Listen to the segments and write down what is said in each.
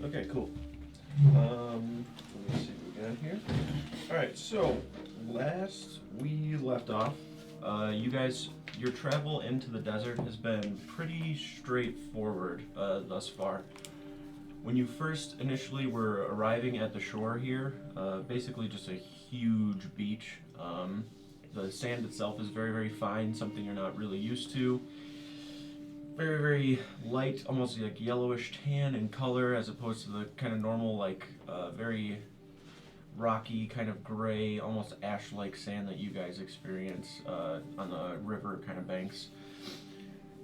Okay, cool. Let me see what we got here. Alright, so last we left off, you guys, your travel into the desert has been pretty straightforward thus far. When you first initially were arriving at the shore here, basically just a huge beach. The sand itself is very, very fine, something you're not really used to. Very, very light, almost like yellowish tan in color, as opposed to the kind of normal, like very rocky, kind of gray, almost ash-like sand that you guys experience on the river kind of banks.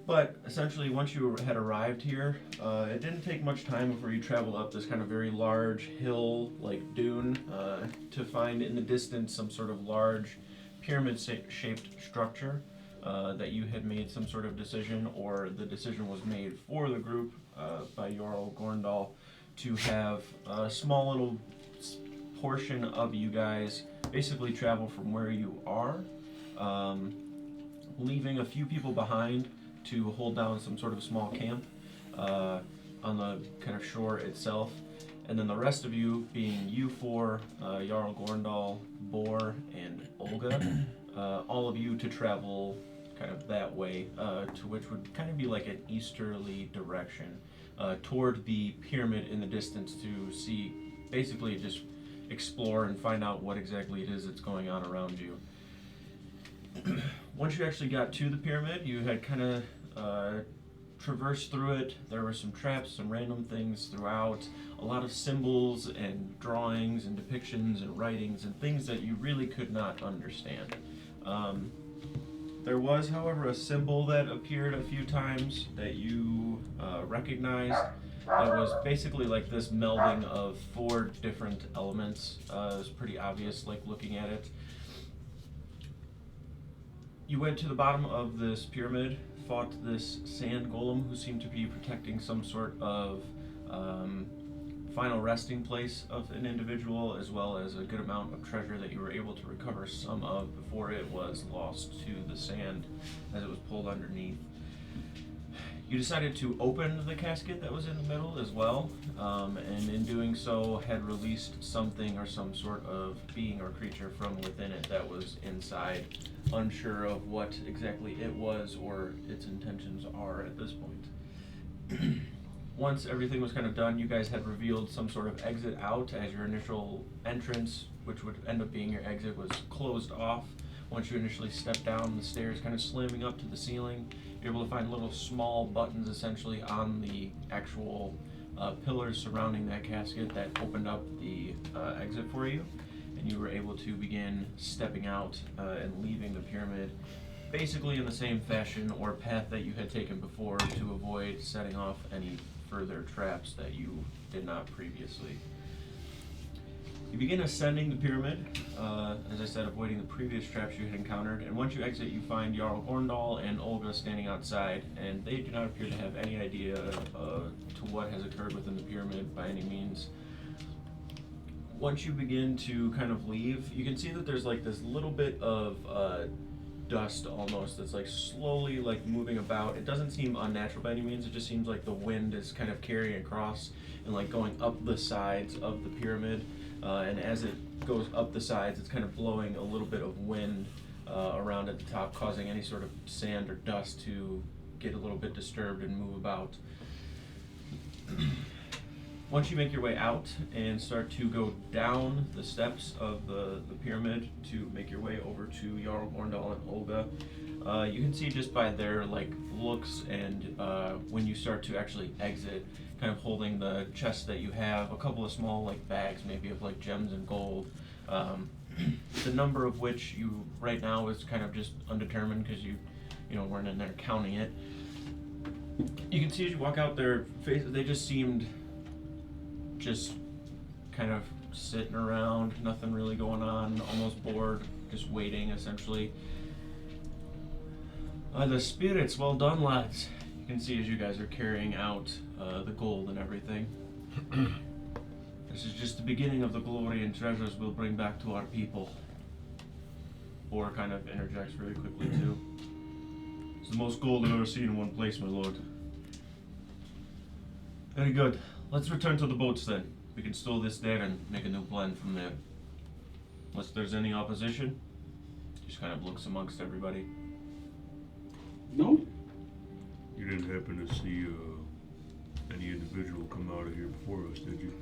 But essentially, once you had arrived here, it didn't take much time before you traveled up this kind of very large hill, like dune, to find in the distance some sort of large pyramid-shaped structure that you had made some sort of decision, or the decision was made for the group by Jarl Gorndal to have a small little portion of you guys basically travel from where you are, leaving a few people behind to hold down some sort of small camp on the kind of shore itself. And then the rest of you, being you four, Jarl Gorndal, Bor, and Olga, all of you to travel kind of that way, to which would kind of be like an easterly direction, toward the pyramid in the distance to see, basically just explore and find out what exactly it is that's going on around you. Once you actually got to the pyramid, you had kind of traversed through it. There were some traps, some random things throughout, a lot of symbols and drawings and depictions and writings and things that you really could not understand. There was, however, a symbol that appeared a few times that you recognized. That was basically like this melding of four different elements. It was pretty obvious, like looking at it. You went to the bottom of this pyramid, fought this sand golem who seemed to be protecting some sort of final resting place of an individual, as well as a good amount of treasure that you were able to recover some of before it was lost to the sand as it was pulled underneath. You decided to open the casket that was in the middle as well, and in doing so had released something or some sort of being or creature from within it that was inside, unsure of what exactly it was or its intentions are at this point. Once everything was kind of done, you guys had revealed some sort of exit out, as your initial entrance, which would end up being your exit, was closed off. Once you initially stepped down the stairs, kind of slamming up to the ceiling, you're able to find little small buttons essentially on the actual pillars surrounding that casket that opened up the exit for you, and you were able to begin stepping out and leaving the pyramid, basically in the same fashion or path that you had taken before to avoid setting off any further traps that you did not previously. You begin ascending the pyramid, as I said, avoiding the previous traps you had encountered, and once you exit you find Jarl Gorndal and Olga standing outside, and they do not appear to have any idea to what has occurred within the pyramid by any means. Once you begin to kind of leave, you can see that there's like this little bit of dust almost that's like slowly like moving about. It doesn't seem unnatural by any means, it just seems like the wind is kind of carrying across and like going up the sides of the pyramid, and as it goes up the sides it's kind of blowing a little bit of wind around at the top, causing any sort of sand or dust to get a little bit disturbed and move about. Once you make your way out and start to go down the steps of the pyramid to make your way over to Jarl Gorndal and Olga, you can see just by their like looks and when you start to actually exit, kind of holding the chest that you have, a couple of small like bags maybe of like gems and gold, the number of which you right now is kind of just undetermined because you weren't in there counting it. You can see as you walk out, their faces, they just seemed just kind of sitting around, nothing really going on, almost bored, just waiting essentially. By the spirits, well done, lads. You can see as you guys are carrying out the gold and everything. This is just the beginning of the glory and treasures we'll bring back to our people. Or kind of interjects really quickly too. It's the most gold I've ever seen in one place, my lord. Very good. Let's return to the boats then. We can stow this there and make a new plan from there. Unless there's any opposition. Just kind of looks amongst everybody. No? You didn't happen to see any individual come out of here before us, did you?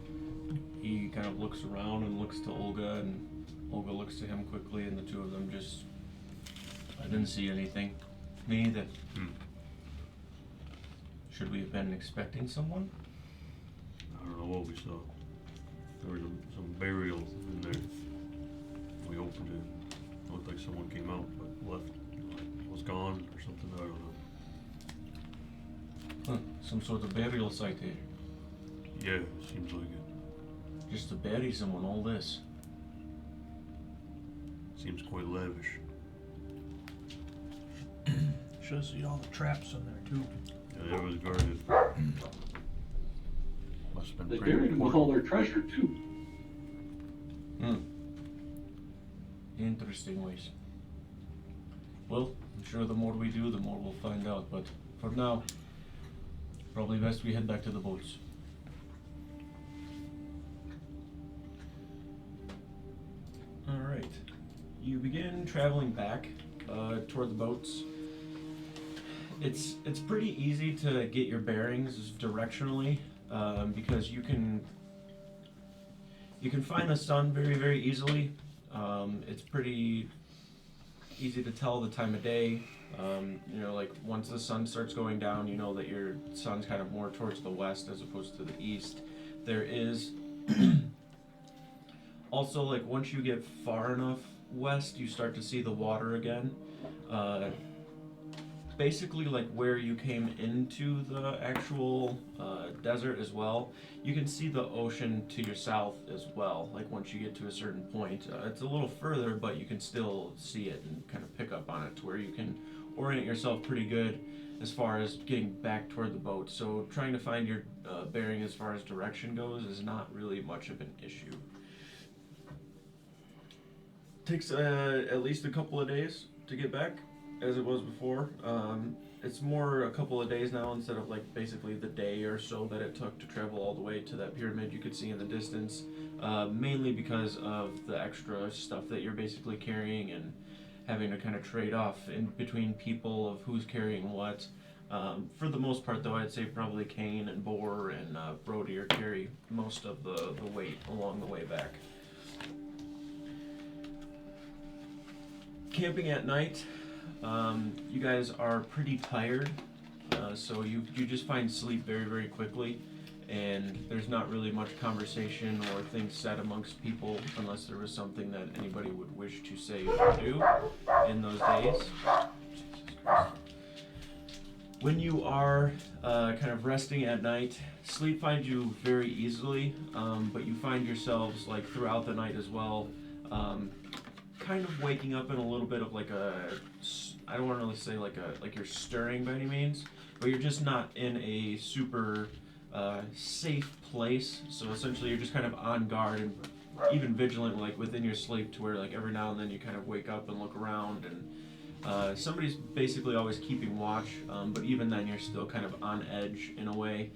He kind of looks around and looks to Olga, and Olga looks to him quickly, and the two of them just... I didn't see anything. Me either. Should we have been expecting someone? I don't know what we saw. There was some burial in there. We opened it. Looked like someone came out but left. Was gone or something, I don't know. Huh, some sort of burial site here. Yeah, seems like it. Just to bury someone, all this. Seems quite lavish. Should have seen all the traps in there too. Yeah, it was guarded. Must have been They pretty buried him with important. all their treasure, too. Interesting ways. Well, I'm sure the more we do, the more we'll find out, but for now, probably best we head back to the boats. Alright. You begin traveling back toward the boats. It's pretty easy to get your bearings directionally because you can find the sun very, very easily. It's pretty easy to tell the time of day. You know, like once the sun starts going down, you know that your sun's kind of more towards the west as opposed to the east. There is also, like, once you get far enough west, you start to see the water again. Basically, like where you came into the actual desert as well, you can see the ocean to your south as well. Like once you get to a certain point, it's a little further, but you can still see it and kind of pick up on it to where you can orient yourself pretty good as far as getting back toward the boat. So trying to find your bearing as far as direction goes is not really much of an issue. Takes at least a couple of days to get back, as it was before. It's more a couple of days now instead of like basically the day or so that it took to travel all the way to that pyramid you could see in the distance, mainly because of the extra stuff that you're basically carrying and having to kind of trade off in between people of who's carrying what. For the most part though, I'd say probably Kane and Boar and Brodier carry most of the weight along the way back. Camping at night, you guys are pretty tired, so you just find sleep very, very quickly, and there's not really much conversation or things said amongst people unless there was something that anybody would wish to say or do in those days. Jesus Christ. When you are kind of resting at night, sleep finds you very easily, but you find yourselves like throughout the night as well, kind of waking up in a little bit of like I don't want to really say like you're stirring by any means, but you're just not in a super safe place. So essentially you're just kind of on guard and even vigilant, like within your sleep, to where like every now and then you kind of wake up and look around, and somebody's basically always keeping watch, but even then you're still kind of on edge in a way.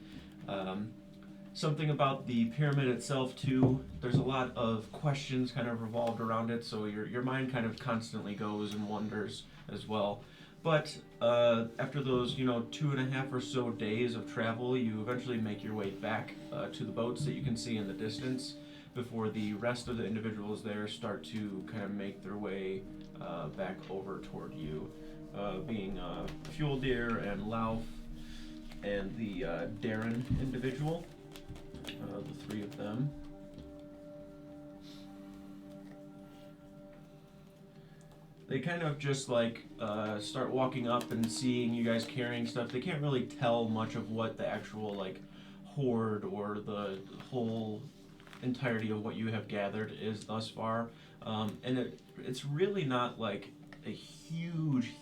Something about the pyramid itself too, there's a lot of questions kind of revolved around it, so your mind kind of constantly goes and wonders as well. But after those 2.5 or so days of travel, you eventually make your way back to the boats that you can see in the distance before the rest of the individuals there start to kind of make their way back over toward you, being Fuel Deer and Lauf and the Darren individual. The three of them. They kind of just like start walking up and seeing you guys carrying stuff. They can't really tell much of what the actual like hoard or the whole entirety of what you have gathered is thus far, and it's really not like a huge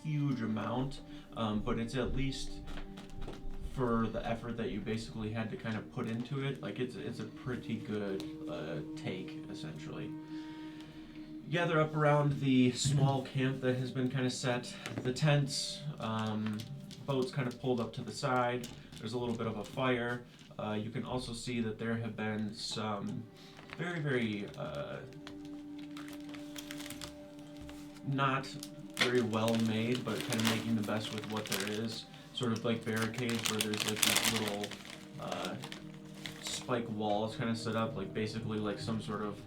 amount, but it's at least, for the effort that you basically had to kind of put into it, like it's a pretty good take, essentially. You gather up around the small camp that has been kind of set. The tents, boats kind of pulled up to the side. There's a little bit of a fire. You can also see that there have been some very, very not very well made, but kind of making the best with what there is. Sort of like barricades where there's like these little spike walls kind of set up, like basically like some sort of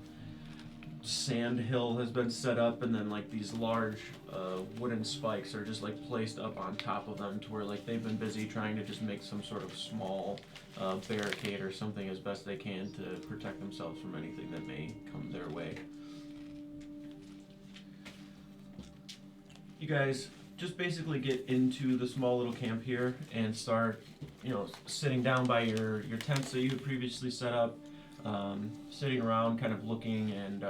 sand hill has been set up, and then like these large wooden spikes are just like placed up on top of them, to where like they've been busy trying to just make some sort of small barricade or something as best they can to protect themselves from anything that may come their way. You guys just basically get into the small little camp here and start, sitting down by your tents that you had previously set up, sitting around kind of looking and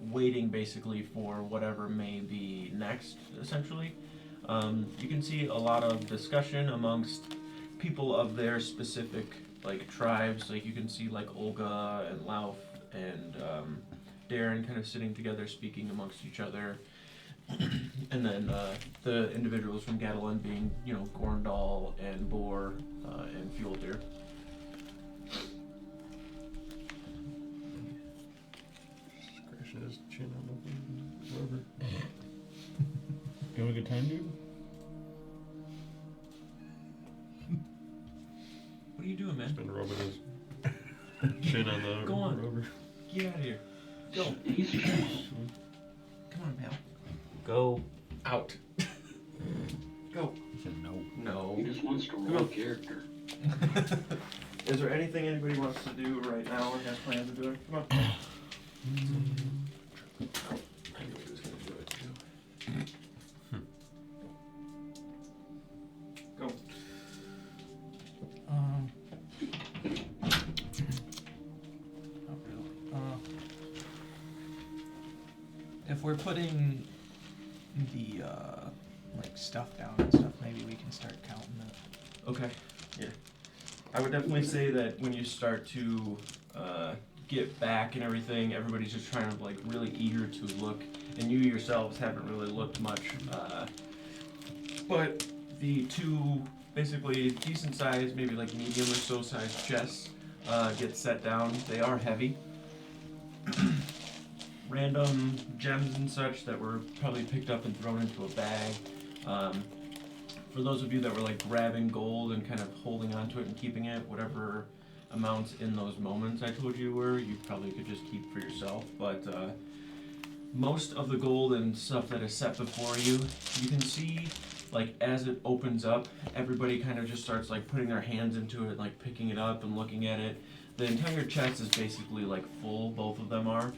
waiting basically for whatever may be next, essentially. You can see a lot of discussion amongst people of their specific like tribes. Like you can see like Olga and Lauf and Darren kind of sitting together speaking amongst each other. And then the individuals from Gadolin being, Gorndal and Boar and Fueldir. Scratching his chin on the rubber. You having a good time, dude? What are you doing, He's man? been rubbing his chin on the Go on. rubber. Get out of here. Go. He's Come on, pal. Go. Out. Go. He said no. No. He just wants to Come roll on. character. Is there anything anybody wants to do right now or has plans of doing? Come on. I knew he was gonna do it too. Go. Not really. If we're putting the like stuff down and stuff, maybe we can start counting it. Okay. Yeah. I would definitely say that when you start to get back and everything, everybody's just trying to like really eager to look, and you yourselves haven't really looked much. But the two basically decent sized, maybe like medium or so sized chests get set down. They are heavy. Random gems and such that were probably picked up and thrown into a bag. For those of you that were like grabbing gold and kind of holding onto it and keeping it, whatever amounts in those moments I told you were, you probably could just keep for yourself. But most of the gold and stuff that is set before you, you can see like as it opens up, everybody kind of just starts like putting their hands into it, like picking it up and looking at it. The entire chest is basically like full, both of them are.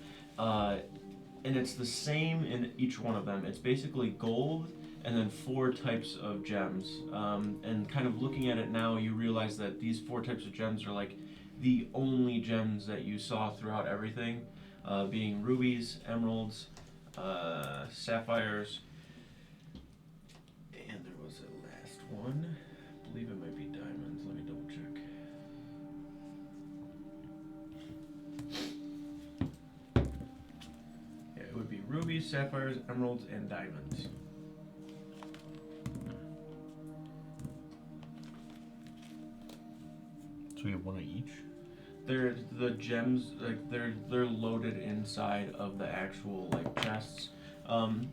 And it's the same in each one of them. It's basically gold and then 4 types of gems. And kind of looking at it now, you realize that these 4 types of gems are like the only gems that you saw throughout everything, being rubies, emeralds, sapphires, and there was a last one. I believe it might be diamonds. Let me double check. Yeah, it would be rubies, sapphires, emeralds, and diamonds. So we have one of each? They're the gems, like they're loaded inside of the actual like chests.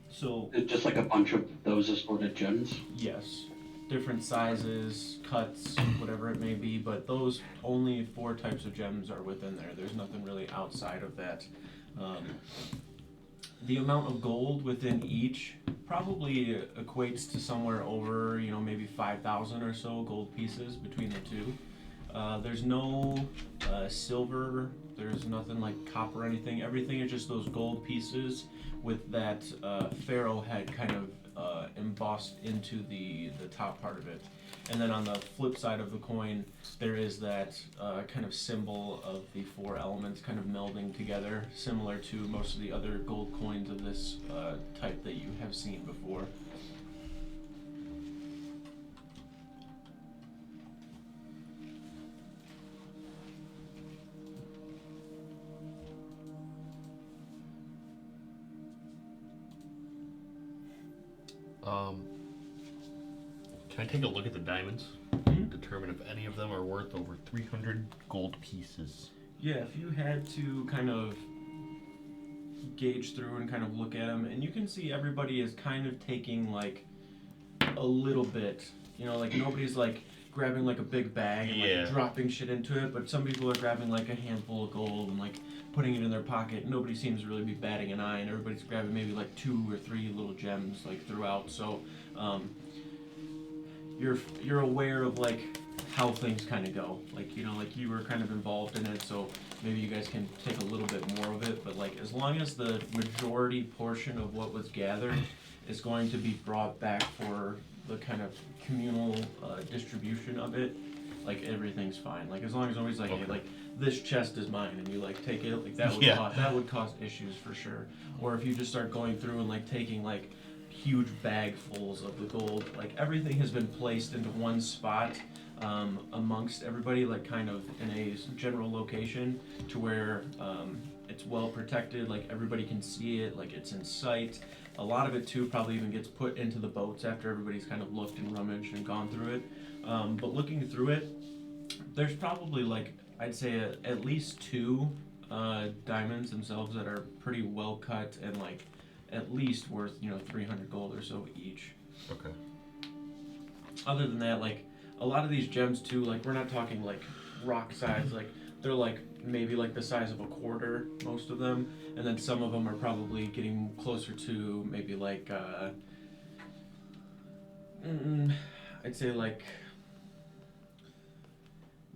So It's just like a bunch of those assorted gems. yes, different sizes, cuts, whatever it may be, but those only 4 types of gems are within there. There's nothing really outside of that. The amount of gold within each probably equates to somewhere over, maybe 5,000 or so gold pieces between the two. There's no silver, there's nothing like copper or anything. Everything is just those gold pieces with that pharaoh head kind of embossed into the top part of it. And then on the flip side of the coin, there is that kind of symbol of the 4 elements kind of melding together, similar to most of the other gold coins of this type that you have seen before. Can I take a look at the diamonds? Mhm. To determine if any of them are worth over 300 gold pieces. Yeah, if you had to kind of gauge through and kind of look at them, and you can see everybody is kind of taking like a little bit. You know, like nobody's like grabbing like a big bag and Yeah. like dropping shit into it, but some people are grabbing like a handful of gold and like putting it in their pocket. Nobody seems to really be batting an eye, and everybody's grabbing maybe like 2 or 3 little gems like throughout. So you're aware of like how things kind of go. Like, you know, like you were kind of involved in it, so maybe you guys can take a little bit more of it. But like as long as the majority portion of what was gathered is going to be brought back for the kind of communal distribution of it, like everything's fine. Like as long as nobody's like, hey, like this chest is mine, and you like take it, like that would that would cause issues for sure. Or if you just start going through and like taking like huge bagfuls of the gold, like everything has been placed into one spot amongst everybody, like kind of in a general location to where it's well protected, like everybody can see it, like it's in sight. A lot of it too probably even gets put into the boats after everybody's kind of looked and rummaged and gone through it. But looking through it, there's probably like, I'd say at least 2 diamonds themselves that are pretty well cut and like at least worth, you know, 300 gold or so each. Okay. Other than that, like a lot of these gems too, like we're not talking like rock size, like they're like maybe like the size of a quarter, most of them, and then some of them are probably getting closer to maybe like I'd say like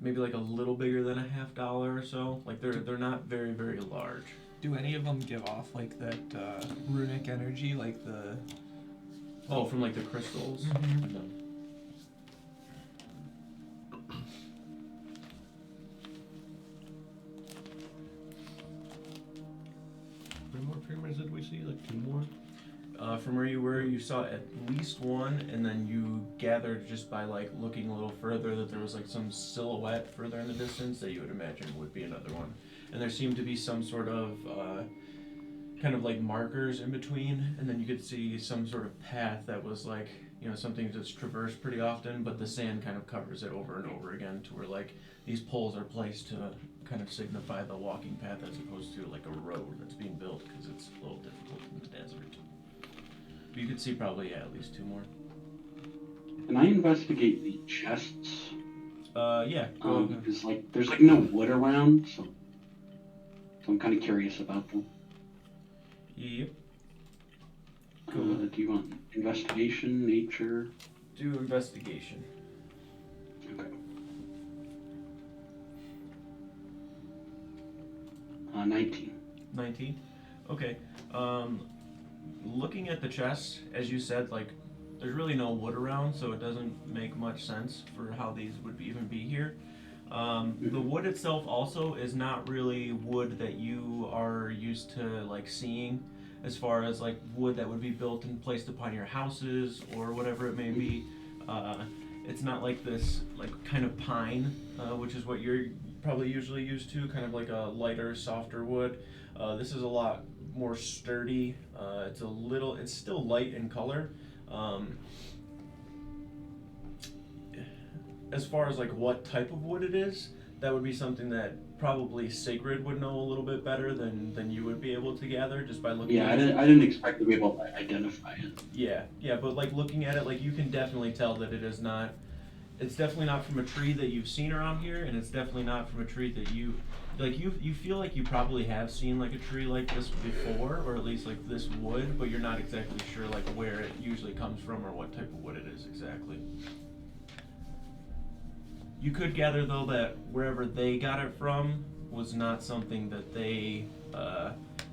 maybe like a little bigger than $50 or so. Like they're not very, very large. Do any of them give off like that runic energy, like the? Oh, from like the crystals? Mhm. No. How many more pyramids did we see? Like 2 more? From where you were, you saw at least one, and then you gathered just by like looking a little further that there was like some silhouette further in the distance that you would imagine would be another one. And there seemed to be some sort of kind of like markers in between, and then you could see some sort of path that was like, you know, something that's traversed pretty often, but the sand kind of covers it over and over again to where like these poles are placed to kind of signify the walking path as opposed to like a road that's being built because it's a little difficult in the desert. But you could see probably at least 2 more. Can I investigate the chests? Yeah. Go ahead. Because like there's like no wood around, so I'm kind of curious about them. Yep. Do you want investigation, nature? Do investigation. Okay. 19. 19. Okay. Looking at the chest, as you said, like there's really no wood around, so it doesn't make much sense for how these would even be here. The wood itself also is not really wood that you are used to like seeing, as far as like wood that would be built and placed upon your houses or whatever it may be. It's not like this like kind of pine, which is what you're probably usually used to, kind of like a lighter, softer wood. This is a lot more sturdy. It's still light in color. As far as like what type of wood it is, that would be something that probably Sacred would know a little bit better than you would be able to gather just by looking Yeah, at it. I didn't expect to be able to identify it. Yeah, but like looking at it, like you can definitely tell that it's definitely not from a tree that you've seen around here, and it's definitely not from a tree that you feel like you probably have seen like a tree like this before, or at least like this wood, but you're not exactly sure like where it usually comes from or what type of wood it is exactly. You could gather though that wherever they got it from was not something that they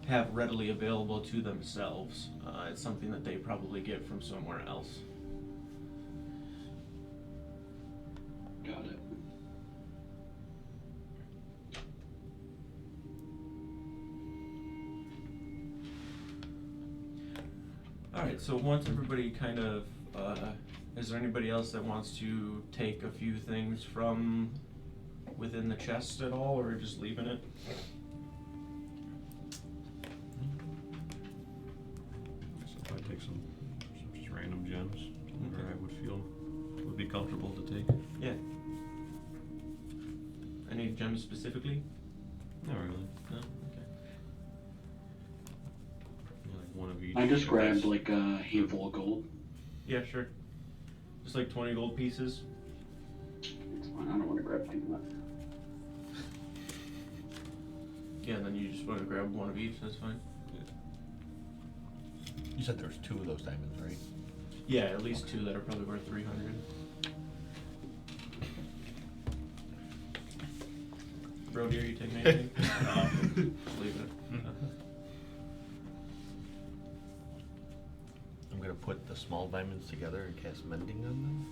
have readily available to themselves. It's something that they probably get from somewhere else. Got it. Alright, so once everybody kind of, is there anybody else that wants to take a few things from within the chest at all, or just leaving it? So if I take some just random gems, where I would feel would be comfortable to take. Yeah. like gems specifically? Not really. No? Okay. Yeah, like one of each. I just grabbed like a handful of gold. Yeah, sure. Just like 20 gold pieces. It's fine. I don't want to grab too much. Yeah, and then you just want to grab one of each, that's fine. You said there was 2 of those diamonds, right? Yeah, at least 2 that are probably worth 300. Brody, are you taking anything? Leave it. I'm gonna put the small diamonds together and cast mending on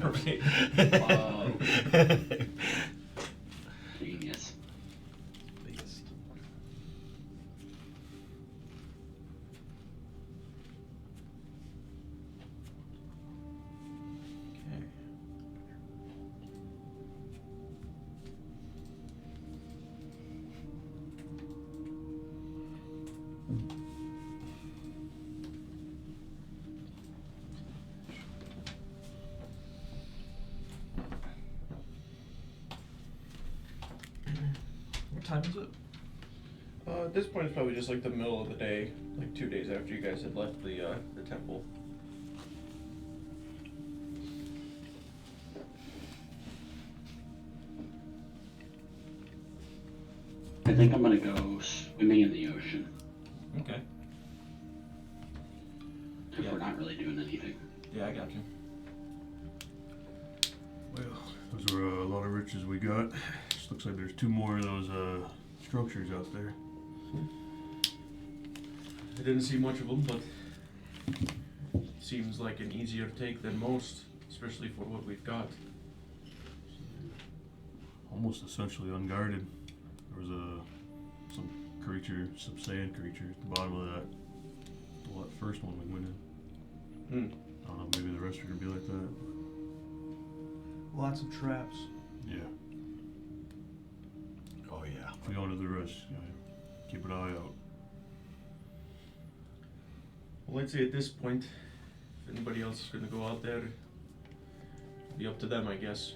Right. them. Genius. Biggest. Okay. What time is it? At this point, it's probably just like the middle of the day, like 2 days after you guys had left the temple. I think I'm gonna go swimming in the ocean Okay. if Yeah. we're not really doing anything. Yeah, I got you. Well, those are a lot of riches we got. Just looks like there's 2 more of those structures out there. I didn't see much of them, but seems like an easier take than most, especially for what we've got. Almost essentially unguarded. There was some creature, some sand creature at the bottom of that first one we went in. Hmm. I don't know, maybe the rest are gonna be like that. Lots of traps. Yeah. Oh yeah. If we go into the rest, keep an eye out. Well, I'd say at this point, if anybody else is going to go out there, it'll be up to them, I guess.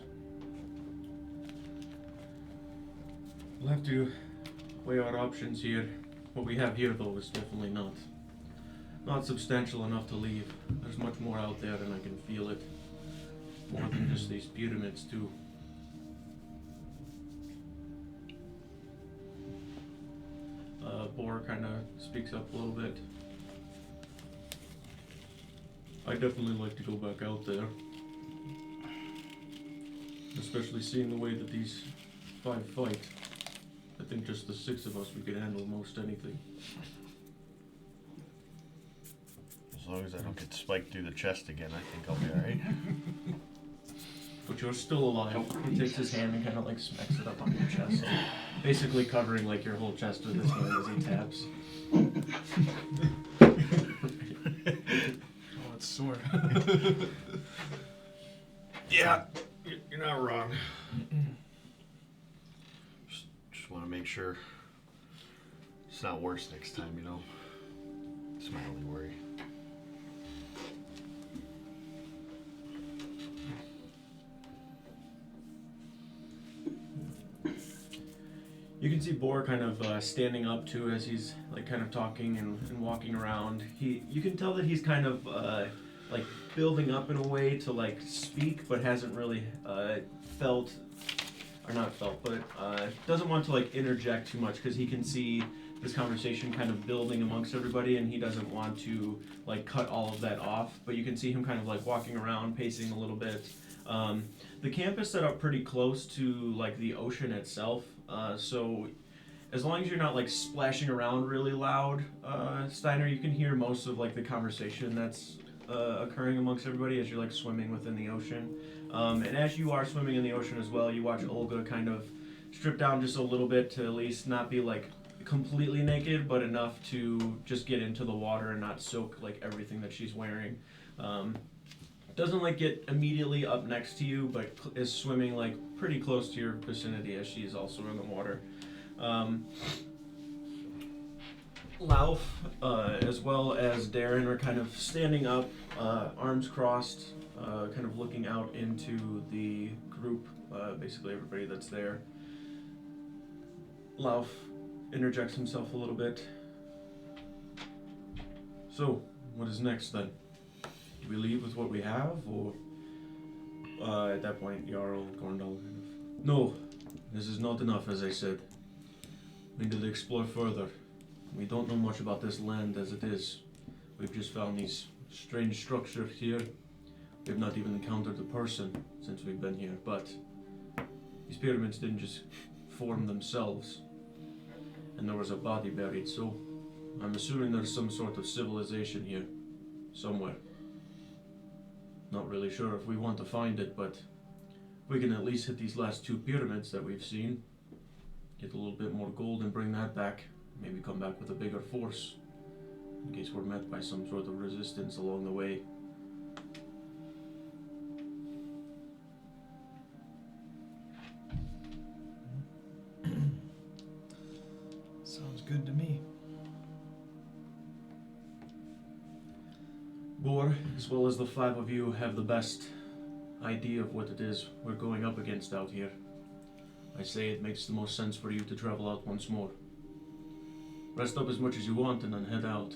We'll have to weigh our options here. What we have here, though, is definitely not substantial enough to leave. There's much more out there, and I can feel it. More than just these pyramids, too. Boar kind of speaks up a little bit. I'd definitely like to go back out there. Especially seeing the way that these 5 fight. I think just the 6 of us, we could handle most anything. As long as I don't get spiked through the chest again, I think I'll be alright. But you're still alive. Don't He worry, takes his hand and kind of like smacks it up on your chest. Basically covering like your whole chest with his hand as he taps. Oh, it's sore. Yeah, you're not wrong. Just want to make sure it's not worse next time, you know? It's my only worry. You can see Boar kind of standing up too as he's like kind of talking and walking around. You can tell that he's kind of like building up in a way to like speak, but hasn't really felt, or not felt, but doesn't want to like interject too much because he can see this conversation kind of building amongst everybody, and he doesn't want to like cut all of that off. But you can see him kind of like walking around, pacing a little bit. The camp is set up pretty close to like the ocean itself, so as long as you're not like splashing around really loud, Steiner, you can hear most of like the conversation that's occurring amongst everybody as you're like swimming within the ocean. And as you are swimming in the ocean as well, you watch Olga kind of strip down just a little bit to at least not be like completely naked, but enough to just get into the water and not soak like everything that she's wearing. Doesn't like get immediately up next to you, but is swimming like pretty close to your vicinity as she's also in the water. Lauf, as well as Darren, are kind of standing up, arms crossed, kind of looking out into the group, basically everybody that's there. Lauf interjects himself a little bit. So, what is next then? Do we leave with what we have, or at that point, Jarl Gorndal kind of. No, this is not enough, as I said. We need to explore further. We don't know much about this land as it is. We've just found these strange structures here. We've not even encountered a person since we've been here, but these pyramids didn't just form themselves. And there was a body buried, so I'm assuming there's some sort of civilization here, somewhere. Not really sure if we want to find it, but we can at least hit these last 2 pyramids that we've seen, get a little bit more gold and bring that back, maybe come back with a bigger force, in case we're met by some sort of resistance along the way. Sounds good to me. Bor, as well as the 5 of you, have the best idea of what it is we're going up against out here. I say it makes the most sense for you to travel out once more. Rest up as much as you want and then head out.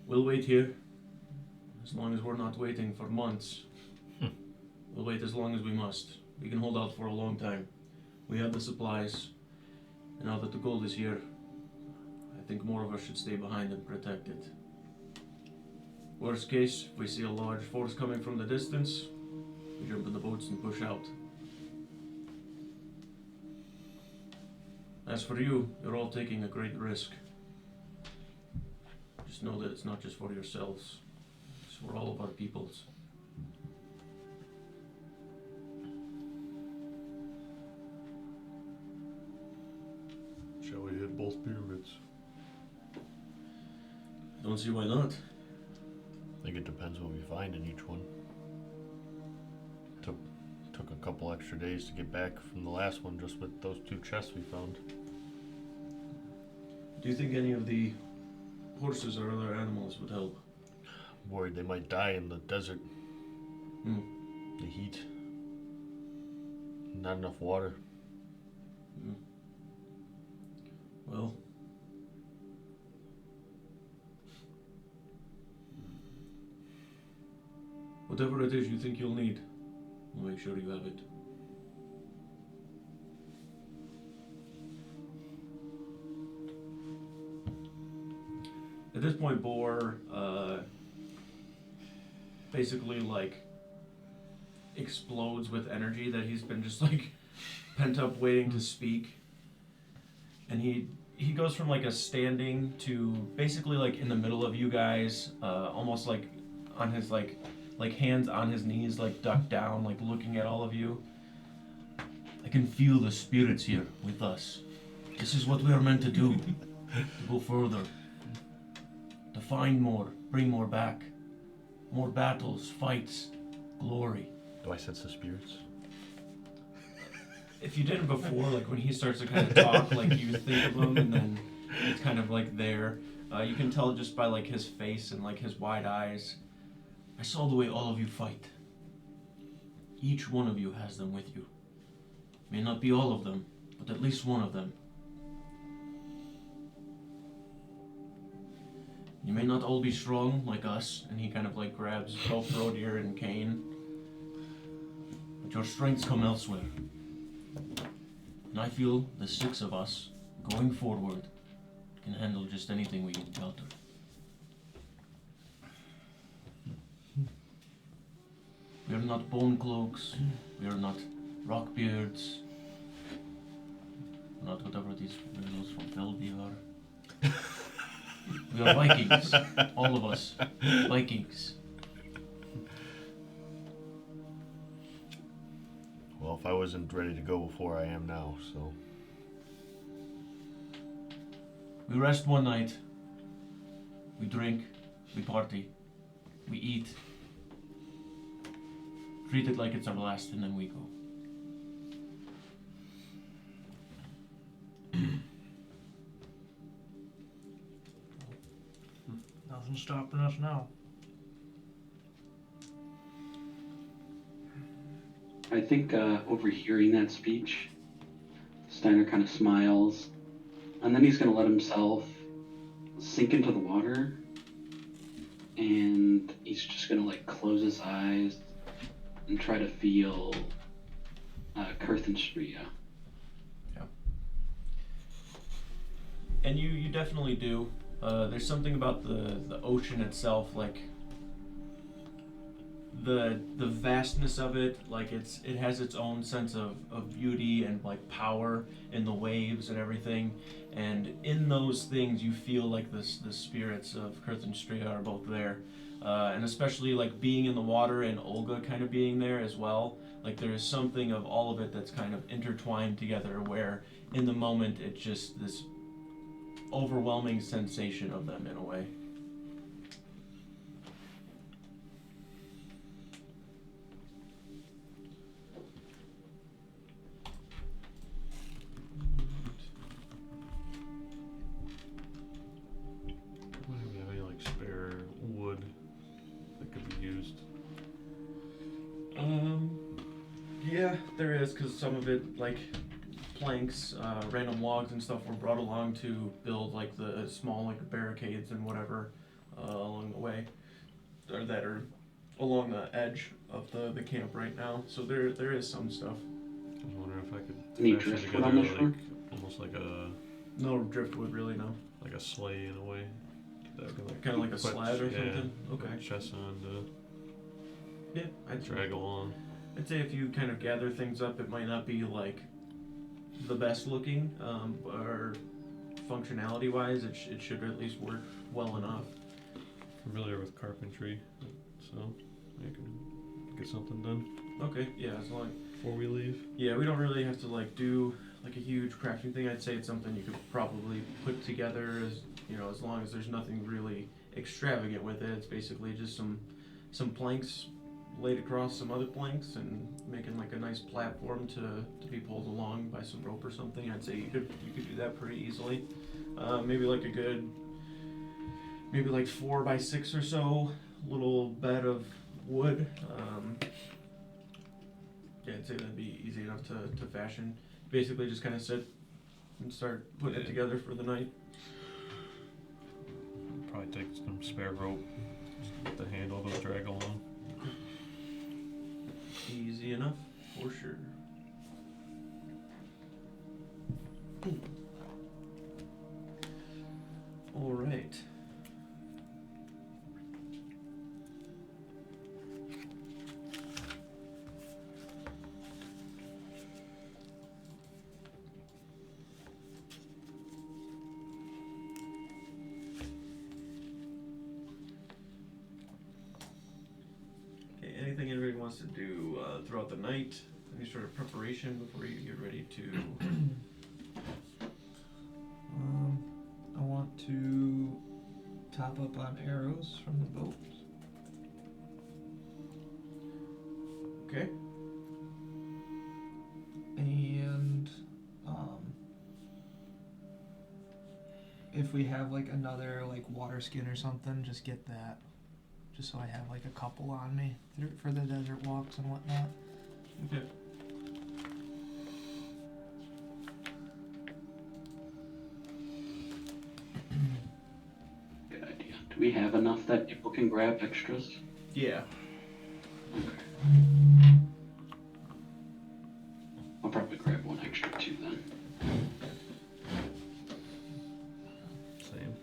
We'll wait here, as long as we're not waiting for months. We'll wait as long as we must. We can hold out for a long time. We have the supplies, and now that the gold is here, I think more of us should stay behind and protect it. Worst case, if we see a large force coming from the distance, we jump in the boats and push out. As for you, you're all taking a great risk. Just know that it's not just for yourselves, it's for all of our peoples. Shall we hit both pyramids? Don't see why not. I think it depends what we find in each one. Took a couple extra days to get back from the last one just with those 2 chests we found. Do you think any of the horses or other animals would help? Worried they might die in the desert. The heat. Not enough water. Well, whatever it is you think you'll need, we'll make sure you have it. At this point, Bor basically like explodes with energy that he's been just like pent up waiting to speak. And he goes from like a standing to basically like in the middle of you guys, almost like on his like hands on his knees, like ducked down, like looking at all of you. I can feel the spirits here with us. This is what we are meant to do. To go further. To find more, bring more back. More battles, fights, glory. Do I sense the spirits? If you didn't before, like when he starts to kind of talk, like you think of him and then it's kind of like there. You can tell just by like his face and like his wide eyes. I saw the way all of you fight. Each one of you has them with you. May not be all of them, but at least one of them. You may not all be strong like us, and he kind of like grabs both Rodir and Kane. But your strengths come elsewhere. And I feel the 6 of us, going forward, can handle just anything we encounter. We are not bone cloaks, we are not rockbeards, not whatever these riddles from Felby are. We are Vikings, all of us, Vikings. Well, if I wasn't ready to go before, I am now, so. We rest one night, we drink, we party, we eat, treat it like it's our last, and then we go. Nothing's stopping us now. I think overhearing that speech Steiner kind of smiles, and then he's going to let himself sink into the water, and he's just going to like close his eyes and try to feel Kirthenstria. And you definitely do. There's something about the ocean itself, like the vastness of it, like it has its own sense of beauty and like power in the waves and everything. And in those things you feel like the spirits of Kirthenstria are both there. And especially like being in the water and Olga kind of being there as well. Like there is something of all of it that's kind of intertwined together where in the moment it's just this overwhelming sensation of them in a way. Do we have any like spare wood that could be used? Yeah, there is, because some of it, like planks, random logs and stuff were brought along to build like the small like barricades and whatever along the way, or that are along the edge of the camp right now. So there is some stuff. I was wondering if I could Any fashion driftwood together on the shore? like almost like a No driftwood really, no. like a sleigh in a way. That could, Kind of like a put- sled or yeah, something. put Okay. chests on Yeah, to drag along. I'd say if you kind of gather things up, it might not be like the best looking, or functionality wise, it should at least work well enough. Familiar with carpentry, so I can get something done Okay, yeah, as long before we leave. yeah, we don't really have to like do like a huge crafting thing. I'd say it's something you could probably put together as as long as there's nothing really extravagant with it. It's basically just some planks laid across some other planks and making like a nice platform to be pulled along by some rope or something. I'd say you could do that pretty easily. Maybe like a good, maybe like 4 by 6 or so little bed of wood. Yeah, I'd say that'd be easy enough to fashion. Basically just kind of sit and start putting it together for the night. Probably take some spare rope to handle those drag along. Easy enough, for sure. All right. Okay, anything anybody wants to do throughout the night? Any sort of preparation before you get ready to... I want to top up on arrows from the boat. Okay. And if we have like another like water skin or something, just get that. Just so I have like a couple on me for the desert walks and whatnot. Okay. Good idea. Do we have enough that people can grab extras? Yeah. Okay. I'll probably grab one extra too then. Same.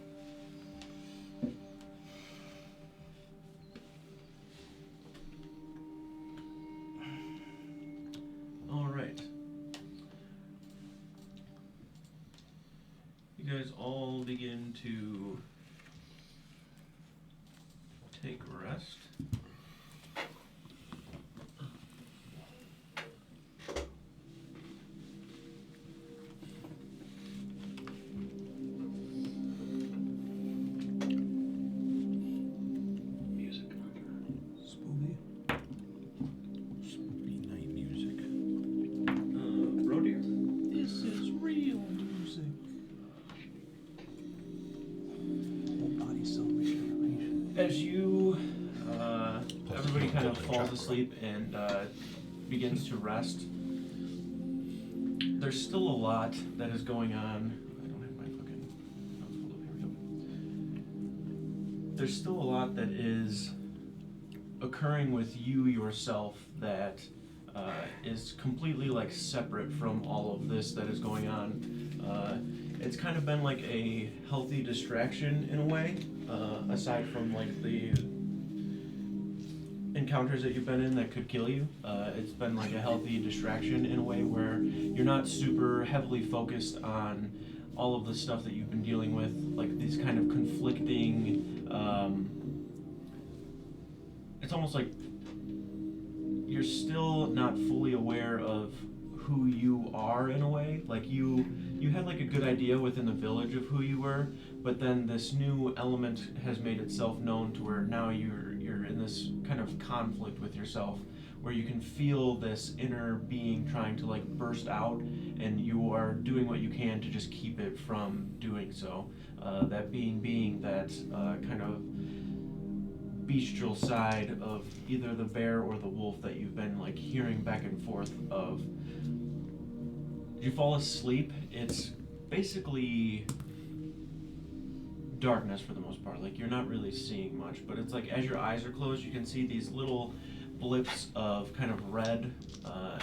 All right. You guys all begin to take rest. Music. Spooky. Spooky night music. Rodeer. This is real music. Whole body cell regeneration. As you, everybody kind of falls asleep and begins to rest, there's still a lot that is going on. I don't have my fucking notes pulled up. Here we go. There's still a lot that is occurring with you yourself that is completely like separate from all of this that is going on. It's kind of been like a healthy distraction in a way, aside from like the encounters that you've been in that could kill you. It's been like a healthy distraction in a way where you're not super heavily focused on all of the stuff that you've been dealing with, like these kind of conflicting, it's almost like you're still not fully aware of who you are in a way. Like you had like a good idea within the village of who you were, but then this new element has made itself known to where now you're in this kind of conflict with yourself, where you can feel this inner being trying to like burst out, and you are doing what you can to just keep it from doing so. That being that kind of bestial side of either the bear or the wolf that you've been like hearing back and forth of. You fall asleep, it's basically darkness for the most part. Like you're not really seeing much, but it's like as your eyes are closed, you can see these little blips of kind of red, kind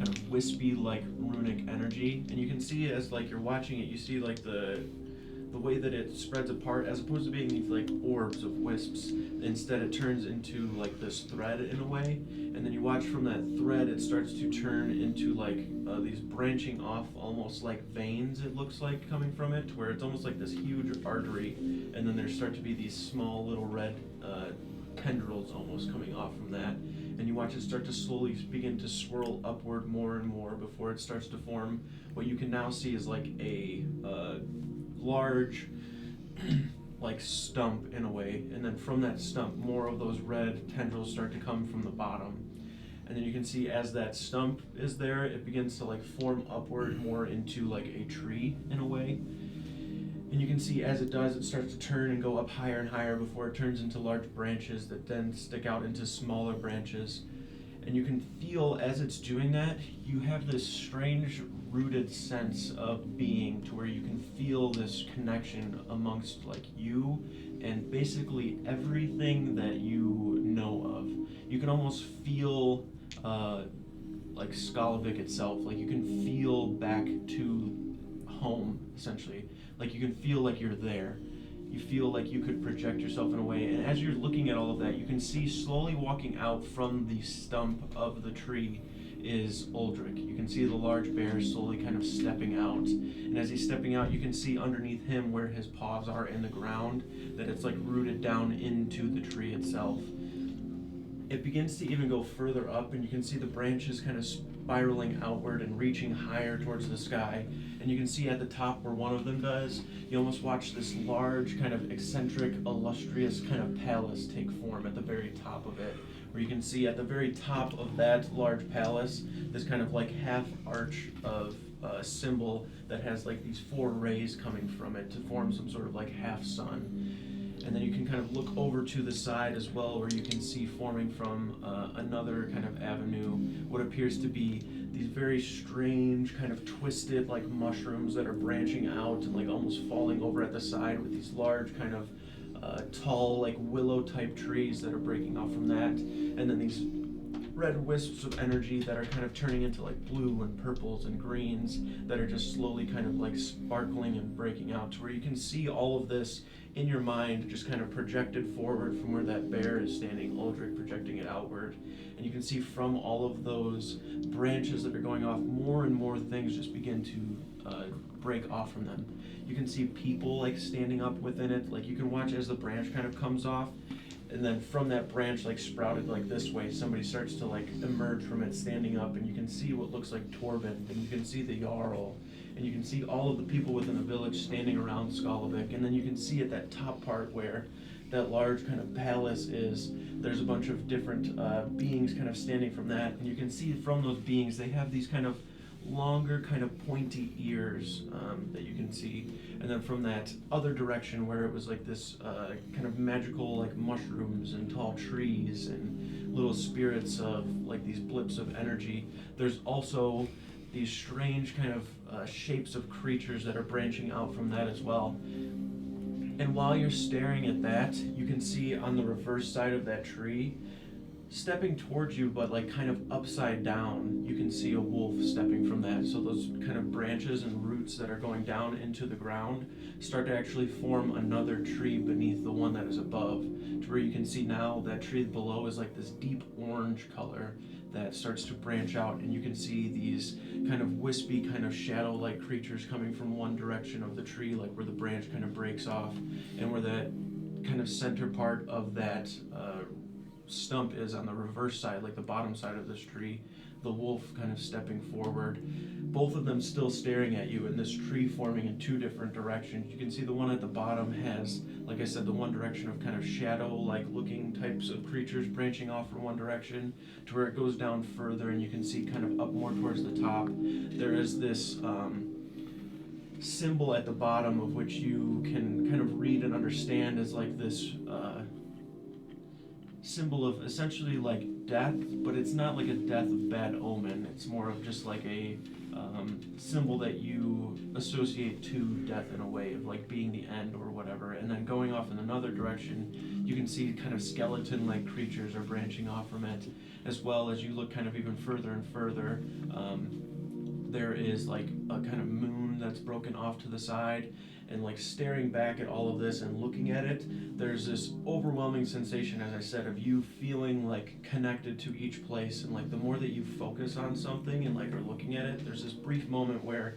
of wispy like runic energy, and you can see as like you're watching it, you see like the way that it spreads apart, as opposed to being these like orbs of wisps, instead it turns into like this thread in a way, and then you watch from that thread it starts to turn into like these branching off almost like veins, it looks like, coming from it, where it's almost like this huge artery, and then there start to be these small little red tendrils almost coming off from that, and you watch it start to slowly begin to swirl upward more and more before it starts to form what you can now see is like a large like stump in a way, and then from that stump more of those red tendrils start to come from the bottom, and then you can see as that stump is there, it begins to like form upward more into like a tree in a way, and you can see as it does, it starts to turn and go up higher and higher before it turns into large branches that then stick out into smaller branches. And you can feel as it's doing that, you have this strange rooted sense of being to where you can feel this connection amongst like you and basically everything that you know of. You can almost feel like Skalavik itself, like you can feel back to home essentially. Like you can feel like you're there. You feel like you could project yourself in a way, and as you're looking at all of that, you can see slowly walking out from the stump of the tree is Uldric. You can see the large bear slowly kind of stepping out, and as he's stepping out, you can see underneath him where his paws are in the ground, that it's like rooted down into the tree itself. It begins to even go further up, and you can see the branches kind of spiraling outward and reaching higher towards the sky. And you can see at the top where one of them does, you almost watch this large kind of eccentric, illustrious kind of palace take form at the very top of it. Where you can see at the very top of that large palace, this kind of like half arch of symbol that has like these 4 rays coming from it to form some sort of like half sun. And then you can kind of look over to the side as well, where you can see forming from another kind of avenue what appears to be these very strange kind of twisted like mushrooms that are branching out and like almost falling over at the side, with these large kind of tall like willow type trees that are breaking off from that, and then these red wisps of energy that are kind of turning into like blue and purples and greens that are just slowly kind of like sparkling and breaking out, to where you can see all of this in your mind just kind of projected forward from where that bear is standing, Uldric projecting it outward. And you can see from all of those branches that are going off, more and more things just begin to break off from them. You can see people like standing up within it, like you can watch as the branch kind of comes off, and then from that branch like sprouted like this way, somebody starts to like emerge from it standing up, and you can see what looks like Torben, and you can see the Jarl, and you can see all of the people within the village standing around Skalavik, and then you can see at that top part where that large kind of palace is, there's a bunch of different beings kind of standing from that, and you can see from those beings they have these kind of longer kind of pointy ears that you can see. And then from that other direction where it was like this kind of magical like mushrooms and tall trees and little spirits of like these blips of energy, there's also these strange kind of shapes of creatures that are branching out from that as well. And while you're staring at that, you can see on the reverse side of that tree, stepping towards you, but like kind of upside down, you can see a wolf stepping from that. So those kind of branches and roots that are going down into the ground start to actually form another tree beneath the one that is above, to where you can see now that tree below is like this deep orange color that starts to branch out, and you can see these kind of wispy, kind of shadow-like creatures coming from one direction of the tree, like where the branch kind of breaks off, and where that kind of center part of that stump is on the reverse side, like the bottom side of this tree, the wolf kind of stepping forward, both of them still staring at you, and this tree forming in two different directions. You can see the one at the bottom has, like I said, the one direction of kind of shadow-like looking types of creatures branching off from one direction, to where it goes down further, and you can see kind of up more towards the top. There is this symbol at the bottom of which you can kind of read and understand as like this symbol of essentially like death, but it's not like a death of bad omen. It's more of just like a symbol that you associate to death in a way of like being the end or whatever. And then going off in another direction, you can see kind of skeleton-like creatures are branching off from it, as well as you look kind of even further and further. There is like a kind of moon that's broken off to the side, and like staring back at all of this and looking at it, there's this overwhelming sensation, as I said, of you feeling like connected to each place. And like the more that you focus on something and like are looking at it, there's this brief moment where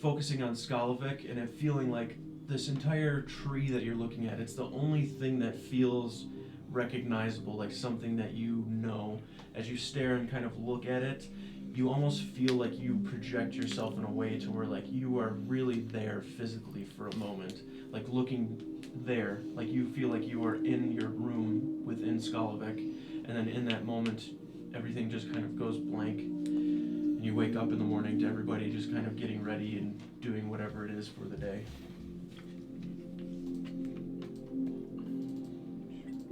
focusing on Skalovik and it feeling like this entire tree that you're looking at, it's the only thing that feels recognizable, like something that you know. As you stare and kind of look at it, you almost feel like you project yourself in a way to where like you are really there physically for a moment, like looking there, like you feel like you are in your room within Skalovik, and then in that moment everything just kind of goes blank, and you wake up in the morning to everybody just kind of getting ready and doing whatever it is for the day.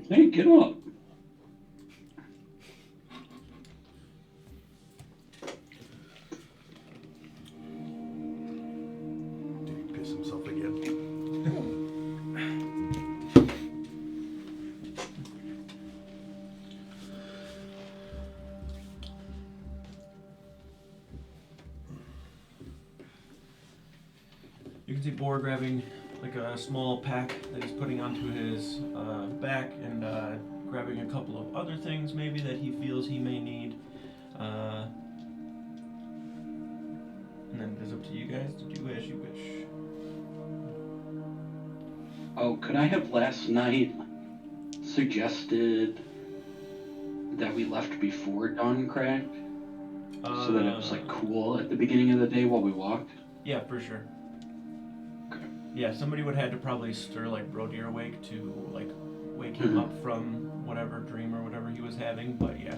Hey, get up. Did he piss himself again? You can see Boar grabbing like a small pack that he's putting onto his back, and grabbing a couple of other things maybe that he feels he may need. And then it is up to you guys to do as you wish. Oh, could I have last night suggested that we left before dawn cracked? So that it was like cool at the beginning of the day while we walked? Yeah, for sure. Okay. Yeah, somebody would have had to probably stir like Brodir awake to like wake him up from whatever dream or whatever he was having, but yeah.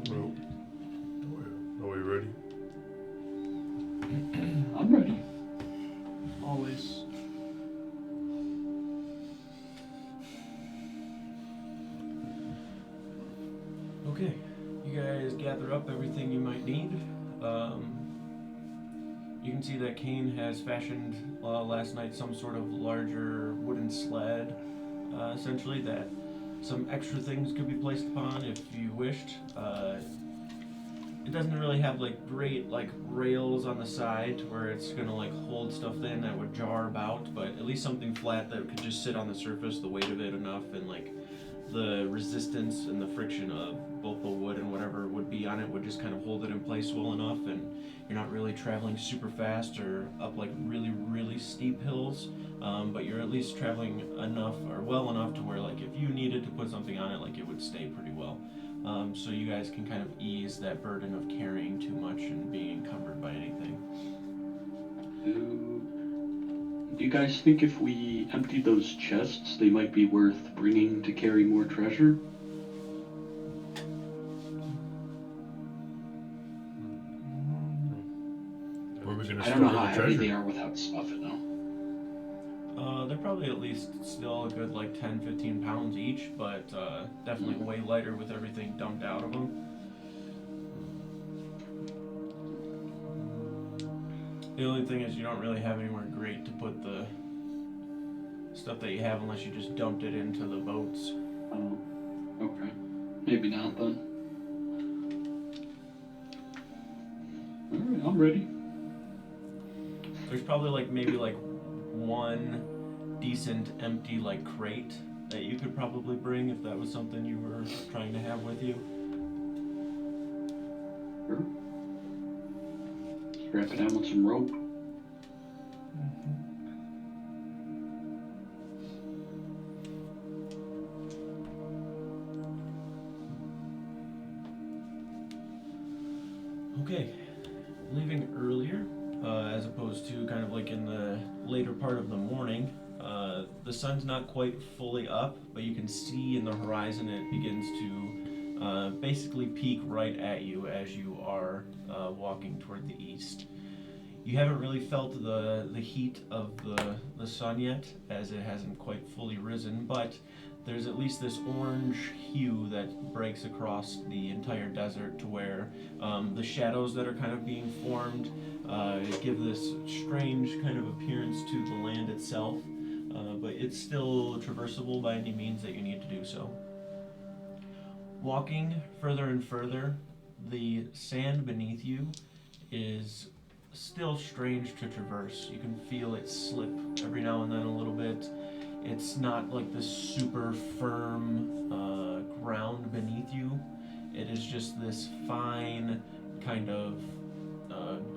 Well, are we ready? I'm ready. Always. Okay, you guys gather up everything you might need. You can see that Kane has fashioned last night some sort of larger wooden sled, essentially, that some extra things could be placed upon if you wished. It doesn't really have like great like rails on the side to where it's gonna like hold stuff in that would jar about, but at least something flat that could just sit on the surface, the weight of it enough, and like the resistance and the friction of both the wood and whatever would be on it would just kind of hold it in place well enough, and you're not really traveling super fast or up like really steep hills, but you're at least traveling enough or well enough to where like if you needed to put something on it, like it would stay pretty well. so you guys can kind of ease that burden of carrying too much and being encumbered by anything. Do you guys think if we emptied those chests, they might be worth bringing to carry more treasure? Where are we gonna I store don't know the how heavy treasure? they are without stuff in them. They're probably at least still a good like 10, 15 pounds each, but definitely way lighter with everything dumped out of them. The only thing is you don't really have anywhere great to put the stuff that you have unless you just dumped it into the boats. Oh, okay. Maybe not then. Alright, I'm ready. There's probably like maybe like one decent empty like crate that you could probably bring if that was something you were trying to have with you. Sure. Strap it down with some rope. Okay, leaving earlier, as opposed to kind of like in the later part of the morning, the sun's not quite fully up, but you can see in the horizon it begins to basically peak right at you as you are walking toward the east. You haven't really felt the heat of the sun yet, as it hasn't quite fully risen, but there's at least this orange hue that breaks across the entire desert to where the shadows that are kind of being formed give this strange kind of appearance to the land itself, but it's still traversable by any means that you need to do so. Walking further and further, the sand beneath you is still strange to traverse. You can feel it slip every now and then a little bit. It's not like this super firm ground beneath you. It is just this fine kind of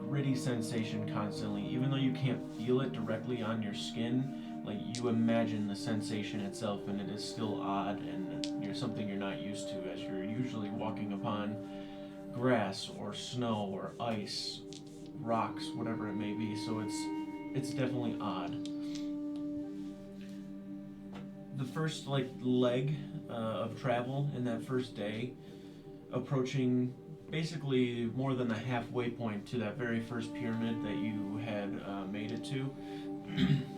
gritty sensation constantly. Even though you can't feel it directly on your skin, like you imagine the sensation itself, and it is still odd and something you're not used to, as you're usually walking upon grass or snow or ice, rocks, whatever it may be. So it's definitely odd. The first leg of travel in that first day, approaching basically more than the halfway point to that very first pyramid that you had made it to,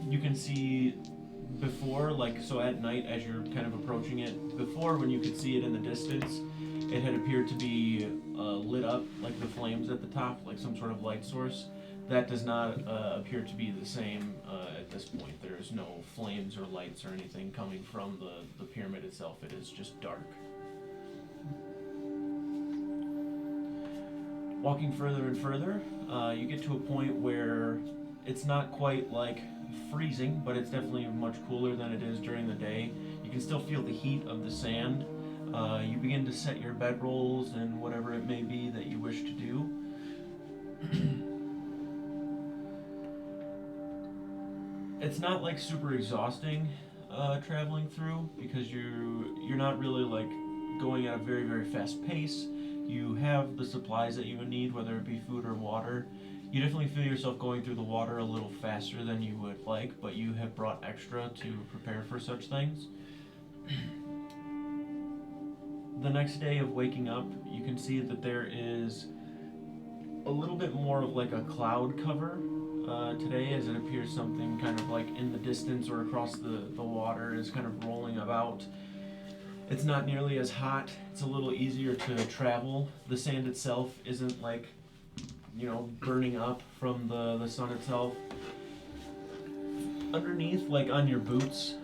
you can see before, so at night as you're kind of approaching it, before when you could see it in the distance, it had appeared to be lit up, like the flames at the top, like some sort of light source. That does not appear to be the same at this point. There's no flames or lights or anything coming from the pyramid itself. It is just dark. Walking further and further, you get to a point where it's not quite like freezing, but it's definitely much cooler than it is during the day. You can still feel the heat of the sand. You begin to set your bedrolls and whatever it may be that you wish to do. It's not like super exhausting traveling through, because you're not really like going at a very, very fast pace. You have the supplies that you would need, whether it be food or water. You definitely feel yourself going through the water a little faster than you would like, but you have brought extra to prepare for such things. The next day of waking up, you can see that there is a little bit more of like a cloud cover today, as it appears something kind of like in the distance or across the water is kind of rolling about. It's not nearly as hot. It's a little easier to travel. The sand itself isn't like, burning up from the sun itself. Underneath, like on your boots,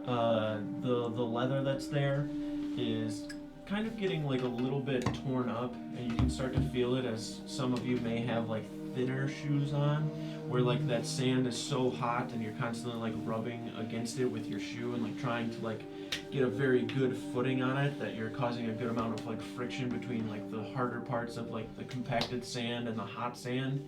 the leather that's there is kind of getting like a little bit torn up, and you can start to feel it, as some of you may have like thinner shoes on, where like that sand is so hot and you're constantly like rubbing against it with your shoe and like trying to like get a very good footing on it, that you're causing a good amount of like friction between like the harder parts of like the compacted sand and the hot sand,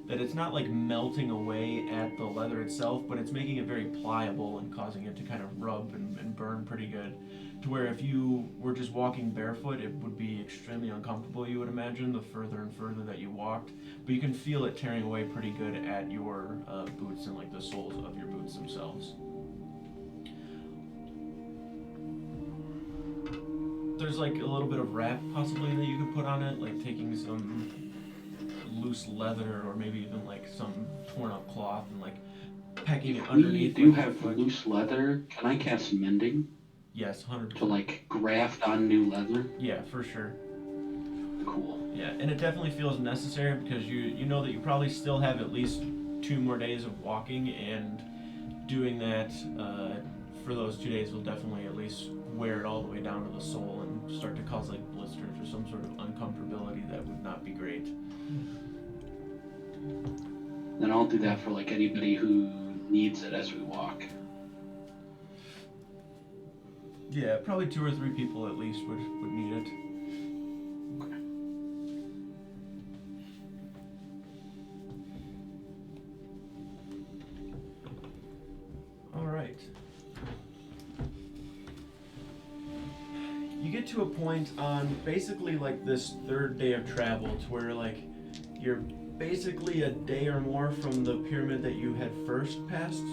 that it's not like melting away at the leather itself, but it's making it very pliable and causing it to kind of rub and burn pretty good. To where if you were just walking barefoot, it would be extremely uncomfortable, you would imagine, the further and further that you walked. But you can feel it tearing away pretty good at your boots and like the soles of your boots themselves. There's like a little bit of wrap possibly that you could put on it, like taking some loose leather or maybe even like some torn up cloth and like pecking it If underneath. we do like, have loose leather, can I cast mending Yes, 100%. to like graft on new leather? Yeah, for sure. Cool. Yeah, and it definitely feels necessary because you know that you probably still have at least 2 more days of walking, and doing that for those 2 days will definitely at least wear it all the way down to the sole and start to cause like blisters or some sort of uncomfortability that would not be great. Then I'll do that for like anybody who needs it as we walk. Yeah, probably 2 or 3 people at least would need it. Alright. You get to a point on basically like this 3rd day of travel to where like you're basically a day or more from the pyramid that you had first passed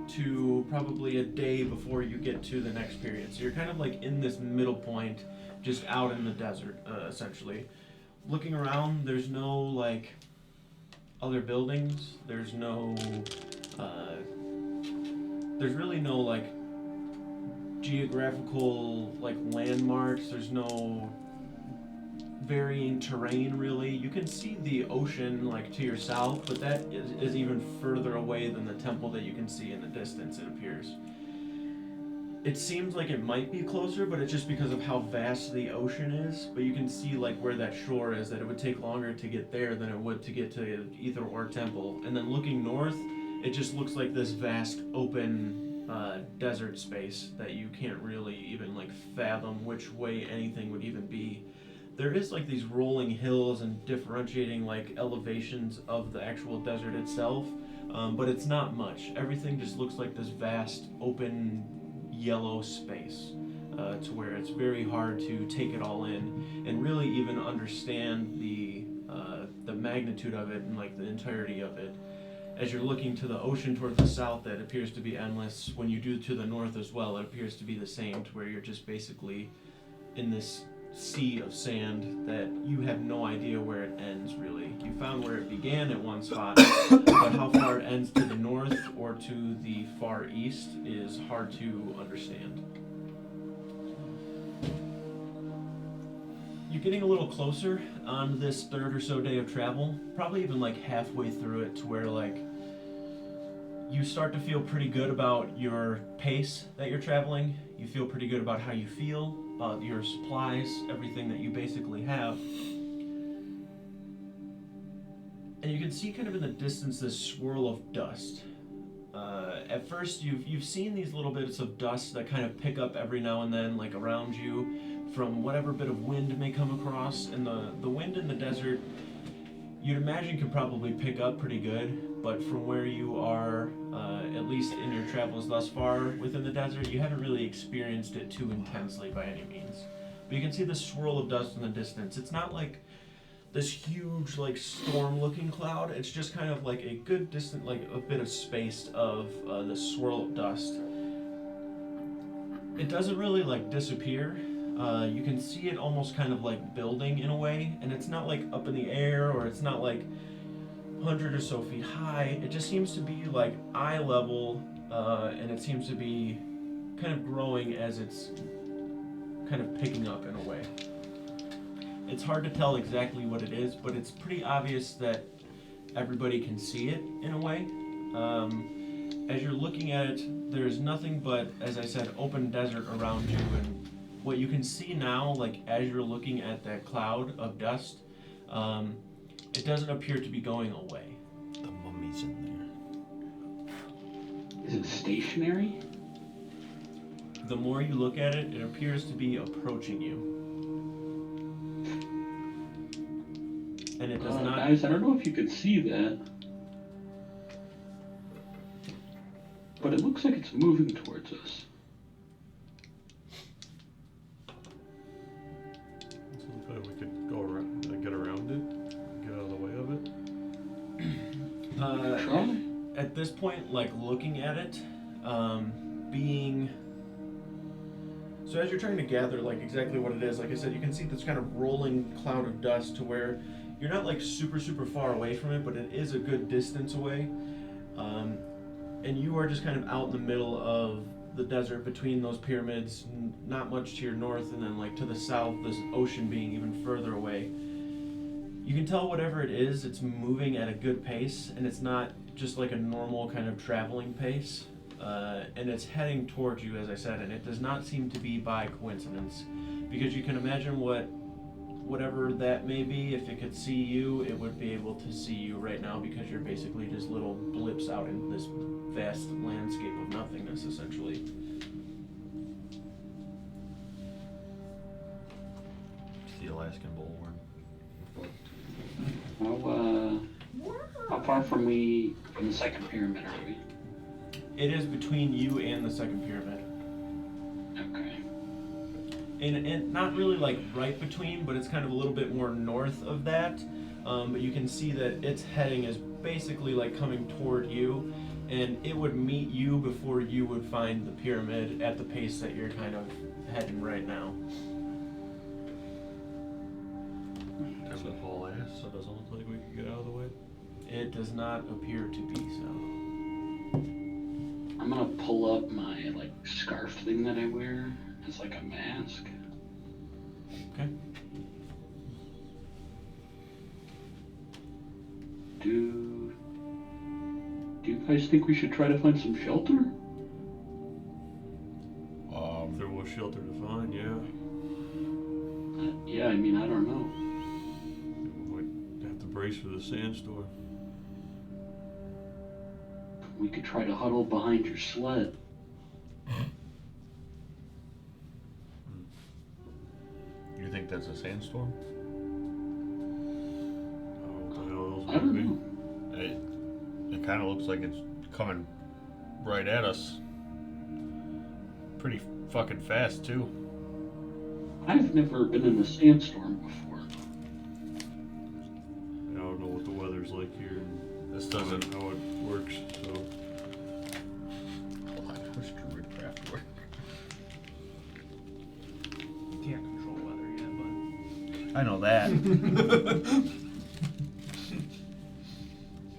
to probably a day before you get to the next period. So you're kind of like in this middle point, just out in the desert, essentially. Looking around, there's no like other buildings. There's no, there's really no like geographical like landmarks. There's no varying terrain really. You can see the ocean like to your south, but that is even further away than the temple that you can see in the distance, it appears. It seems like it might be closer, but it's just because of how vast the ocean is. But you can see like where that shore is, that it would take longer to get there than it would to get to either or temple. And then looking north, it just looks like this vast open desert space that you can't really even like fathom which way anything would even be. There is like these rolling hills and differentiating like elevations of the actual desert itself, but it's not much. Everything just looks like this vast open yellow space, to where it's very hard to take it all in and really even understand the magnitude of it and like the entirety of it. As you're looking to the ocean toward the south, that appears to be endless. When you do to the north as well, it appears to be the same, to where you're just basically in this sea of sand that you have no idea where it ends really. You found where it began at one spot, but how far it ends to the north or to the far east is hard to understand. You're getting a little closer on this 3rd or so day of travel, probably even like halfway through it, to where like you start to feel pretty good about your pace that you're traveling. You feel pretty good about how you feel, about your supplies, everything that you basically have. And you can see kind of in the distance this swirl of dust. At first you've seen these little bits of dust that kind of pick up every now and then, like around you, from whatever bit of wind may come across. And the wind in the desert, you'd imagine could probably pick up pretty good, but from where you are, at least in your travels thus far within the desert, you haven't really experienced it too intensely by any means. But you can see the swirl of dust in the distance. It's not like this huge like storm-looking cloud. It's just kind of like a good distant, like a bit of space of the swirl of dust. It doesn't really like disappear. You can see it almost kind of like building in a way, and it's not like up in the air, or it's not like 100 or so feet high. It just seems to be like eye level, and it seems to be kind of growing as it's kind of picking up in a way. It's hard to tell exactly what it is, but it's pretty obvious that everybody can see it in a way. As you're looking at it, there's nothing but, as I said, open desert around you, and what you can see now, like as you're looking at that cloud of dust, it doesn't appear to be going away. The mummy's in there. Is it stationary? The more you look at it, it appears to be approaching you. And it does not. Guys, I don't know if you can see that, but it looks like it's moving towards us. So it looks like we could go around, get around it, get out of the way of it. Try. At this point, like looking at it, being. So as you're trying to gather like exactly what it is, like I said, you can see this kind of rolling cloud of dust to where you're not like super far away from it, but it is a good distance away. And you are just kind of out in the middle of the desert between those pyramids, not much to your north, and then like to the south, this ocean being even further away. You can tell whatever it is, it's moving at a good pace, and it's not just like a normal kind of traveling pace. And it's heading towards you, as I said, and it does not seem to be by coincidence, because you can imagine whatever that may be. If it could see you, it would be able to see you right now, because you're basically just little blips out in this vast landscape of nothingness, essentially. It's the Alaskan bullworm. How far from the second pyramid are we? It is between you and the second pyramid. Okay. And not really like right between, but it's kind of a little bit more north of that. But you can see that its heading is basically like coming toward you, and it would meet you before you would find the pyramid at the pace that you're kind of heading right now. That's what Paul asked, so it doesn't look like we can get out of the way. It does not appear to be so. I'm gonna pull up my like scarf thing that I wear as like a mask. Okay. Do you guys think we should try to find some shelter? If there was shelter to find, yeah. Yeah, I mean, I don't know. We'd have to brace for the sandstorm. We could try to huddle behind your sled. You think that's a sandstorm? What the hell else I would don't it be? know. It kind of looks like it's coming right at us. Pretty fucking fast, too. I've never been in a sandstorm before. I don't know what the weather's like here and This doesn't. how it works, so. Hold on, how does Druidcraft work? Can't control weather yet, I know that.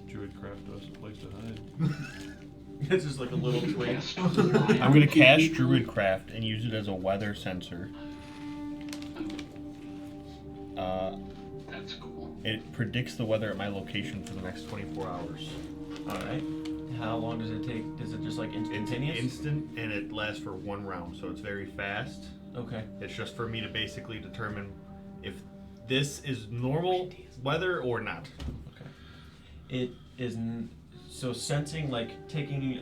Druidcraft has a place to hide. It's just like a little twig. I'm gonna cast Druidcraft and use it as a weather sensor. That's cool. It predicts the weather at my location for the next 24 hours. Alright. How long does it take? Does it just like It's instantaneous? instant and it lasts for one round, so it's very fast. Okay. It's just for me to basically determine if this is normal weather or not. Okay. It is so sensing, like taking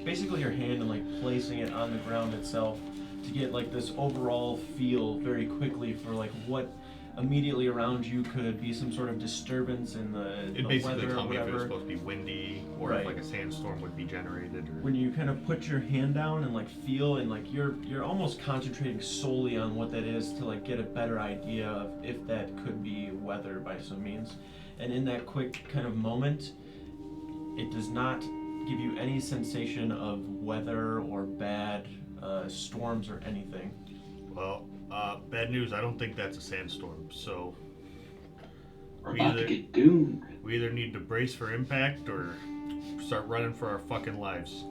basically your hand and like placing it on the ground itself to get like this overall feel very quickly for like what immediately around you could be some sort of disturbance in the It basically weather or tells me if it was whatever. supposed to be windy or Right. if like a sandstorm would be generated. Or... When you kind of put your hand down and like feel and like you're almost concentrating solely on what that is to like get a better idea of if that could be weather by some means. And in that quick kind of moment, it does not give you any sensation of weather or bad storms or anything. Well, bad news. I don't think that's a sandstorm. So We're We about to either- get doomed. we either need to brace for impact or start running for our fucking lives.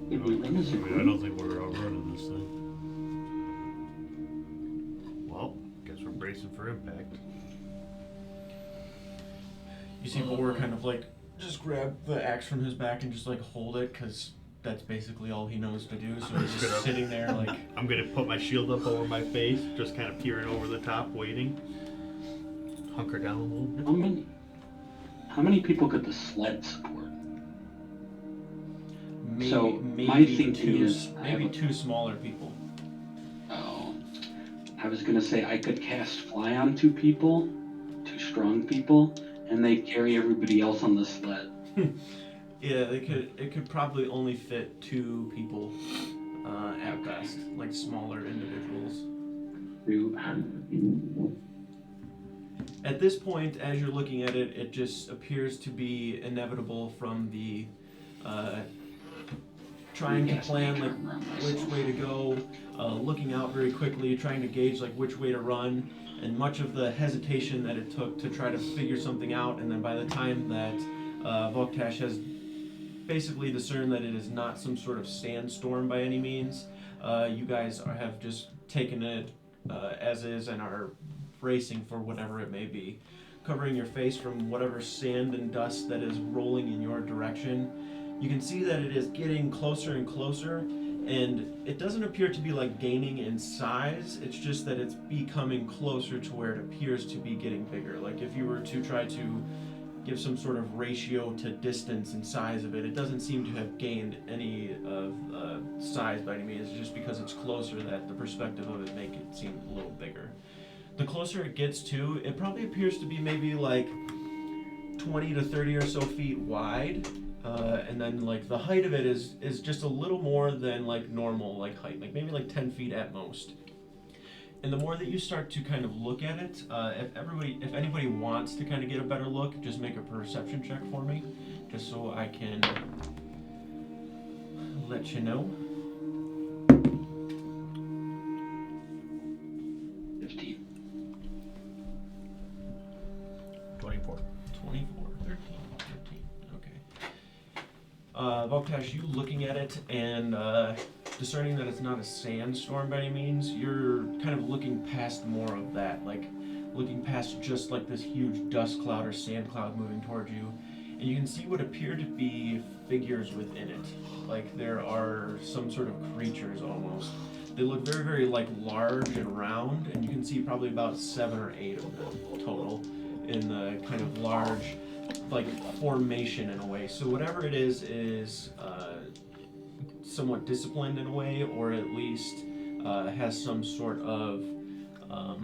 If we run as a I mean, I group, don't think we're outrunning this thing. Well, guess we're bracing for impact. You see Boar kind of like just grab the axe from his back and just like hold it because that's basically all he knows to do. So he's just sitting there like. I'm gonna put my shield up over my face, just kind of peering over the top, waiting. Hunker down a little bit. how many people could the sled support? Maybe, So, maybe my thinking two, is I maybe have a- two smaller people. Oh. I was gonna say I could cast fly on 2 people, 2 strong people, and they carry everybody else on the sled. Yeah, it could probably only fit 2 people at best, like smaller individuals. At this point, as you're looking at it, it just appears to be inevitable from the trying to plan like which way to go, looking out very quickly, trying to gauge like which way to run, and much of the hesitation that it took to try to figure something out, and then by the time that Voktash has basically discerned that it is not some sort of sandstorm by any means, you guys have just taken it as is and are bracing for whatever it may be. Covering your face from whatever sand and dust that is rolling in your direction, you can see that it is getting closer and closer, and it doesn't appear to be like gaining in size, it's just that it's becoming closer to where it appears to be getting bigger. Like if you were to try to give some sort of ratio to distance and size of it, it doesn't seem to have gained any of size by any means. It's just because it's closer that the perspective of it make it seem a little bigger. The closer it gets to, it probably appears to be maybe like 20 to 30 or so feet wide, and then like the height of it is just a little more than like normal like height, like maybe like 10 feet at most. And the more that you start to kind of look at it, if anybody wants to kind of get a better look, just make a perception check for me, just so I can let you know. 15. 24. 24, 13, okay. Voktash, you looking at it and discerning that it's not a sandstorm by any means, you're kind of looking past more of that, like looking past just like this huge dust cloud or sand cloud moving towards you, and you can see what appear to be figures within it. Like there are some sort of creatures almost. They look very, very like large and round, and you can see probably about 7 or 8 of them total in the kind of large like formation in a way. So whatever it is somewhat disciplined in a way, or at least has some sort of I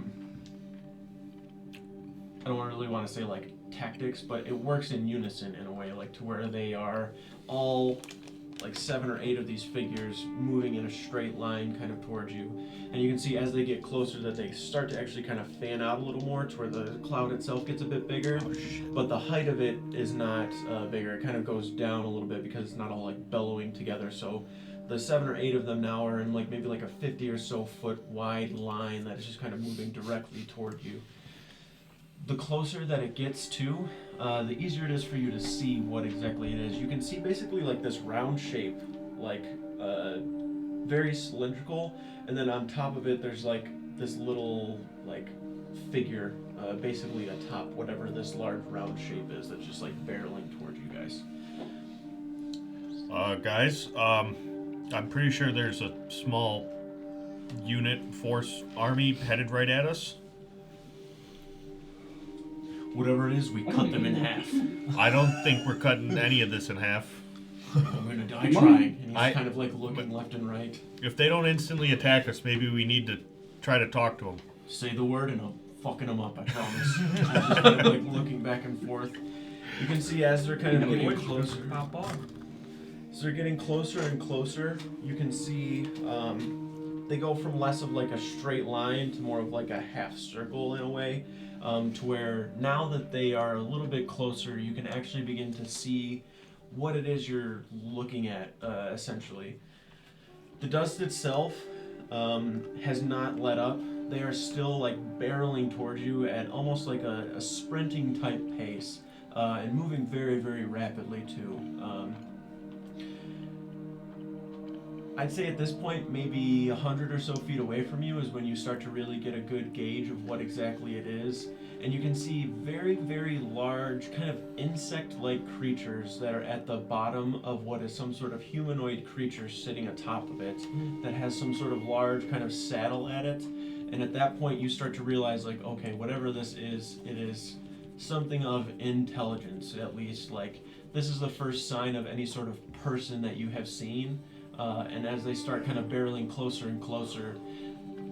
don't really want to say like tactics, but it works in unison in a way, like to where they are all like 7 or 8 of these figures moving in a straight line kind of towards you. And you can see as they get closer that they start to actually kind of fan out a little more to where the cloud itself gets a bit bigger, but the height of it is not bigger. It kind of goes down a little bit because it's not all like bellowing together. So the 7 or 8 of them now are in like maybe like a 50 or so foot wide line that is just kind of moving directly toward you. The closer that it gets to, the easier it is for you to see what exactly it is. You can see basically like this round shape, like very cylindrical, and then on top of it there's like this little like figure, basically atop whatever this large round shape is that's just like barreling towards you guys. Guys, I'm pretty sure there's a small unit, force, army headed right at us. Whatever it is, we cut them in half. I don't think we're cutting any of this in half. I'm gonna die trying. And he's I- kind of like looking left and right. If they don't instantly attack us, maybe we need to try to talk to them. Say the word and I'm fucking them up, I promise. He's just kind of like looking back and forth. You can see as they're kind of getting closer. Pop on. So they're getting closer and closer. You can see they go from less of like a straight line to more of like a half circle in a way, to where now that they are a little bit closer, you can actually begin to see what it is you're looking at, essentially. The dust itself has not let up. They are still like barreling towards you at almost like a sprinting type pace, and moving very, very rapidly too. I'd say at this point, maybe 100 or so feet away from you is when you start to really get a good gauge of what exactly it is. And you can see very, very large, kind of insect-like creatures that are at the bottom of what is some sort of humanoid creature sitting atop of it that has some sort of large kind of saddle at it. And at that point, you start to realize, like, okay, whatever this is, it is something of intelligence, at least. Like, this is the first sign of any sort of person that you have seen. And as they start kind of barreling closer and closer,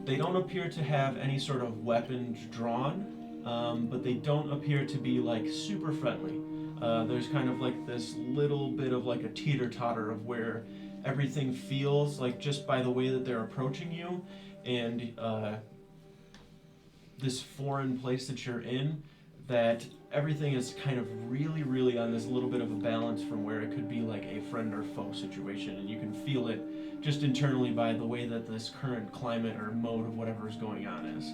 They don't appear to have any sort of weapons drawn, but they don't appear to be like super friendly. There's kind of like this little bit of like a teeter-totter of where everything feels like just by the way that they're approaching you and this foreign place that you're in, that everything is kind of really, really on this little bit of a balance from where it could be like a friend or foe situation, and you can feel it just internally by the way that this current climate or mode of whatever is going on is.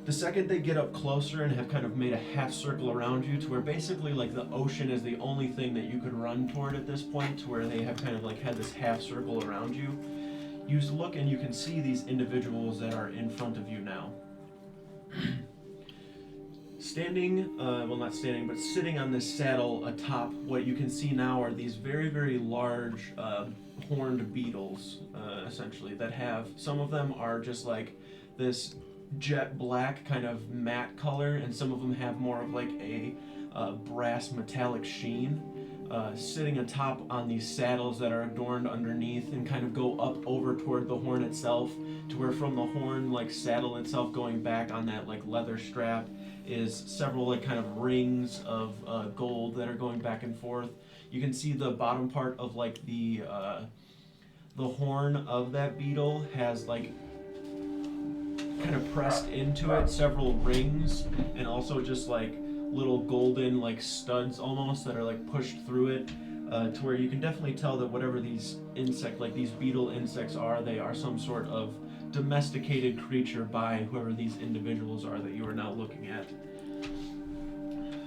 The second they get up closer and have kind of made a half circle around you to where basically like the ocean is the only thing that you could run toward at this point, to where they have kind of like had this half circle around you, you look and you can see these individuals that are in front of you now. Standing, well not standing, but sitting on this saddle atop what you can see now are these very, very large horned beetles, essentially, that have, some of them are just like this jet black kind of matte color, and some of them have more of like a brass metallic sheen, sitting atop on these saddles that are adorned underneath and kind of go up over toward the horn itself, to where from the horn like saddle itself going back on that like leather strap is several like kind of rings of gold that are going back and forth. You can see the bottom part of like the horn of that beetle has like kind of pressed into it several rings, and also just like little golden like studs almost that are like pushed through it, to where you can definitely tell that whatever these these beetle insects are, they are some sort of domesticated creature by whoever these individuals are that you are now looking at.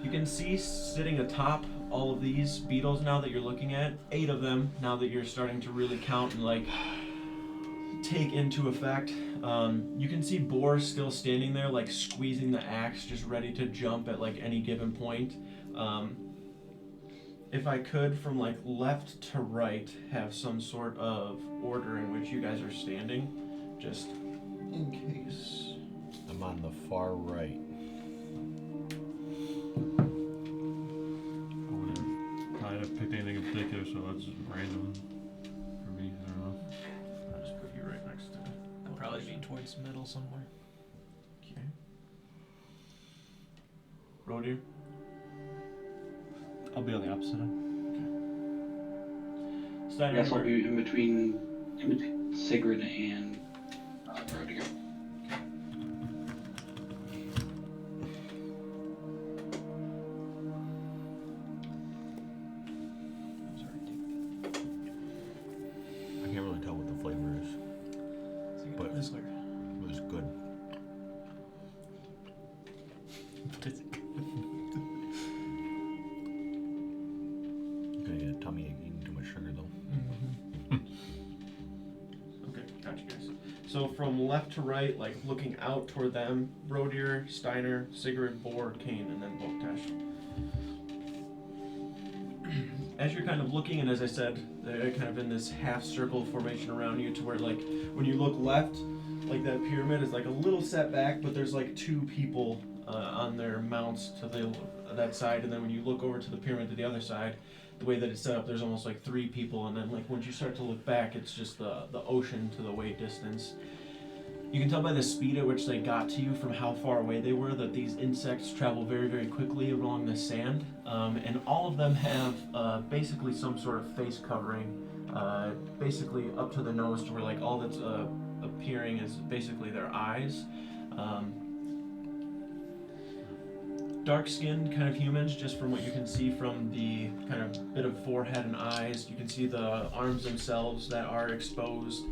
You can see sitting atop all of these beetles now that you're looking at, 8 of them now that you're starting to really count and like take into effect. You can see Boar still standing there like squeezing the axe, just ready to jump at like any given point. If I could, from like left to right, have some sort of order in which you guys are standing, just in case. I'm on the far right. I didn't pick anything in particular, so that's random for me. I don't know. I'll just put you right next to. I'd probably be towards the middle somewhere. Okay. Roadier. I'll be on the opposite end. I Steiner, guess I'll be in between Sigrid and Rodiger. I can't really tell what the flavor is, but This way. it was good. Okay, yeah, tummy ache eating too much sugar though. Okay, gotcha guys. So from left to right, like looking out toward them, Roadier, Steiner, Sigrid, Boar, Kane, and then Boktash. As you're kind of looking, and as I said, they're kind of in this half circle formation around you, to where like when you look left, like that pyramid is like a little set back, but there's like 2 people on their mounts to that side, and then when you look over to the pyramid to the other side, the way that it's set up, there's almost like 3 people, and then like once you start to look back, it's just the ocean to the way distance. You can tell by the speed at which they got to you from how far away they were that these insects travel very, very quickly along the sand, and all of them have basically some sort of face covering, basically up to the nose, to where like all that's appearing is basically their eyes. Dark-skinned kind of humans, just from what you can see from the kind of bit of forehead and eyes. You can see the arms themselves that are exposed.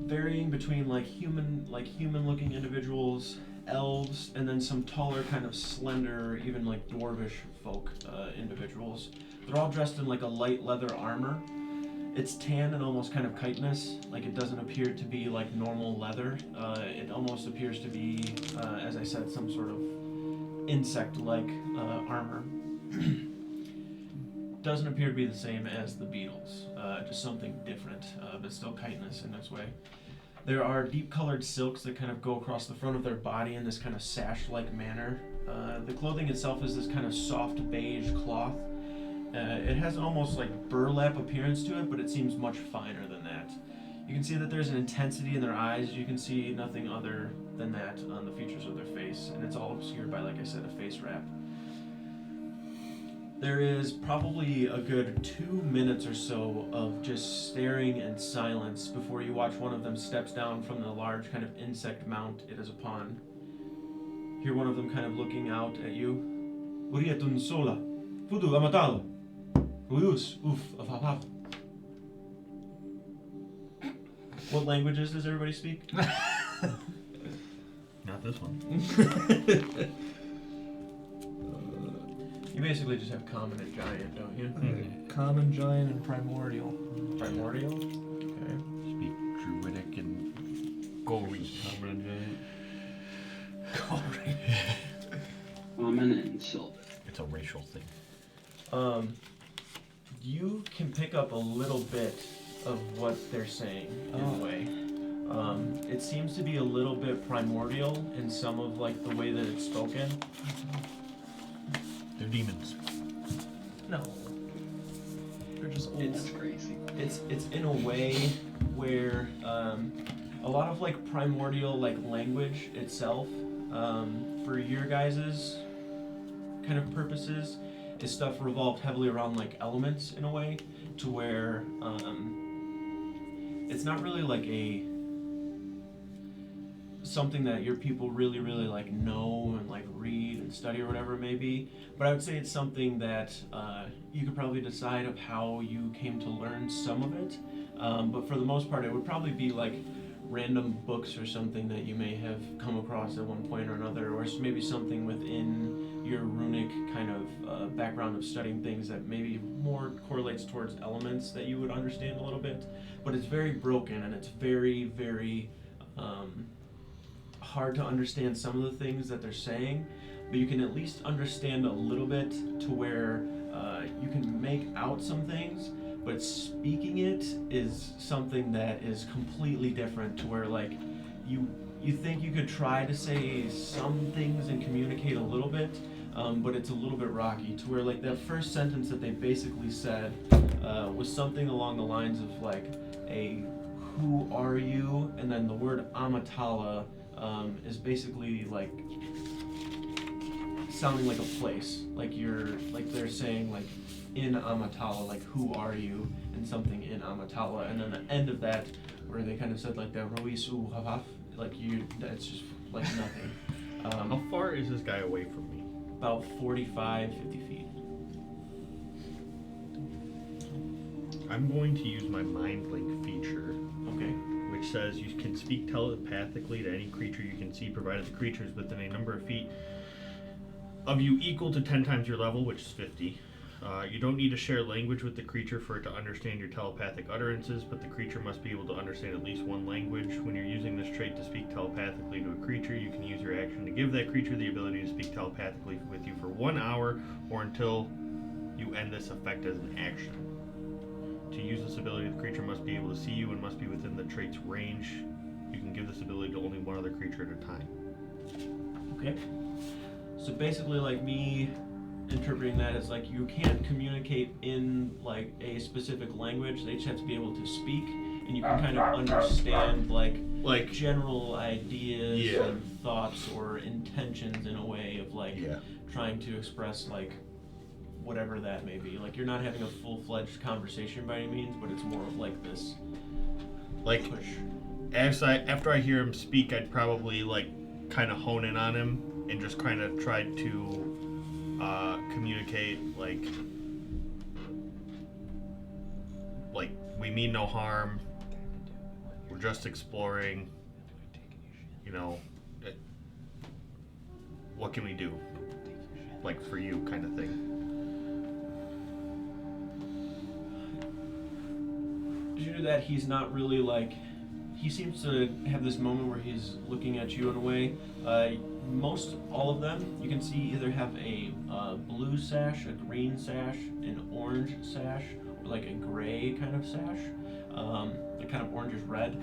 Varying between like human-looking individuals, elves, and then some taller, kind of slender, even like dwarvish folk individuals. They're all dressed in like a light leather armor. It's tan and almost kind of chitinous, like it doesn't appear to be like normal leather. It almost appears to be, as I said, some sort of insect-like armor. Doesn't appear to be the same as the beetles, just something different, but still chitinous in its way. There are deep-colored silks that kind of go across the front of their body in this kind of sash-like manner. The clothing itself is this kind of soft beige cloth. It has almost like burlap appearance to it, but it seems much finer than that. You can see that there's an intensity in their eyes. You can see nothing other than that on the features of their face, and it's all obscured by, like I said, a face wrap. There is probably a good 2 minutes or so of just staring in silence before you watch one of them steps down from the large kind of insect mount it is upon. Hear one of them kind of looking out at you. Uriatun sola, fudu amatalo, uyus uf afafaf. What languages does everybody speak? Not this one. You basically just have common and giant, don't you? Common, giant, and primordial. Primordial? Okay. Speak Druidic and Gori. Common and Sylvan. It's a racial thing. You can pick up a little bit of what they're saying in a way. It seems to be a little bit primordial in some of like the way that it's spoken. They're demons. No. They're just old. That's crazy. It's in a way where a lot of like primordial like language itself, for your guys's kind of purposes, is stuff revolved heavily around like elements in a way, to where it's not really like something that your people really like know and like read and study or whatever it may be, but I would say it's something that you could probably decide of how you came to learn some of it, but for the most part it would probably be like random books or something that you may have come across at one point or another, or maybe something within your runic kind of background of studying things that maybe more correlates towards elements that you would understand a little bit, but it's very broken and it's very hard to understand some of the things that they're saying, but you can at least understand a little bit to where you can make out some things, but speaking it is something that is completely different, to where like you think you could try to say some things and communicate a little bit, but it's a little bit rocky, to where like that first sentence that they basically said was something along the lines of like a "who are you?" and then the word Amatala is basically like sounding like a place, like they're saying like in Amatala, like "who are you?" and something in Amatala, and then the end of that where they kind of said like that Ruis u Havaf, like that's just like nothing. How far is this guy away from me? About 50 feet. I'm going to use my mind link feature, Okay. which says you can speak telepathically to any creature you can see, provided the creature is within a number of feet of you equal to 10 times your level, which is 50. You don't need to share language with the creature for it to understand your telepathic utterances, but the creature must be able to understand at least one language. When you're using this trait to speak telepathically to a creature, you can use your action to give that creature the ability to speak telepathically with you for 1 hour, or until you end this effect as an action. To use this ability, the creature must be able to see you and must be within the trait's range. You can give this ability to only one other creature at a time. Okay. So basically, like me interpreting that as like you can't communicate in like a specific language. They just have to be able to speak, and you can kind of understand like general ideas and thoughts or intentions in a way of like trying to express like whatever that may be. Like you're not having a full-fledged conversation by any means, but it's more of like this like push. After I hear him speak, I'd probably like kind of hone in on him and just kind of try to communicate like we mean no harm, we're just exploring, you know, what can we do, like for you, kind of thing. Due to that, he's not really like, he seems to have this moment where he's looking at you in a way. Most all of them you can see either have a blue sash, a green sash, an orange sash, or like a gray kind of sash, like kind of orangish red.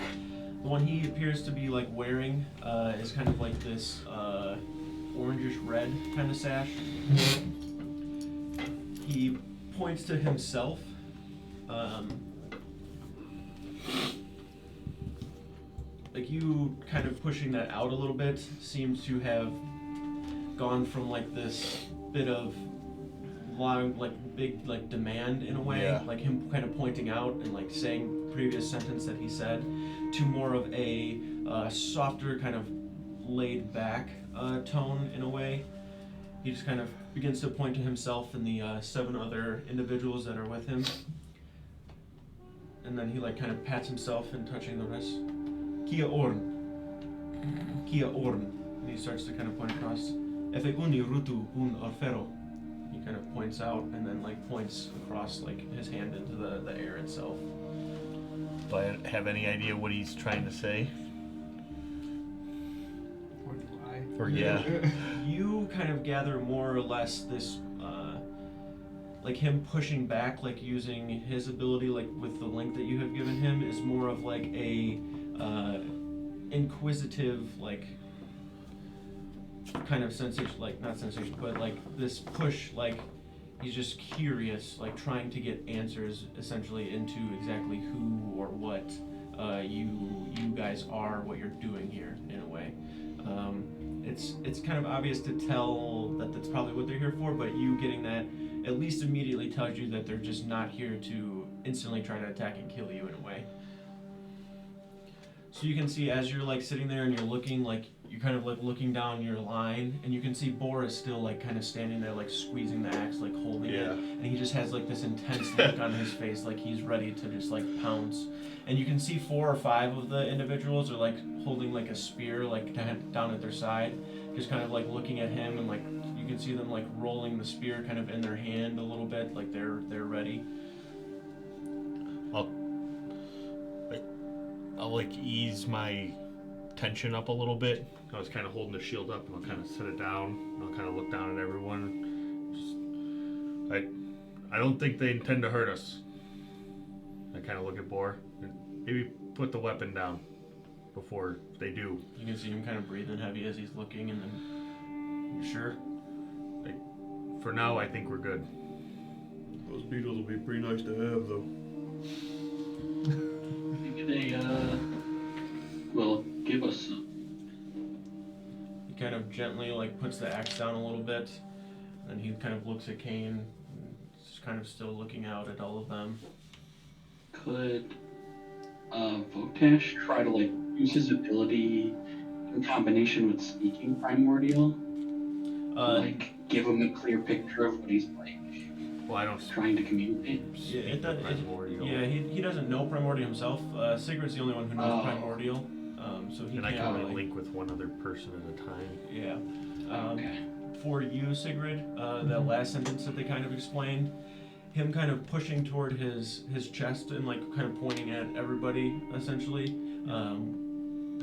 The one he appears to be like wearing is kind of like this orangish red kind of sash. He points to himself. like you kind of pushing that out a little bit seems to have gone from like this bit of long, like big, like demand in a way, Yeah. like him kind of pointing out and like saying previous sentence that he said, to more of a softer kind of laid back tone in a way. He just kind of begins to point to himself and the 7 other individuals that are with him. And then he like kind of pats himself and touching the wrist. Kia Orn. Kia Orn. And he starts to kind of point across. Efe uni rutu un orfero. He kind of points out and then like points across like his hand into the air itself. Do I have any idea what he's trying to say? Or do I? Or yeah. You kind of gather more or less this, like him pushing back, like using his ability, like with the link that you have given him, is more of like a inquisitive, like kind of sensation, like not sensation, but like this push, like he's just curious, like trying to get answers essentially into exactly who or what you guys are, what you're doing here in a way. It's kind of obvious to tell that that's probably what they're here for, but you getting that at least immediately tells you that they're just not here to instantly try to attack and kill you in a way. So you can see as you're like sitting there and you're looking, like you're kind of like looking down your line, and you can see Bor is still like kind of standing there, like squeezing the axe, like holding it, and he just has like this intense look on his face, like he's ready to just like pounce. And you can see 4 or 5 of the individuals are like holding like a spear, like down at their side, just kind of like looking at him, and like you can see them like rolling the spear kind of in their hand a little bit, like they're ready. I'll like ease my tension up a little bit. I was kind of holding the shield up, and I'll kind of set it down. And I'll kind of look down at everyone. I don't think they intend to hurt us. I kind of look at Bor and maybe put the weapon down before they do. You can see him kind of breathing heavy as he's looking, and then you sure? For now, I think we're good. Those beetles will be pretty nice to have, though. Maybe they will give us some. He kind of gently like puts the axe down a little bit, and he kind of looks at Kane, and just kind of still looking out at all of them. Could Votesh try to like use his ability in combination with speaking primordial? Like give him a clear picture of what he's like Well, I don't. trying to communicate. Primordial. Yeah, he doesn't know primordial himself. Sigurd's the only one who knows primordial, so he And I can't can only really link with one other person at a time. Yeah. Okay. For you, Sigrid, that last sentence that they kind of explained, him kind of pushing toward his chest and like kind of pointing at everybody essentially.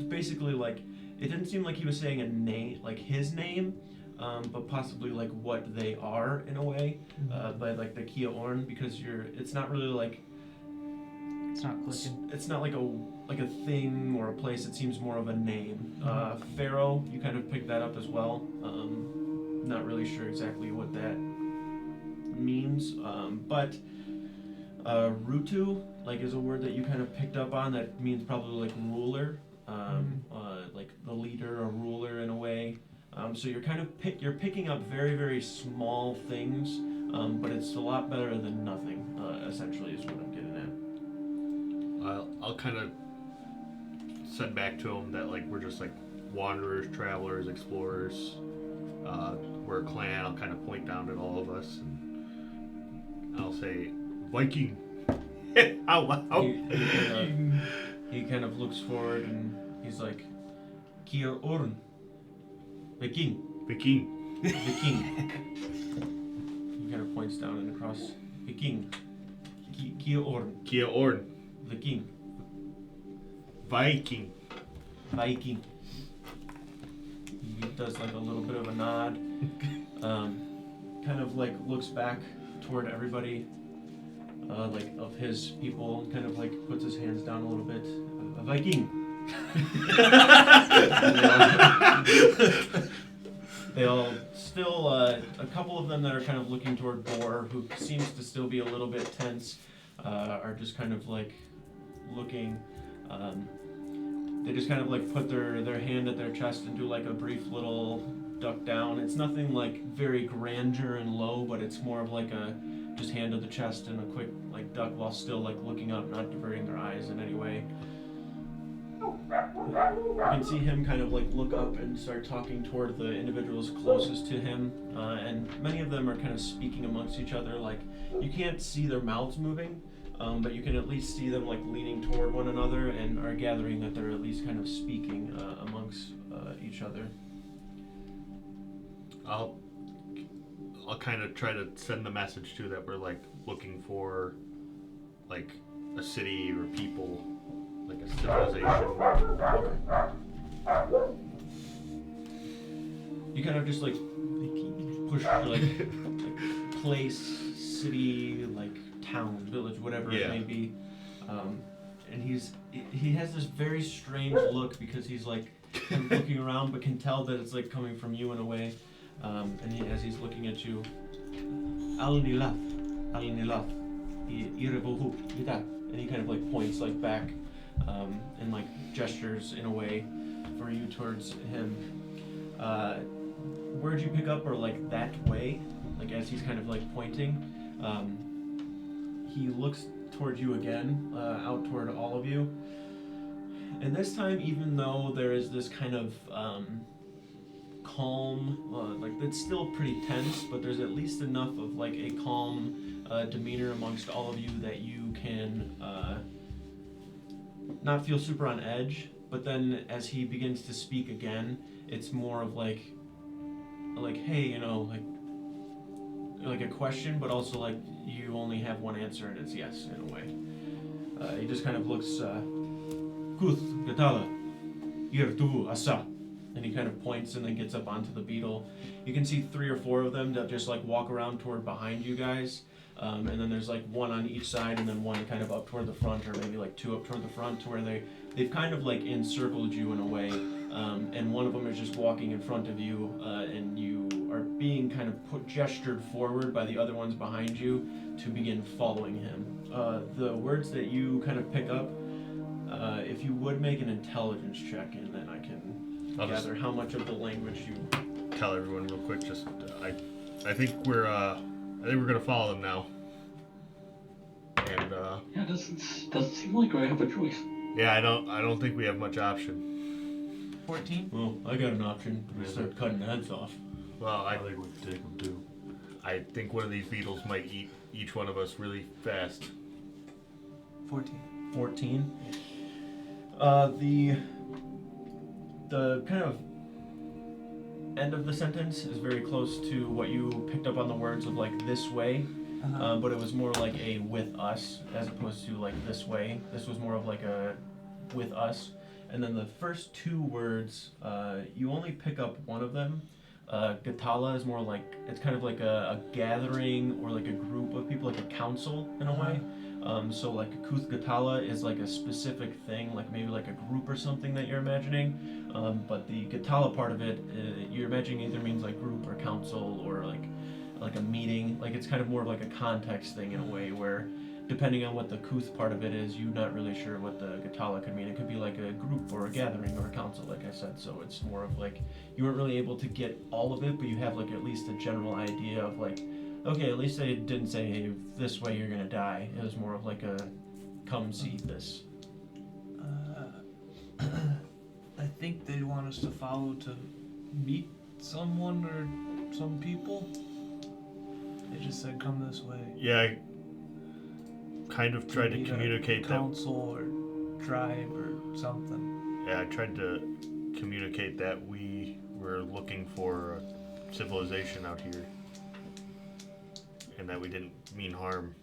Basically, like it didn't seem like he was saying a name, like his name, but possibly like what they are in a way, by like the Kia Orn, because it's not really like It's not clicking. it's not like a thing or a place. It seems more of a name. Pharaoh, you kind of picked that up as well. Not really sure exactly what that means, but Rutu like is a word that you kind of picked up on that means probably like ruler, like the leader or ruler in a way. So you're kind of you're picking up very, very small things, but it's a lot better than nothing. Essentially, is what I'm getting at. I'll kind of send back to him that like we're just like wanderers, travelers, explorers. We're a clan. I'll kind of point down at all of us, and I'll say, Viking. Out loud. He kind of looks forward and he's like, Kia Orn. The king. The king. The king. He kind of points down and across. The king. Kia Orn. Kia Orn. The king. Viking. Viking. He does like a little bit of a nod. Kind of like looks back toward everybody, like of his people, and kind of like puts his hands down a little bit. A Viking. They all still, a couple of them that are kind of looking toward Bor, who seems to still be a little bit tense, are just kind of like looking. They just kind of like put their hand at their chest and do like a brief little duck down. It's nothing like very grandeur and low, but it's more of like a just hand to the chest and a quick like duck while still like looking up, not diverting their eyes in any way. You can see him kind of like look up and start talking toward the individuals closest to him, and many of them are kind of speaking amongst each other. Like you can't see their mouths moving, but you can at least see them like leaning toward one another and are gathering that they're at least kind of speaking amongst each other. I'll kind of try to send the message too that we're like looking for like a city or people, like a civilization. You kind of just like push like place, city, like town, village, whatever it may be. And he has this very strange look because he's like kind of looking around but can tell that it's like coming from you in a way. And as he's looking at you, Al-Nilaf, and he kind of like points like back and like gestures in a way for you towards him. Where'd you pick up, or like that way? Like as he's kind of like pointing, he looks toward you again, out toward all of you. And this time, even though there is this kind of calm, like it's still pretty tense, but there's at least enough of like a calm demeanor amongst all of you that you can not feel super on edge. But then as he begins to speak again, it's more of like hey, you know, like a question, but also like you only have one answer and it's yes in a way. He just kind of looks Kuth Gatala Irtu Asa, and he kind of points and then gets up onto the beetle. You can see 3 or 4 of them that just like walk around toward behind you guys, and then there's like one on each side and then one kind of up toward the front, or maybe like 2 up toward the front, to where they've kind of like encircled you in a way. And one of them is just walking in front of you, and you are being kind of gestured forward by the other ones behind you to begin following him. The words that you kind of pick up, if you would make an intelligence check, and then I can gather how much of the language you tell everyone real quick. Just I think we're gonna follow them now. And yeah, it doesn't seem like I have a choice. Yeah, I don't think we have much option. 14? Well, I got an option. We start cutting heads off. Well, I think we can take them too. I think one of these beetles might eat each one of us really fast. 14. 14. The kind of end of the sentence is very close to what you picked up on the words of like this way, but it was more like a with us as opposed to like this way. This was more of like a with us. And then the first 2 words, you only pick up one of them. Gatala is more like, it's kind of like a gathering or like a group of people, like a council in a way. So like Kuth Gatala is like a specific thing, like maybe like a group or something that you're imagining. But the Gatala part of it, you're imagining either means like group or council or like a meeting. Like it's kind of more of like a context thing in a way, where depending on what the Kuth part of it is, you're not really sure what the Gatala could mean. It could be like a group or a gathering or a council, like I said. So it's more of like, you weren't really able to get all of it, but you have like at least a general idea of like, okay, at least they didn't say, hey, this way you're gonna die. It was more of like a, come see this. I think they want us to follow to meet someone or some people. They just said come this way. Yeah, I kind of tried to communicate that. Council or tribe or something. Yeah, I tried to communicate that we were looking for a civilization out here, and that we didn't mean harm,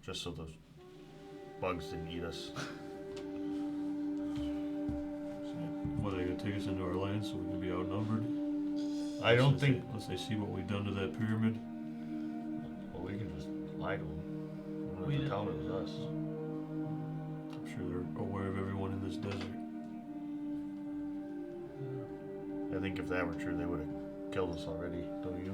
just so those bugs didn't eat us. What, are they gonna take us into our land so we can be outnumbered? I don't think. Unless they see what we've done to that pyramid. Well, we can just lie to them. We We didn't tell them do it was us. I'm sure they're aware of everyone in this desert. I think if that were true, they would have killed us already. Don't you?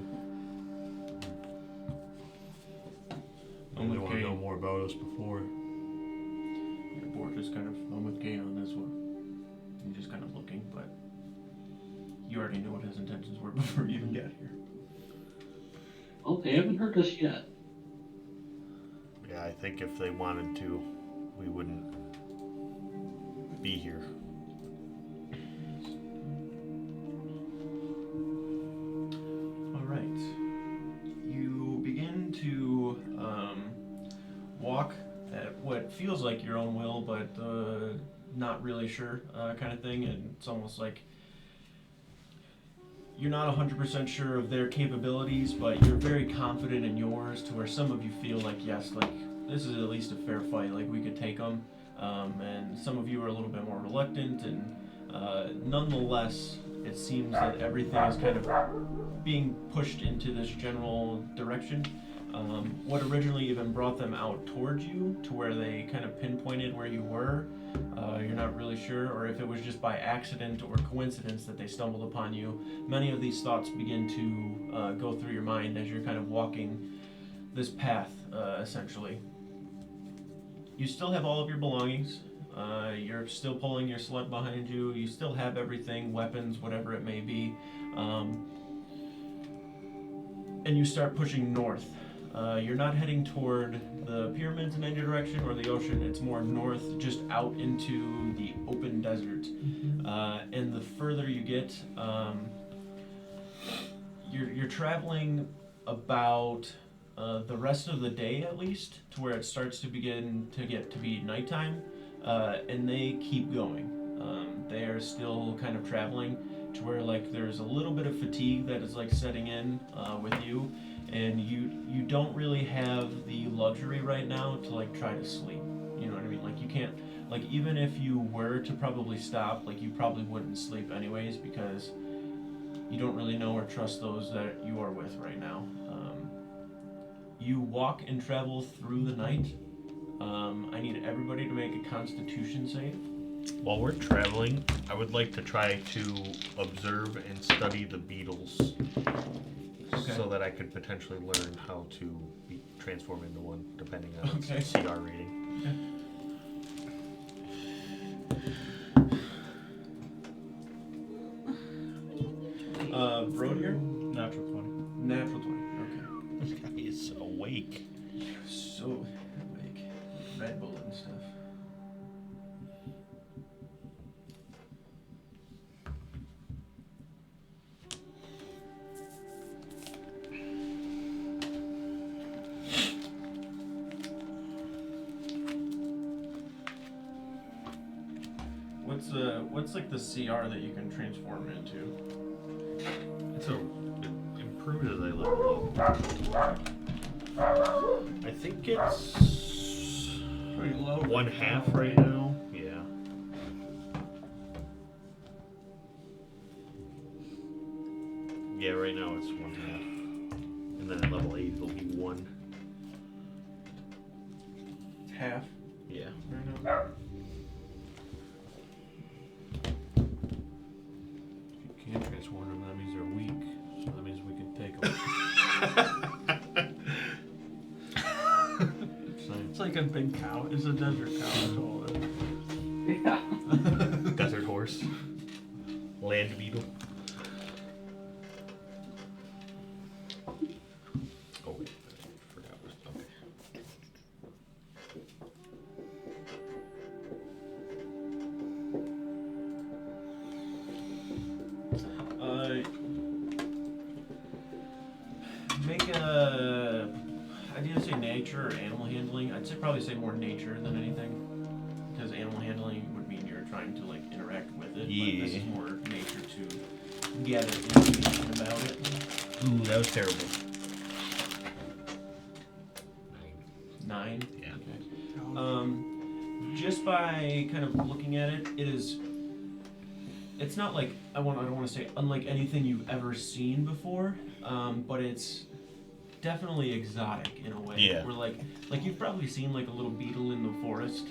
They want to know more about us before. Your just kind of, I'm with Kane on this one. And just kind of looking, but you already knew what his intentions were before you even got here. Well, they haven't hurt us yet. Yeah, I think if they wanted to, we wouldn't be here. All right. You begin to walk at what feels like your own will, but not really sure kind of thing. And it's almost like you're not 100% sure of their capabilities, but you're very confident in yours to where some of you feel like, yes, like this is at least a fair fight, like we could take them. And some of you are a little bit more reluctant, and nonetheless, it seems that everything is kind of being pushed into this general direction. What originally even brought them out towards you to where they kind of pinpointed where you were, you're not really sure, or if it was just by accident or coincidence that they stumbled upon you. Many of these thoughts begin to go through your mind as you're kind of walking this path, essentially. You still have all of your belongings. You're still pulling your sled behind you. You still have everything, weapons, whatever it may be. And you start pushing north. You're not heading toward the pyramids in any direction or the ocean. It's more north, just out into the open desert. And the further you get, you're traveling about the rest of the day at least, to where it starts to begin to get to be nighttime, and they keep going. They are still kind of traveling to where like there's a little bit of fatigue that is like setting in with you, and you don't really have the luxury right now to like try to sleep. You know what I mean? Like you can't, like even if you were to probably stop, like you probably wouldn't sleep anyways, because you don't really know or trust those that you are with right now. You walk and travel through the night. I need everybody to make a Constitution save. While we're traveling, I would like to try to observe and study the beetles, Okay. so that I could potentially learn how to transform into one, depending on Okay. its CR rating. Brodier? Natural 20. Natural 20. Okay. This guy is awake. So, like, Red Bull and stuff. What's like the CR that you can transform into? It's improved as I level up. I think it's Pretty low. 1/2 right now. Yeah. Yeah, right now it's 1/2. And then at level 8 it'll be 1. Half Yeah. right now. If you can't transform them, that means they're weak. So that means we can take them. It's like a big cow. It's a desert cow. That's all it is. Yeah. Desert horse. Land beetle. Oh wait, I forgot. Okay. Make a. I'd either say nature or animal handling. I'd say probably say more nature than anything, because animal handling would mean you're trying to like interact with it. But this is Yeah. more nature to gather information about it. Ooh, that was terrible. 9. Yeah. Okay. Just by kind of looking at it, it's not like I don't want to say unlike anything you've ever seen before, but it's definitely exotic in a way. Yeah. Where like you've probably seen like a little beetle in the forest,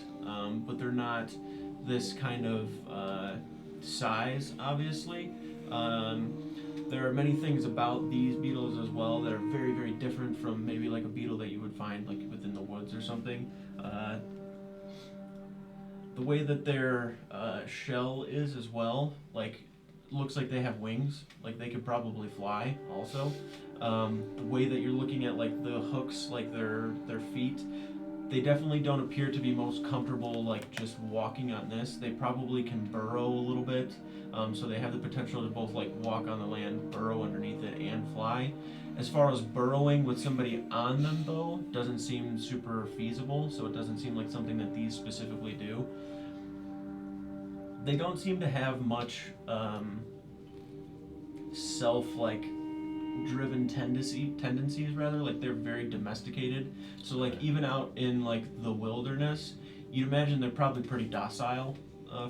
but they're not this kind of size, obviously. There are many things about these beetles as well that are very, very different from maybe like a beetle that you would find like within the woods or something. the way that their shell is as well, like looks like they have wings, like they could probably fly also. The way that you're looking at like the hooks, like their feet, they definitely don't appear to be most comfortable like just walking on this. They probably can burrow a little bit, so they have the potential to both like walk on the land, burrow underneath it, and fly. As far as burrowing with somebody on them though, doesn't seem super feasible, so it doesn't seem like something that these specifically do. They don't seem to have much self like driven tendencies rather, like they're very domesticated, so like even out in like the wilderness you'd imagine they're probably pretty docile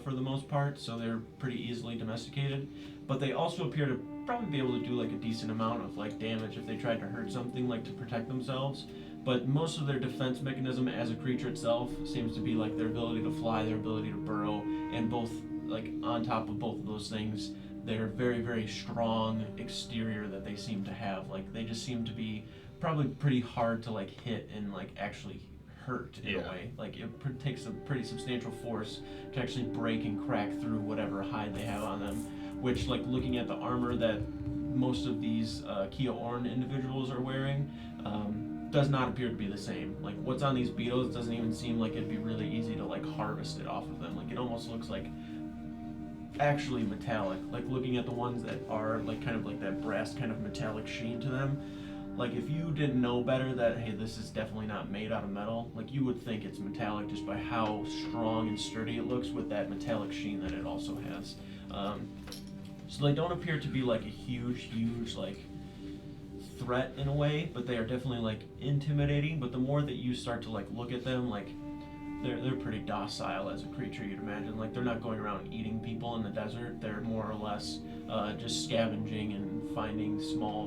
for the most part, so they're pretty easily domesticated, but they also appear to probably be able to do like a decent amount of like damage if they tried to hurt something, like to protect themselves. But most of their defense mechanism as a creature itself seems to be like their ability to fly, their ability to burrow, and both like on top of both of those things, their very, very strong exterior that they seem to have. Like they just seem to be probably pretty hard to like hit and like actually hurt in a way. Like it takes a pretty substantial force to actually break and crack through whatever hide they have on them. Which, like looking at the armor that most of these Kia-Orn individuals are wearing, does not appear to be the same. Like what's on these beetles doesn't even seem like it'd be really easy to like harvest it off of them. Like it almost looks like actually metallic. Like looking at the ones that are like kind of like that brass kind of metallic sheen to them. Like if you didn't know better that hey this is definitely not made out of metal, like you would think it's metallic just by how strong and sturdy it looks with that metallic sheen that it also has. So they don't appear to be like a huge like threat in a way, but they are definitely like intimidating. But the more that you start to like look at them, like they're pretty docile as a creature, you'd imagine. Like they're not going around eating people in the desert. They're more or less just scavenging and finding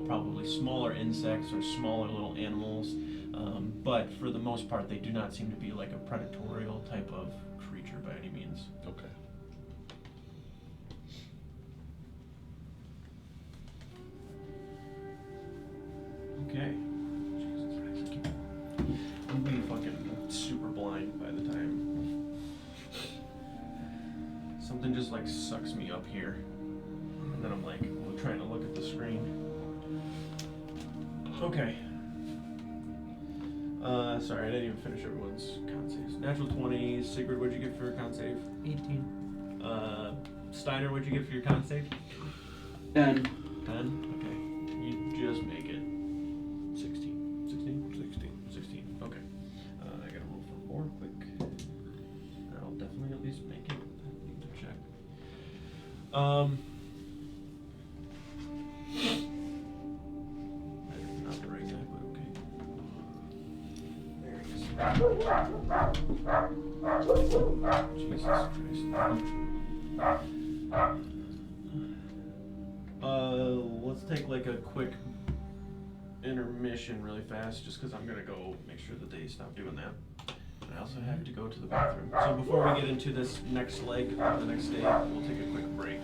probably smaller insects or smaller little animals. But for the most part, they do not seem to be like a predatorial type of creature by any means. Okay. Okay. Jesus Christ. I'm gonna be fucking super blind by the time something just like sucks me up here. And then I'm like trying to look at the screen. Okay. Sorry, I didn't even finish everyone's con saves. Natural 20, Sigurd, what'd you get for your con save? 18. Steiner, what'd you get for your con save? 10. 10? Okay. You just make it. 16. 16? 16. Okay. I gotta roll for 4 quick. I'll definitely at least make it. I need to check. Not the right guy, but okay. There he is. Jesus Christ. Let's take like a quick intermission really fast, just because I'm gonna go make sure that they stop doing that. And I also have to go to the bathroom. So before we get into this next leg of the next day, we'll take a quick break.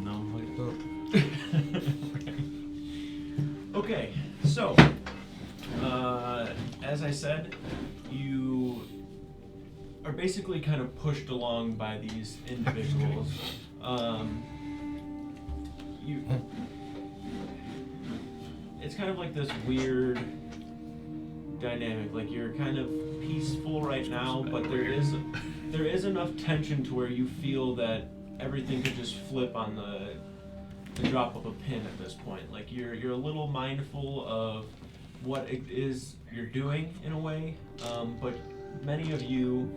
on now, hyped up. Okay, so as I said, you are basically kind of pushed along by these individuals. It's kind of like this weird dynamic. Like you're kind of peaceful right now, but there is enough tension to where you feel that everything could just flip on the drop of a pin at this point. Like you're a little mindful of what it is you're doing in a way, but many of you,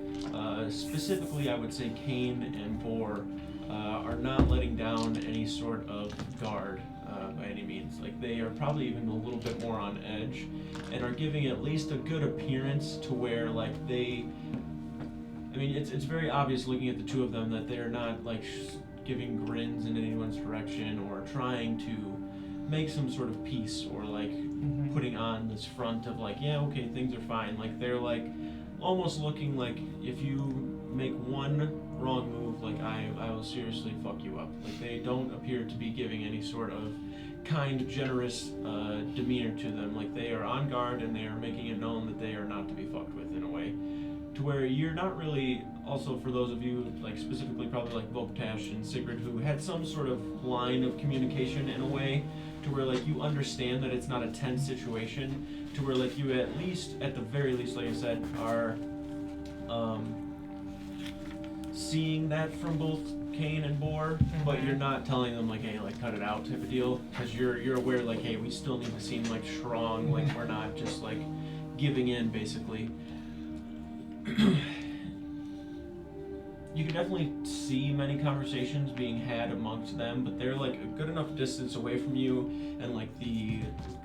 specifically I would say Kane and Boar, are not letting down any sort of guard by any means. Like they are probably even a little bit more on edge and are giving at least a good appearance to where like they, I mean it's very obvious looking at the two of them that they're not like giving grins in anyone's direction or trying to make some sort of peace or like putting on this front of like, yeah, okay, things are fine. Like they're like almost looking like if you make one wrong move, like I will seriously fuck you up. Like they don't appear to be giving any sort of kind, generous demeanor to them. Like they are on guard and they are making it known that they are not to be fucked with in a way. To where you're not really, also for those of you, like specifically probably like Voktash and Sigrid, who had some sort of line of communication in a way, to where like you understand that it's not a tense situation, to where like you at least, at the very least, like I said, are seeing that from both Kane and Boar, but you're not telling them like, hey, like cut it out type of deal, because you're aware like, hey, we still need to seem like strong, like we're not just like giving in basically. You can definitely see many conversations being had amongst them, but they're like a good enough distance away from you, and like the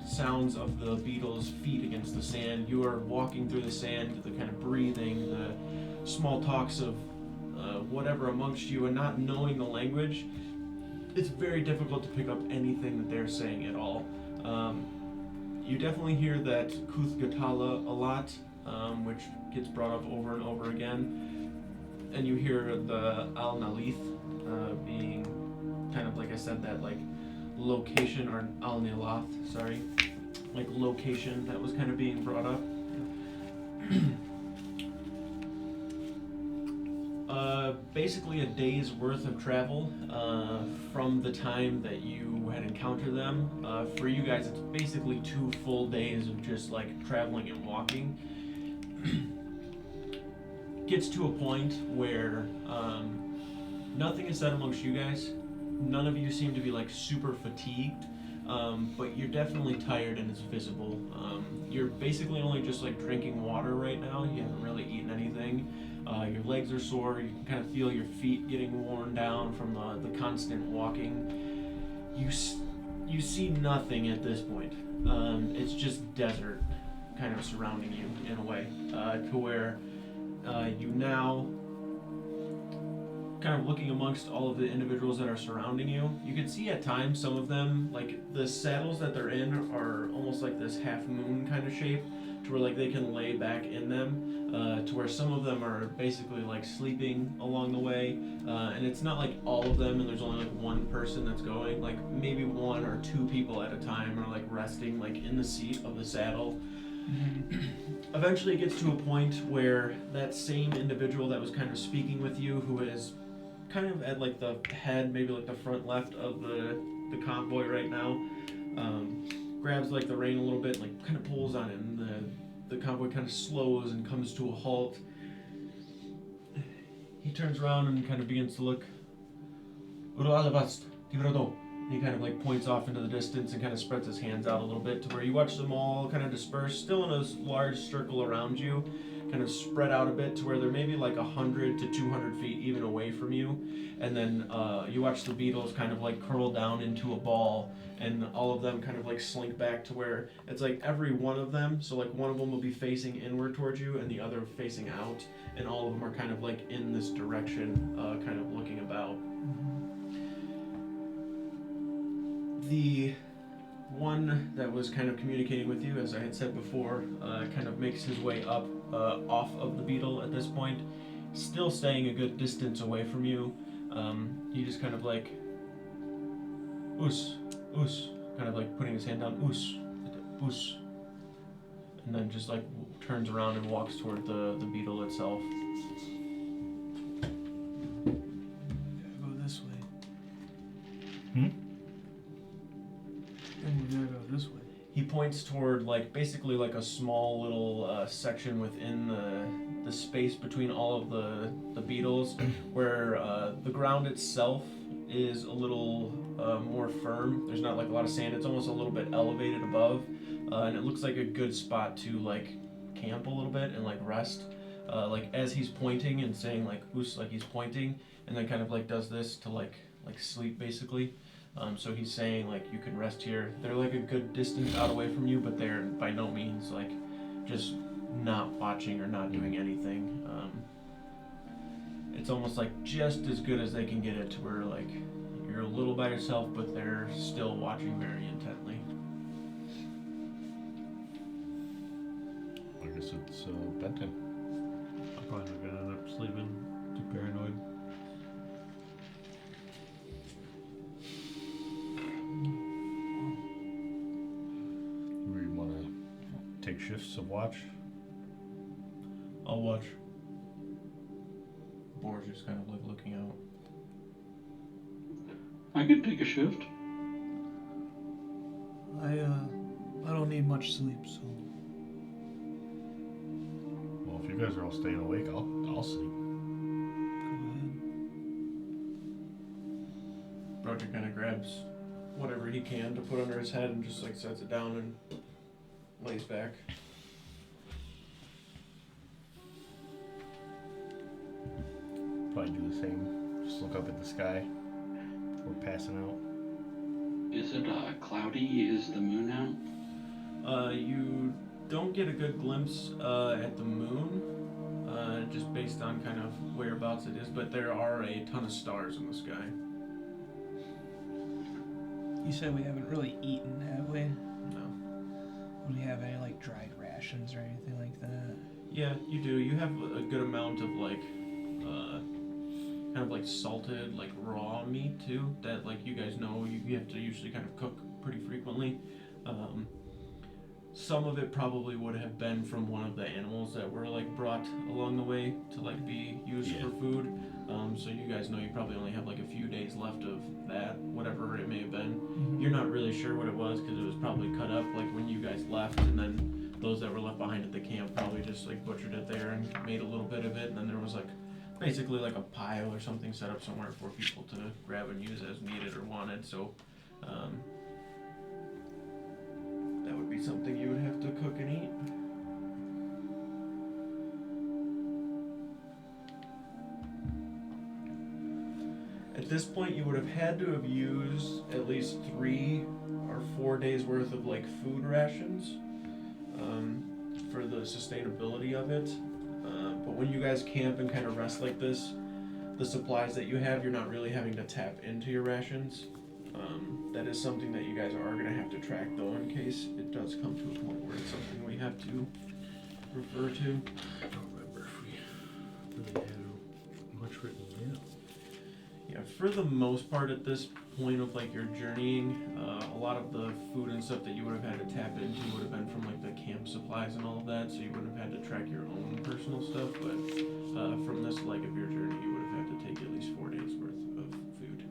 sounds of the beetles' feet against the sand, you are walking through the sand, the kind of breathing, the small talks of whatever amongst you, and not knowing the language, it's very difficult to pick up anything that they're saying at all. You definitely hear that Kuthgatala a lot, which gets brought up over and over again. And you hear the Al-Nalith being kind of, like I said, that like location, or Al-Nilath, sorry, like location that was kind of being brought up. Basically a day's worth of travel from the time that you had encountered them. For you guys, it's basically 2 full days of just like traveling and walking. Gets to a point where nothing is said amongst you guys. None of you seem to be like super fatigued, but you're definitely tired and it's visible. You're basically only just like drinking water right now. You haven't really eaten anything. Your legs are sore. You can kind of feel your feet getting worn down from the constant walking. You see nothing at this point. It's just desert kind of surrounding you in a way, to where you now, kind of looking amongst all of the individuals that are surrounding you, you can see at times some of them, like the saddles that they're in are almost like this half moon kind of shape, to where like they can lay back in them, to where some of them are basically like sleeping along the way, and it's not like all of them and there's only like one person that's going, like maybe 1 or 2 people at a time are like resting like in the seat of the saddle. Eventually it gets to a point where that same individual that was kind of speaking with you, who is kind of at like the head, maybe like the front left of the convoy right now, grabs like the rein a little bit, like kind of pulls on it, and the convoy kind of slows and comes to a halt. He turns around and kind of begins to look. He kind of like points off into the distance and kind of spreads his hands out a little bit, to where you watch them all kind of disperse, still in a large circle around you, kind of spread out a bit to where they're maybe like 100 to 200 feet even away from you. And then you watch the beetles kind of like curl down into a ball, and all of them kind of like slink back to where it's like every one of them, so like one of them will be facing inward towards you and the other facing out, and all of them are kind of like in this direction, kind of looking about. The one that was kind of communicating with you, as I had said before, kind of makes his way up off of the beetle at this point, still staying a good distance away from you. He just kind of like Us, kind of like putting his hand down, us, and then just like turns around and walks toward the beetle itself. Gotta go this way. Hmm? And we gotta go this way. He points toward like basically like a small little section within the space between all of the beetles, where the ground itself is a little more firm. There's not like a lot of sand. It's almost a little bit elevated above, and it looks like a good spot to like camp a little bit and like rest. Like as he's pointing and saying like "oos," like he's pointing, and then kind of like does this to like sleep basically. So he's saying like you can rest here. They're like a good distance out away from you, but they're by no means like just not watching or not doing anything. It's almost like just as good as they can get it to where like you're a little by yourself, but they're still watching very intently. I guess it's bedtime. I'm probably not gonna end up sleeping. Too paranoid. We want to take shifts of watch. I'll watch. Boar's just kind of like looking out. I could take a shift. I don't need much sleep, so Well, if you guys are all staying awake, I'll sleep. go ahead. Roger kind of grabs whatever he can to put under his head and just like sets it down and lays back. Probably do the same. Just look up at the sky. We're passing out. Is it cloudy? Is the moon out? You don't get a good glimpse at the moon, just based on kind of whereabouts it is, but there are a ton of stars in the sky. You said we haven't really eaten, have we? No. Do we have any like dried rations or anything like that? Yeah, you do. You have a good amount of like, kind of like salted, like raw meat too. That like you guys know you have to usually kind of cook pretty frequently. Some of it probably would have been from one of the animals that were like brought along the way to like be used for food. So you guys know you probably only have like a few days left of that, whatever it may have been. Mm-hmm. You're not really sure what it was because it was probably cut up like when you guys left, and then those that were left behind at the camp probably just like butchered it there and made a little bit of it, and then there was like basically like a pile or something set up somewhere for people to grab and use as needed or wanted. So that would be something you would have to cook and eat. At this point, you would have had to have used at least 3 or 4 days worth of like food rations for the sustainability of it. But when you guys camp and kind of rest like this, the supplies that you have, you're not really having to tap into your rations. That is something that you guys are going to have to track though, in case it does come to a point where it's something we have to refer to. I don't remember if we really had much written down. Yeah, for the most part at this point of like your journeying, a lot of the food and stuff that you would have had to tap into would have been from like the camp supplies and all of that, so you wouldn't have had to track your own personal stuff, but from this leg of your journey you would have had to take at least 4 days worth of food.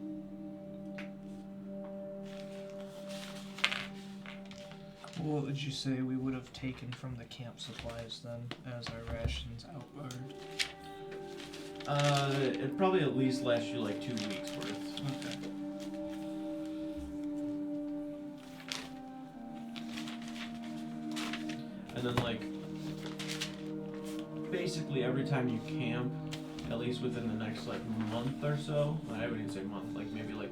What would you say we would have taken from the camp supplies then, as our rations outward? It'd probably at least last you like 2 weeks worth. Okay. And then like basically every time you camp, at least within the next like month or so, I wouldn't even say month, like maybe like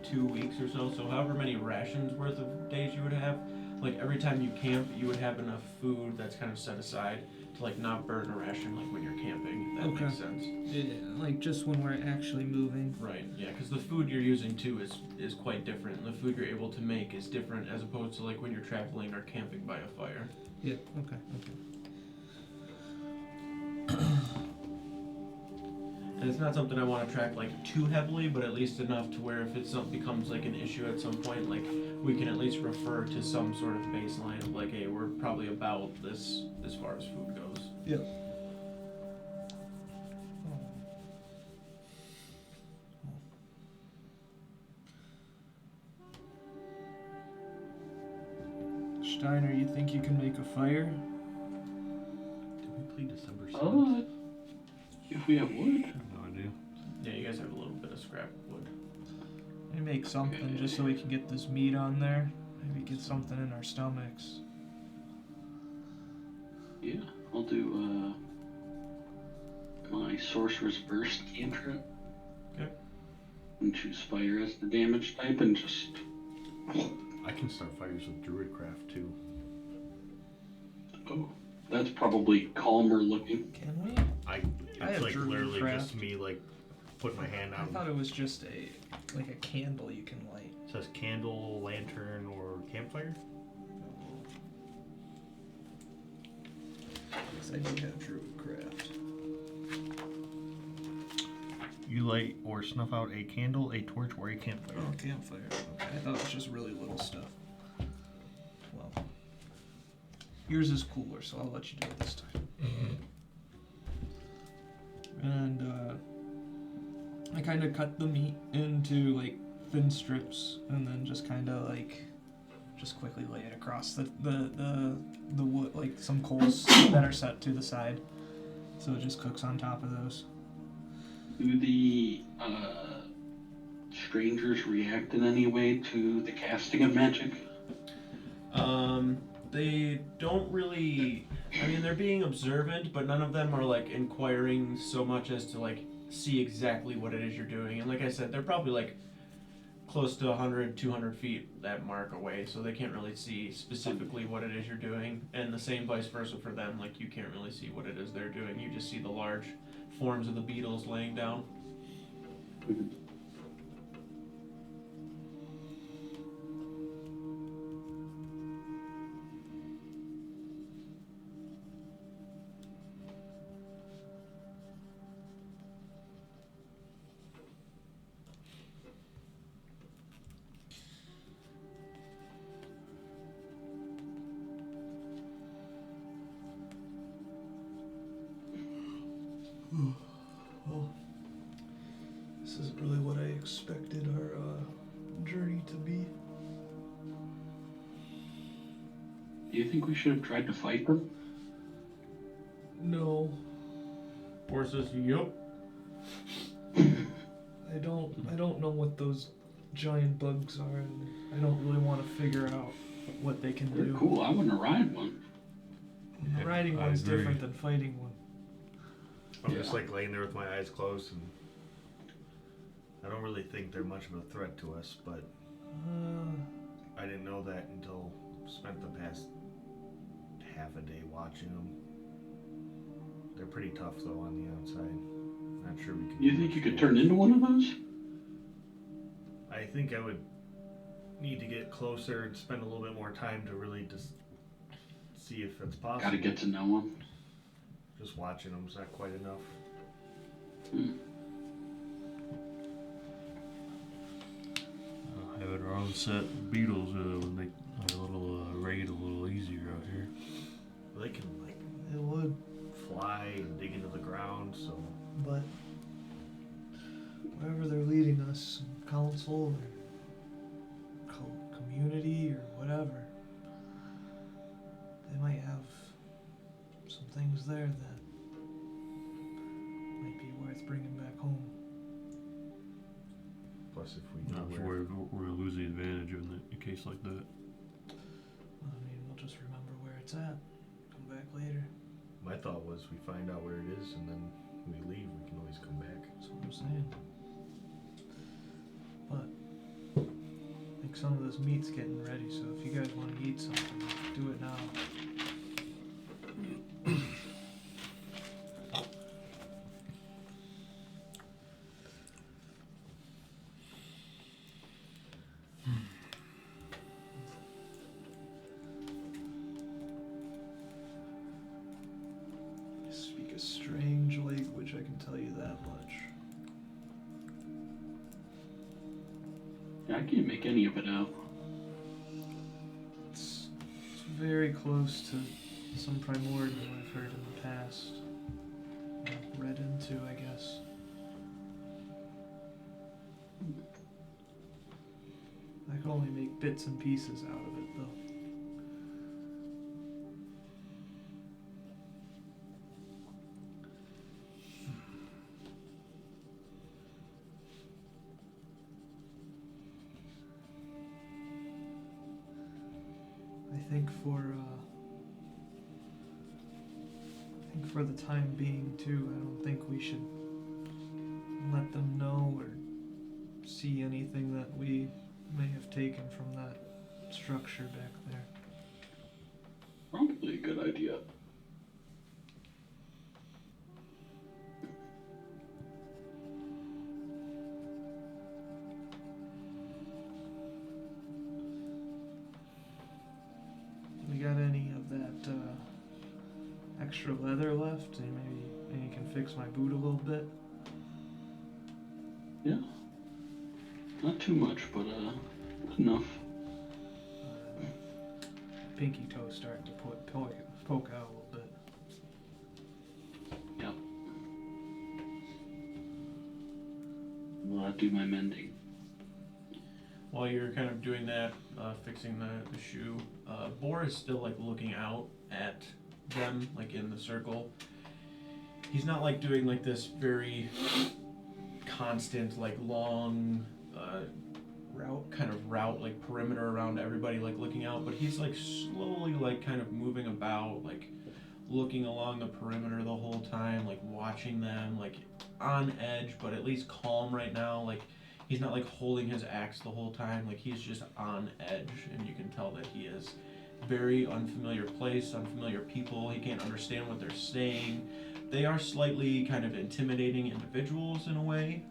2 weeks or so, so however many rations worth of days you would have, like every time you camp you would have enough food that's kind of set aside to like not burn a ration like when you're camping, if that Okay. makes sense. Yeah, like just when we're actually moving. Right, yeah, because the food you're using too is quite different, and the food you're able to make is different as opposed to like when you're traveling or camping by a fire. Yeah, okay. And it's not something I want to track like too heavily, but at least enough to where if it becomes like an issue at some point, like we can at least refer to some sort of baseline of like, hey, we're probably about this as far as food goes. Yep. Steiner, you think you can make a fire? Did we play December 7th? Oh, if we have wood. I have no idea. Yeah, you guys have a little bit of scrap wood. Let me make something just so we can get this meat on there. Maybe get something in our stomachs. Yeah, I'll do my Sorcerer's Burst cantrip. Okay. And choose fire as the damage type and just. I can start fires with Druidcraft too. Oh, that's probably calmer looking. Can we? I I it's have like literally Druidcraft. just me like putting my hand I out. thought it was just like a candle you can light. It says candle, lantern, or campfire. Yes, I do have Druidcraft. You light or snuff out a candle, a torch, or a campfire. Oh, campfire. Okay, I thought it was just really little stuff. Well, yours is cooler, so I'll let you do it this time. And I kind of cut the meat into like thin strips, and then just kind of like just quickly lay it across the wood, like some coals that are set to the side, so it just cooks on top of those. Do the strangers react in any way to the casting of magic? They don't really. I mean, they're being observant, but none of them are like inquiring so much as to like see exactly what it is you're doing. And like I said, they're probably like close to 100, 200 feet that mark away, so they can't really see specifically what it is you're doing. And the same vice versa for them. Like you can't really see what it is they're doing. You just see the large forms of the beetles laying down. Well, this isn't really what I expected our journey to be. Do you think we should have tried to fight them? No, Or says, yup. I don't know what those giant bugs are, and I don't really want to figure out what they can They're do. cool. I want to ride one. Yeah, Riding I one's agree. different than fighting one. I'm just like laying there with my eyes closed, and I don't really think they're much of a threat to us, but I didn't know that until spent the past half a day watching them. They're pretty tough though on the outside. Not sure we can. You think you could turn into one of those? I think I would need to get closer and spend a little bit more time to really just see if it's possible. Gotta get to know them. Just watching them's not quite enough. Having our own set of beetles would make our little raid a little easier out here. They can like It would, fly and dig into the ground, so but wherever they're leading us, council or community or whatever, they might have some things there that might be worth bringing back home. plus if we Not know before where we're gonna lose the advantage in a case like that. I mean, we'll just remember where it's at. Come back later. my thought was we find out where it is and then we leave, we can always come back. That's what I'm saying. But I think some of this meat's getting ready, so if you guys want to eat something, do it now. You speak a strange language, I can tell you that much. I can't make any of it out. It's very close to some primordial I've heard in the past. Read into, I guess. I can only make bits and pieces out of it, though. I think for the time being too, I don't think we should let them know or see anything that we may have taken from that structure back there. Probably a good idea. We got any of that extra leather left? And maybe you can fix my boot a little bit. Yeah. Not too much, but enough. Pinky toe's starting to poke out a little bit. Yep. Well, I'll do my mending. While you're kind of doing that, fixing the shoe, Boar is still like looking out at them, like in the circle. He's not like doing like this very constant, like long route, like perimeter around everybody, like looking out, but he's like slowly like kind of moving about, like looking along the perimeter the whole time, like watching them, like on edge, but at least calm right now. Like he's not like holding his axe the whole time, like he's just on edge, and you can tell that he is very unfamiliar place, unfamiliar people. He can't understand what they're saying. They are slightly kind of intimidating individuals in a way.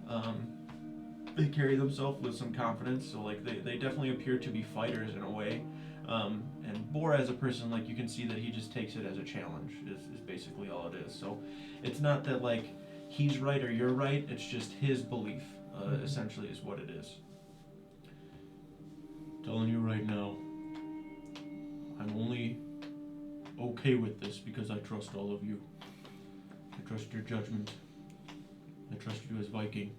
They carry themselves with some confidence, so like they definitely appear to be fighters in a way. And Boar as a person, like you can see that he just takes it as a challenge, is basically all it is. So it's not that like he's right or you're right, it's just his belief, essentially is what it is. Telling you right now, I'm only okay with this because I trust all of you. I trust your judgment. I trust you as Viking.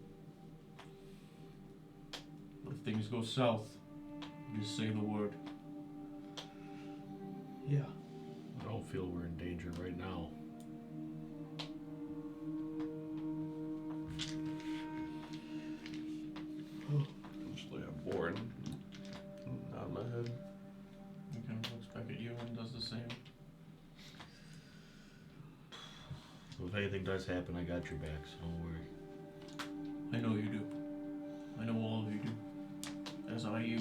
But if things go south, just say the word. Yeah. I don't feel we're in danger right now. Just like I'm bored. Nod my head. He kind of looks back at you and does the same. So if anything does happen, I got your back, so don't worry. I know you do. I know all of you do. As I you.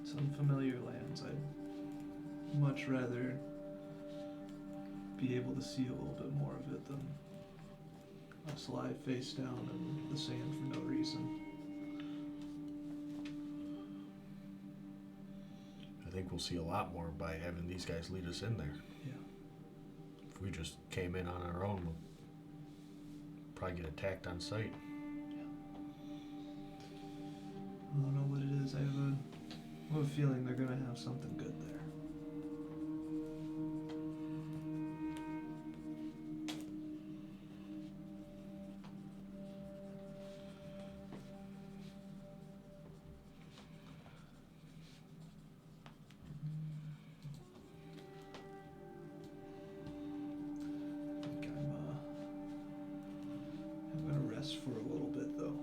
It's unfamiliar lands. I'd much rather be able to see a little bit more of it than us lie face down in the sand for no reason. I think we'll see a lot more by having these guys lead us in there. Yeah. If we just came in on our own, we'll probably get attacked on sight. I don't know what it is. I have a feeling they're gonna have something good there. I'm gonna rest for a little bit though.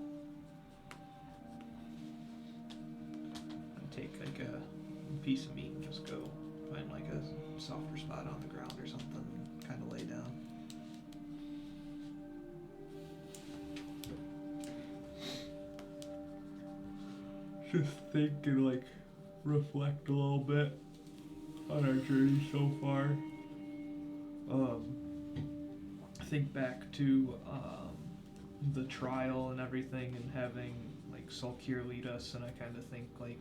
Take like a piece of meat and just go find like a softer spot on the ground or something and kind of lay down. Just think and like reflect a little bit on our journey so far. Think back to the trial and everything and having like Sulkir lead us, and I kind of think like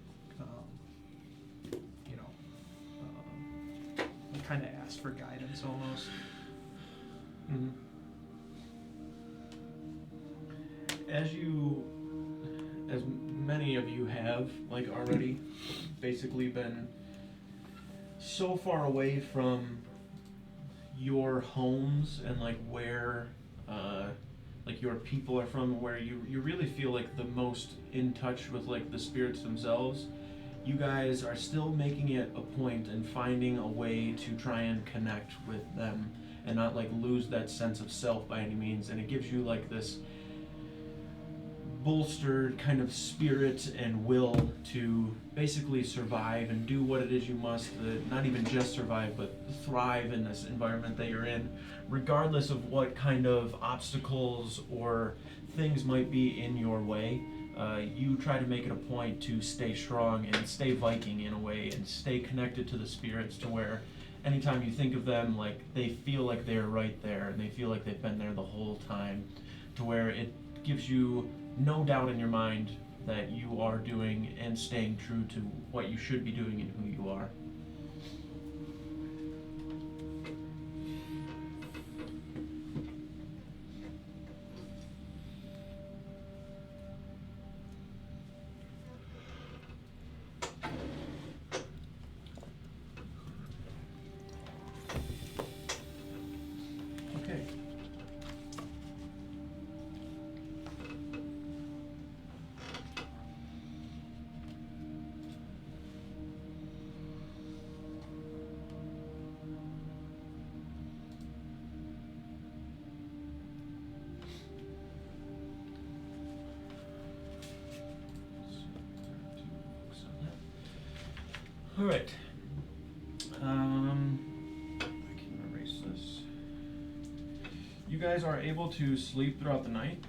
kind of asked for guidance almost. Mhm. As many of you have, like, already basically been so far away from your homes and, like, where, like, your people are from, where you really feel, like, the most in touch with, like, the spirits themselves, you guys are still making it a point and finding a way to try and connect with them and not, like, lose that sense of self by any means. And it gives you, like, this bolstered kind of spirit and will to basically survive and do what it is you must, not even just survive, but thrive in this environment that you're in, regardless of what kind of obstacles or things might be in your way. You try to make it a point to stay strong and stay Viking in a way and stay connected to the spirits, to where anytime you think of them, like, they feel like they're right there and they feel like they've been there the whole time, to where it gives you no doubt in your mind that you are doing and staying true to what you should be doing and who you are. Okay. All right. I can erase this. You guys are able to sleep throughout the night,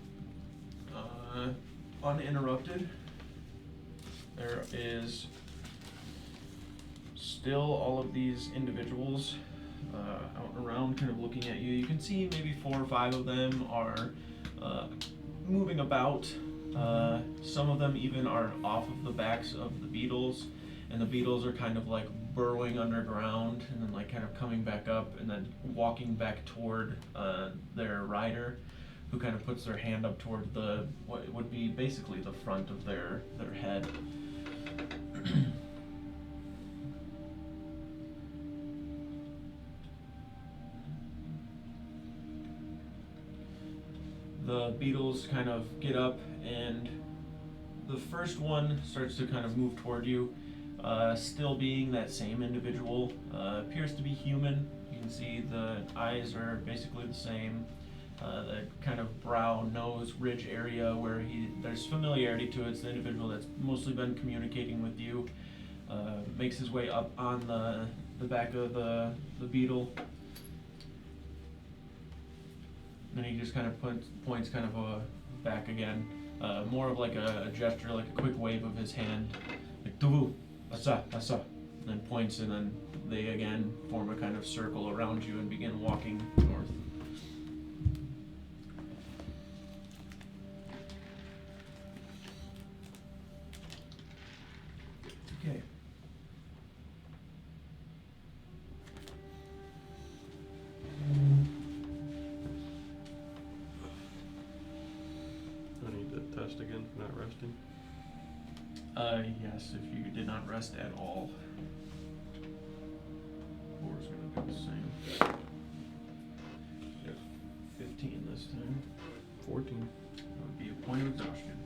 uninterrupted. There is still all of these individuals out and around, kind of looking at you. You can see maybe 4 or 5 of them are moving about. Some of them even are off of the backs of the beetles, and the beetles are kind of like burrowing underground and then, like, kind of coming back up and then walking back toward their rider, who kind of puts their hand up toward the what would be basically the front of their head. The beetles kind of get up, and the first one starts to kind of move toward you, still being that same individual. Appears to be human. You can see the eyes are basically the same. The kind of brow, nose, ridge area where there's familiarity to it. It's the individual that's mostly been communicating with you. Makes his way up on the back of the beetle. And he just kind of points kind of back again. More of like a gesture, like a quick wave of his hand. Like, Tuvu, asa, asa. And then points, and then they again form a kind of circle around you and begin walking north. Okay. I need to test again for not resting. Yes, if you did not rest at all. Four's gonna do the same. Yep. 15 this time. 14. That would be a point of exhaustion.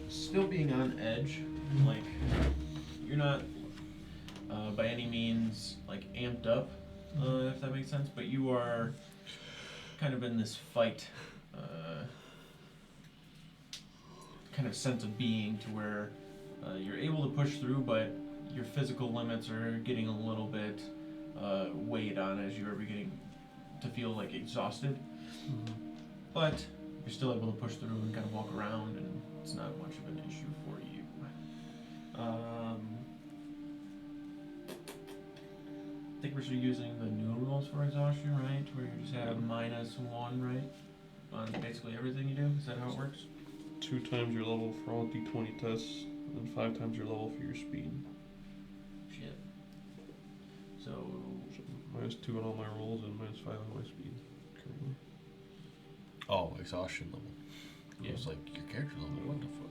Still being on edge, like, you're not by any means like amped up, if that makes sense, but you are kind of in this fight kind of sense of being, to where you're able to push through, but your physical limits are getting a little bit weighed on as you were beginning to feel like exhausted. But you're still able to push through and kind of walk around, and it's not much of an issue for you. I think we're still using the new rules for exhaustion, right? Where you just have -1, right? On basically everything you do? Is that how it works? 2 times your level for all D20 tests, and 5 times your level for your speed. Shit. So, -2 on all my rolls and -5 on my speed currently. Oh, exhaustion level. Yeah. It was like your character level. What the fuck?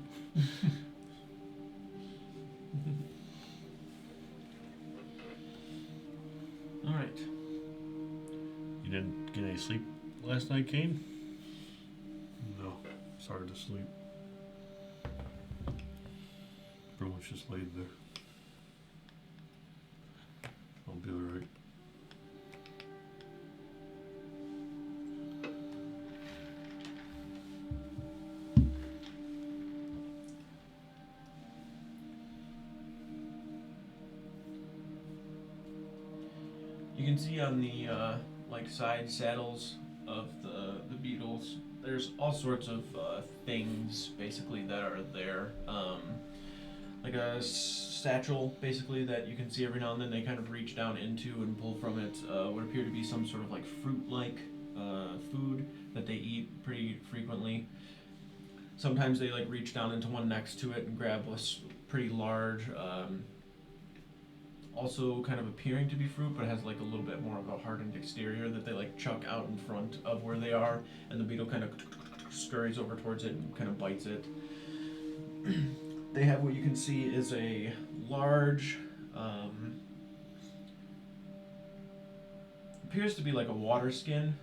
alright. You didn't get any sleep last night, Kane? No, started to sleep. Pretty much just laid there. I'll be alright. You can see on the like side saddles of the beetles, there's all sorts of things basically that are there. Like a satchel basically that you can see every now and then they kind of reach down into and pull from it what appear to be some sort of like fruit-like food that they eat pretty frequently. Sometimes they like reach down into one next to it and grab a pretty large also kind of appearing to be fruit, but has like a little bit more of a hardened exterior that they like chuck out in front of where they are, and the beetle kind of scurries over towards it and kind of bites it. They have what you can see is a large, appears to be like a water skin.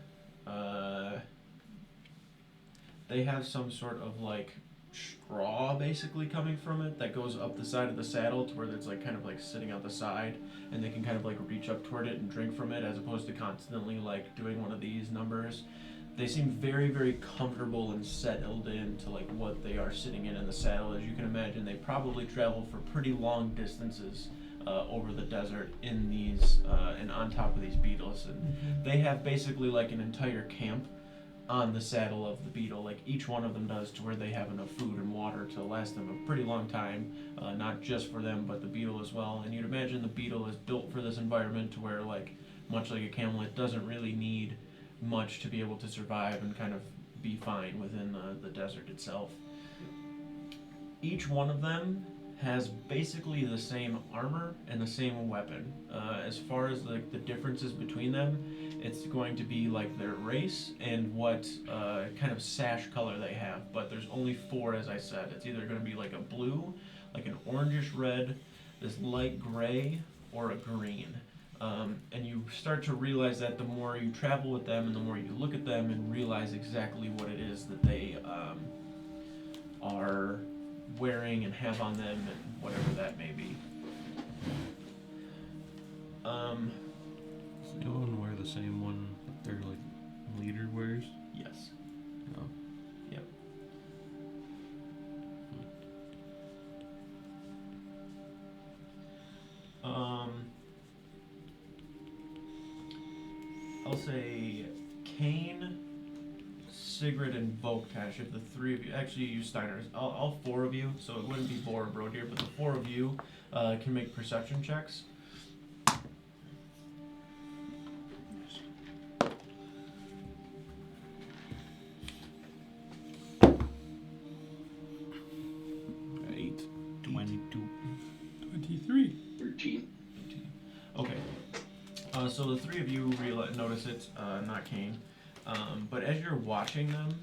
They have some sort of like straw basically coming from it that goes up the side of the saddle to where it's like kind of like sitting out the side, and they can kind of like reach up toward it and drink from it as opposed to constantly like doing one of these numbers. They seem very, very comfortable and settled into like what they are sitting in the saddle. As you can imagine, they probably travel for pretty long distances over the desert in these and on top of these beetles, and they have basically like an entire camp on the saddle of the beetle, like each one of them does, to where they have enough food and water to last them a pretty long time, not just for them but the beetle as well. And you'd imagine the beetle is built for this environment to where, like, much like a camel, it doesn't really need much to be able to survive and kind of be fine within the desert itself. Each one of them has basically the same armor and the same weapon. As far as the differences between them, it's going to be like their race and what kind of sash color they have. But there's only 4, as I said. It's either going to be like a blue, like an orangish red, this light gray, or a green. And you start to realize that the more you travel with them and the more you look at them and realize exactly what it is that they are wearing and have on them and whatever that may be. Does the other one wear the same one that their like leader wears? Yes. No. Yep. I'll say Kane, Sigrid, and Volktash, if the 3 of you, actually you Steiners, all 4 of you, so it wouldn't be Bor and Brodir, but the 4 of you can make perception checks. Eight. 22. 23. 13. Okay. So the 3 of you notice it, not Kane. But as you're watching them,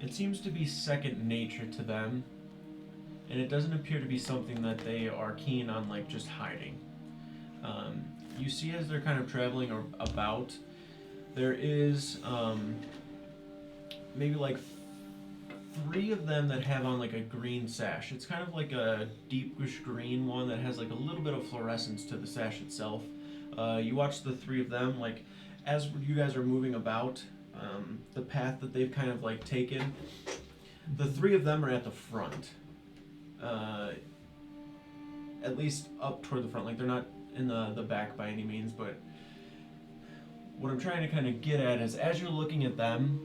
it seems to be second nature to them, and it doesn't appear to be something that they are keen on, like, just hiding. You see as they're kind of traveling about, there is maybe like 3 of them that have on like a green sash. It's kind of like a deepish green one that has like a little bit of fluorescence to the sash itself. You watch the 3 of them, like, as you guys are moving about, the path that they've kind of like taken, the three of them are at the front. At least up toward the front. Like they're not in the back by any means, but what I'm trying to kind of get at is as you're looking at them,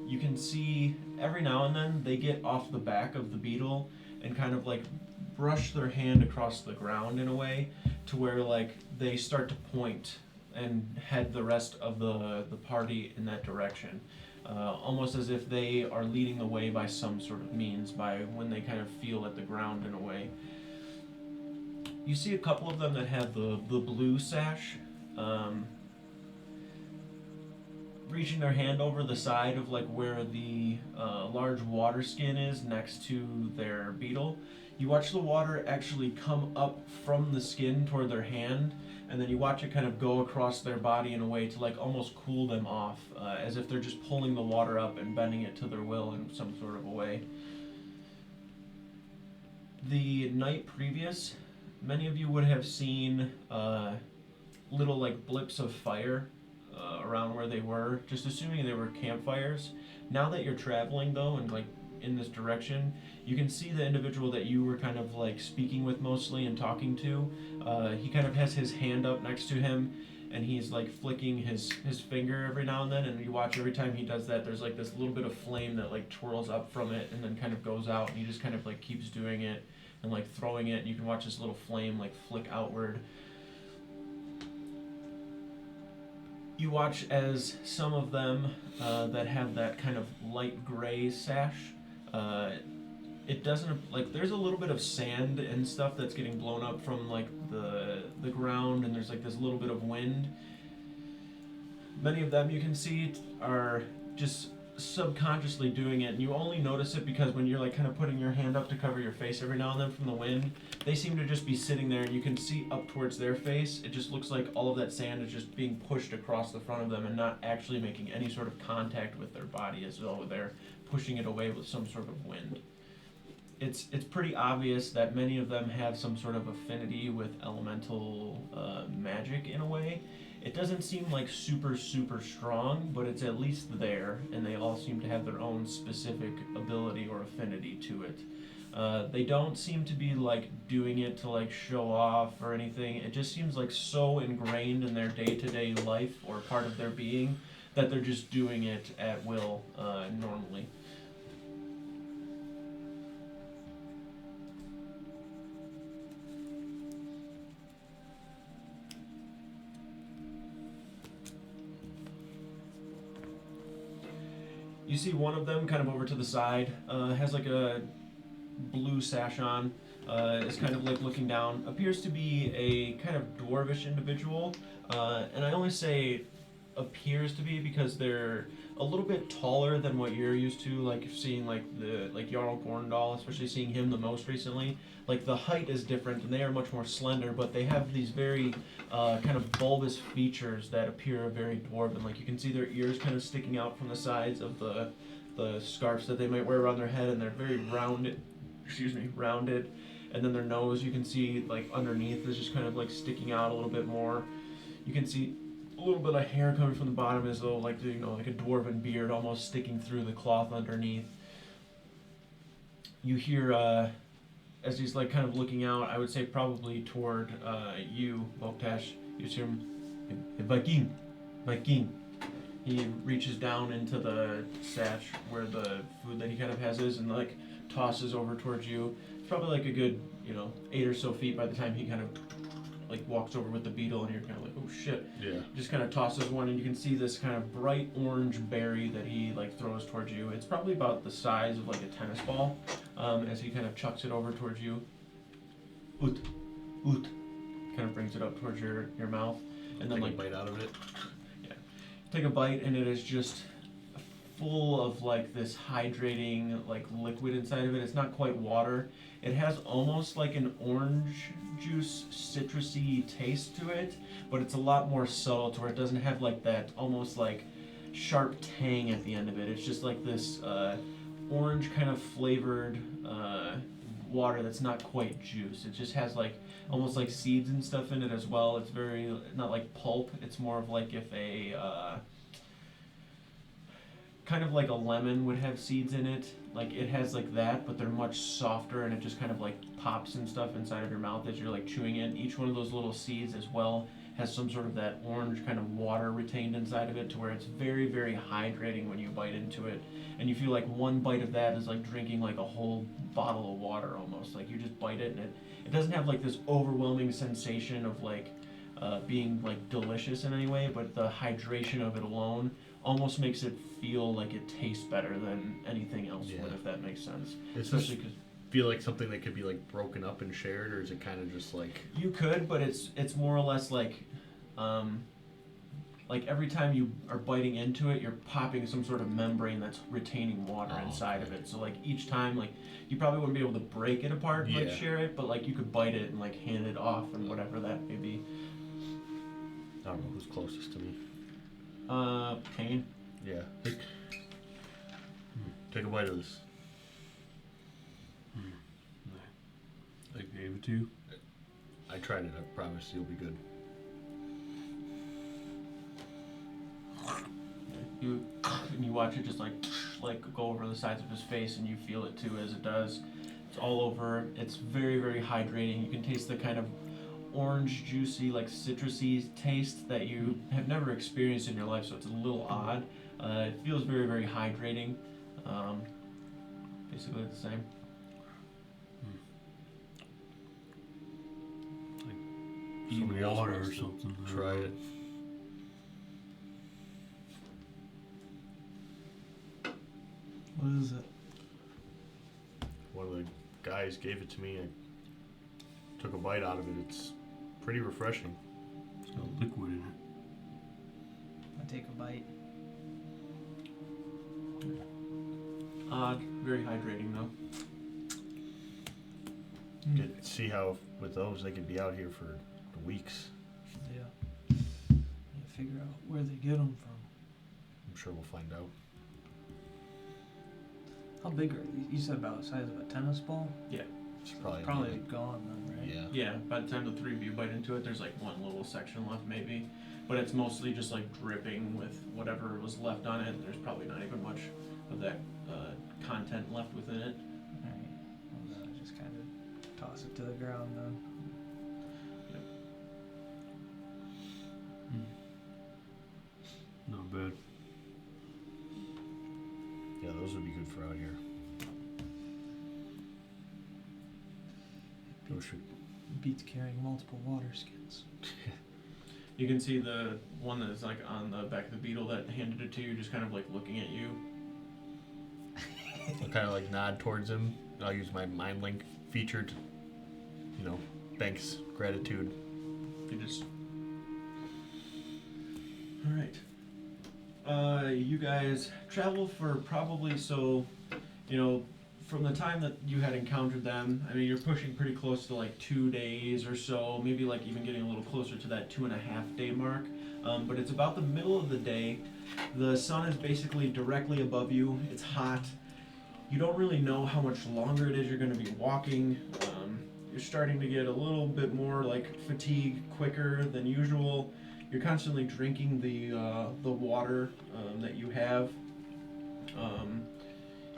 you can see every now and then they get off the back of the beetle and kind of like brush their hand across the ground in a way to where like they start to point and head the rest of the party in that direction. Almost as if they are leading the way by some sort of means, by when they kind of feel at the ground in a way. You see a couple of them that have the blue sash, reaching their hand over the side of like where the large water skin is next to their beetle. You watch the water actually come up from the skin toward their hand, and then you watch it kind of go across their body in a way to like almost cool them off, as if they're just pulling the water up and bending it to their will in some sort of a way. The night previous, many of you would have seen little like blips of fire around where they were, just assuming they were campfires. Now that you're traveling though, and like in this direction, you can see the individual that you were kind of like speaking with mostly and talking to. He kind of has his hand up next to him, and he's like flicking his finger every now and then, and you watch every time he does that, there's like this little bit of flame that like twirls up from it and then kind of goes out, and he just kind of like keeps doing it and like throwing it, and you can watch this little flame like flick outward. You watch as some of them that have that kind of light gray sash, it doesn't, like, there's a little bit of sand and stuff that's getting blown up from like the ground, and there's like this little bit of wind. Many of them you can see are just subconsciously doing it, and you only notice it because when you're like kind of putting your hand up to cover your face every now and then from the wind, they seem to just be sitting there, and you can see up towards their face. It just looks like all of that sand is just being pushed across the front of them and not actually making any sort of contact with their body, as though they're pushing it away with some sort of wind. It's pretty obvious that many of them have some sort of affinity with elemental magic in a way. It doesn't seem like super strong, but it's at least there, and they all seem to have their own specific ability or affinity to it. They don't seem to be like doing it to like show off or anything. It just seems like so ingrained in their day-to-day life or part of their being that they're just doing it at will normally. You see one of them kind of over to the side, has like a blue sash on, is kind of like looking down, appears to be a kind of dwarvish individual, and I only say appears to be because they're a little bit taller than what you're used to, like seeing like Jarl Gorndal, especially seeing him the most recently. Like the height is different and they are much more slender, but they have these very kind of bulbous features that appear very dwarven. Like you can see their ears kind of sticking out from the sides of the scarves that they might wear around their head, and they're very rounded, and then their nose you can see like underneath is just kind of like sticking out a little bit more. You can see a little bit of hair coming from the bottom, as though like, you know, like a dwarven beard almost sticking through the cloth underneath. You hear as he's like kind of looking out, I would say probably toward you, Loktash, you hear him, "Hey, Viking. He reaches down into the sash where the food that he kind of has is, and like tosses over towards you. It's probably like a good, 8 or so feet by the time he kind of like walks over with the beetle, and you're kind of like, oh shit. Yeah. Just kind of tosses one, and you can see this kind of bright orange berry that he like throws towards you. It's probably about the size of like a tennis ball, as he kind of chucks it over towards you. Oot. Kind of brings it up towards your mouth, and then Take like a bite out of it. take a bite, and it is just full of like this hydrating like liquid inside of it. It's not quite water. It has almost like an orange juice citrusy taste to it, but it's a lot more subtle to where it doesn't have like that almost like sharp tang at the end of it. It's just like this orange kind of flavored water that's not quite juice. It just has like almost like seeds and stuff in it as well. It's very not like pulp. It's more of like if a kind of like a lemon would have seeds in it. Like it has like that, but they're much softer, and it just kind of like pops and stuff inside of your mouth as you're like chewing it. Each one of those little seeds as well has some sort of that orange kind of water retained inside of it, to where it's very, very hydrating when you bite into it. And you feel like one bite of that is like drinking like a whole bottle of water almost. Like you just bite it, and it doesn't have like this overwhelming sensation of like being like delicious in any way, but the hydration of it alone almost makes it feel like it tastes better than anything else would, if that makes sense. Especially because feel like something that could be like broken up and shared, or is it kind of just like you could, but it's more or less like every time you are biting into it, you're popping some sort of membrane that's retaining water inside of it. So like each time, like you probably wouldn't be able to break it apart and like share it, but like you could bite it and like hand it off and whatever that may be. I don't know who's closest to me. Kane. Yeah. Take a bite of this. I gave it to you. I tried it. I promise you'll be good. You watch it just like go over the sides of his face, and you feel it too as it does. It's all over. It's very, very hydrating. You can taste the kind of orange, juicy, like citrusy taste that you have never experienced in your life, so it's a little odd. It feels very, very hydrating. Basically the same. Somebody else water or something. Try it. What is it? One of the guys gave it to me. I took a bite out of it. It's pretty refreshing. It's got liquid in it. I take a bite. Odd, very hydrating though. See how with those they could be out here for weeks. Yeah. You figure out where they get them from. I'm sure we'll find out. How big are these? You said about the size of a tennis ball? Yeah. It's probably Gone then, right? Yeah. Yeah, by the time the three of you bite into it, there's like one little section left maybe. But it's mostly just like dripping with whatever was left on it. There's probably not even much of that content left within it. Alright. Well, then I just kind of toss it to the ground then. Not bad. Yeah, those would be good for out here. Beats carrying multiple water skins. You can see the one that's like on the back of the beetle that handed it to you, just kind of like looking at you. I'll kind of like nod towards him. I'll use my mind link feature to, thanks, gratitude. You just. Alright. You guys travel for probably from the time that you had encountered them, I mean, you're pushing pretty close to like 2 days or so, maybe like even getting a little closer to that 2.5 day mark. But it's about the middle of the day. The sun is basically directly above you. It's hot. You don't really know how much longer it is you're going to be walking. You're starting to get a little bit more like fatigue quicker than usual. You're constantly drinking the water that you have.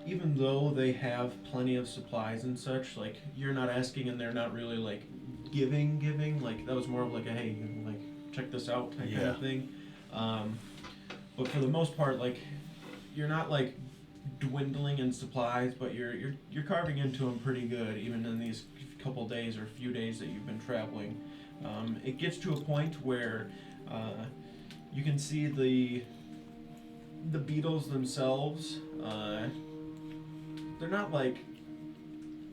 Even though they have plenty of supplies and such, like you're not asking and they're not really like giving. Like that was more of like a hey, like check this out type kind of thing. But for the most part, like you're not like dwindling in supplies, but you're carving into them pretty good, even in these couple days or few days that you've been traveling. It gets to a point where you can see the beetles themselves. They're not like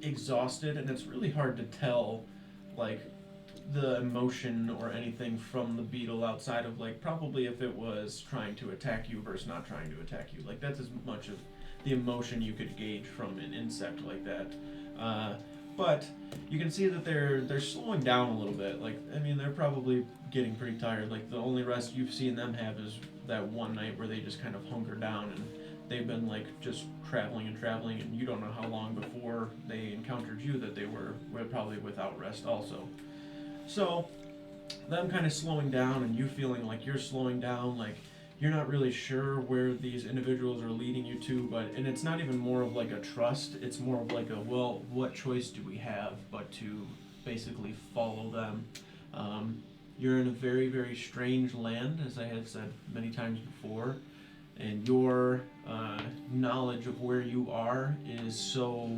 exhausted, and it's really hard to tell like the emotion or anything from the beetle outside of like probably if it was trying to attack you versus not trying to attack you. Like that's as much of the emotion you could gauge from an insect like that. But you can see that they're slowing down a little bit. Like I mean, they're probably getting pretty tired. Like the only rest you've seen them have is that one night where they just kind of hunker down and they've been like just traveling and traveling, and you don't know how long before they encountered you that they were probably without rest also. So them kind of slowing down and you feeling like you're slowing down, like you're not really sure where these individuals are leading you to, and it's not even more of like a trust, it's more of like a, well, what choice do we have but to basically follow them. You're in a very, very strange land, as I had said many times before, and your knowledge of where you are is so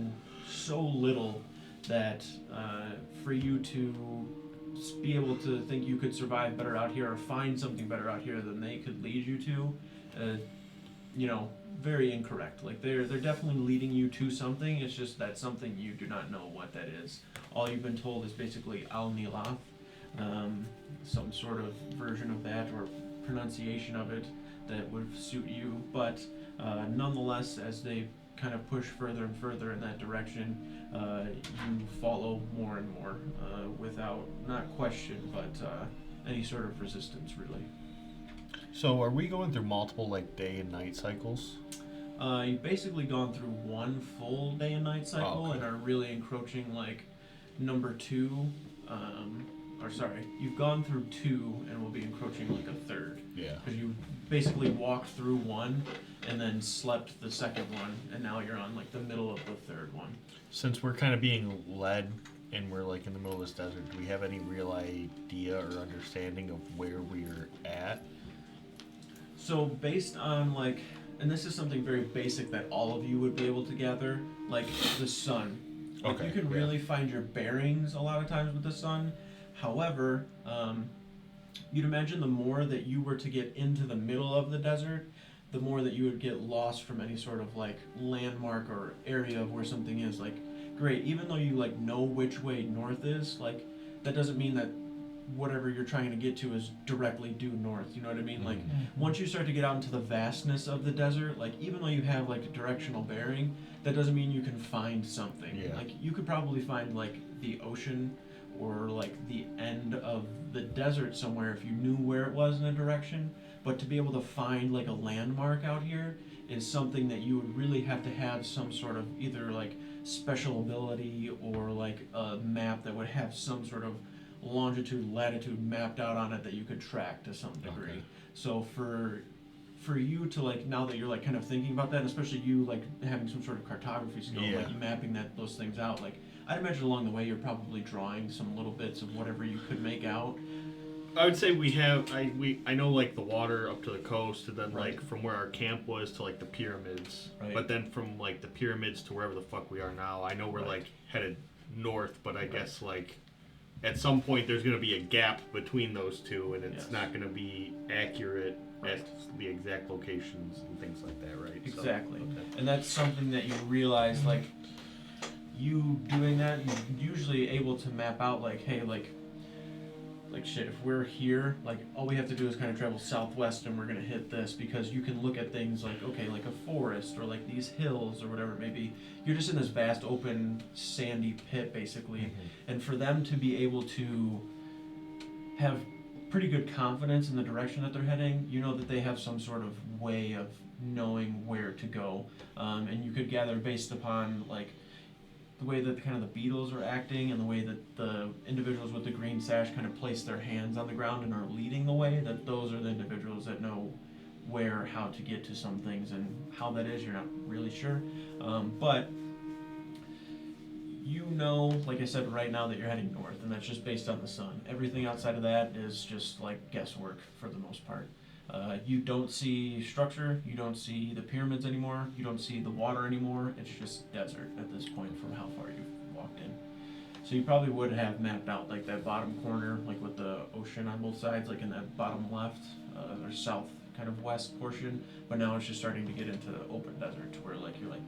little that for you to be able to think you could survive better out here or find something better out here than they could lead you to, very incorrect. Like they're definitely leading you to something. It's just that something you do not know what that is. All you've been told is basically Al Nilath, some sort of version of that or pronunciation of it that would suit you. But nonetheless, as they kind of push further and further in that direction, you follow more and more without, not question, but any sort of resistance, really. So are we going through multiple like day and night cycles? You've basically gone through one full day and night cycle and are really encroaching like number two, you've gone through two and will be encroaching like a third. Yeah. Because you basically walked through one and then slept the second one, and now you're on like the middle of the third one. Since we're kind of being led and we're like in the middle of this desert, do we have any real idea or understanding of where we're at? So based on like, and this is something very basic that all of you would be able to gather, like the sun. Like Okay, you can yeah. really find your bearings a lot of times with the sun. However, you'd imagine the more that you were to get into the middle of the desert, the more that you would get lost from any sort of like landmark or area of where something is. Like, great, even though you like know which way north is, like that doesn't mean that whatever you're trying to get to is directly due north. You know what I mean? Like once you start to get out into the vastness of the desert, like even though you have like a directional bearing, that doesn't mean you can find something. Yeah. Like you could probably find like the ocean or like the end of the desert somewhere if you knew where it was in a direction, but to be able to find like a landmark out here is something that you would really have to have some sort of either like special ability or like a map that would have some sort of longitude, latitude mapped out on it that you could track to some degree. Okay. So for you to like, now that you're like kind of thinking about that, and especially you like having some sort of cartography skill, Yeah. like mapping those things out, like I'd imagine along the way you're probably drawing some little bits of whatever you could make out. I would say we have. I know like the water up to the coast, and then Right. like from where our camp was to like the pyramids. Right. But then from like the pyramids to wherever the fuck we are now, I know we're Right. like headed north, but I guess like at some point there's going to be a gap between those two, and it's Yes. not going to be accurate Right. at the exact locations and things like that, right? So, Exactly. okay. And that's something that you realize, like, you doing that, you're usually able to map out, like, hey, like shit, if we're here, like, all we have to do is kind of travel southwest and we're going to hit this, because you can look at things like, okay, like a forest or like these hills or whatever it may be. You're just in this vast, open, sandy pit, basically. And for them to be able to have pretty good confidence in the direction that they're heading, you know that they have some sort of way of knowing where to go. And you could gather based upon, like, the way that kind of the beetles are acting and the way that the individuals with the green sash kind of place their hands on the ground and are leading the way, that those are the individuals that know where, how to get to some things, and how that is, you're not really sure. But you know, like I said, right now that you're heading north, and that's just based on the sun. Everything outside of that is just like guesswork for the most part. You don't see structure, you don't see the pyramids anymore, you don't see the water anymore, it's just desert at this point from how far you've walked in. So you probably would have mapped out like that bottom corner, like with the ocean on both sides, like in that bottom left, or south kind of west portion, but now it's just starting to get into open desert where like you're like,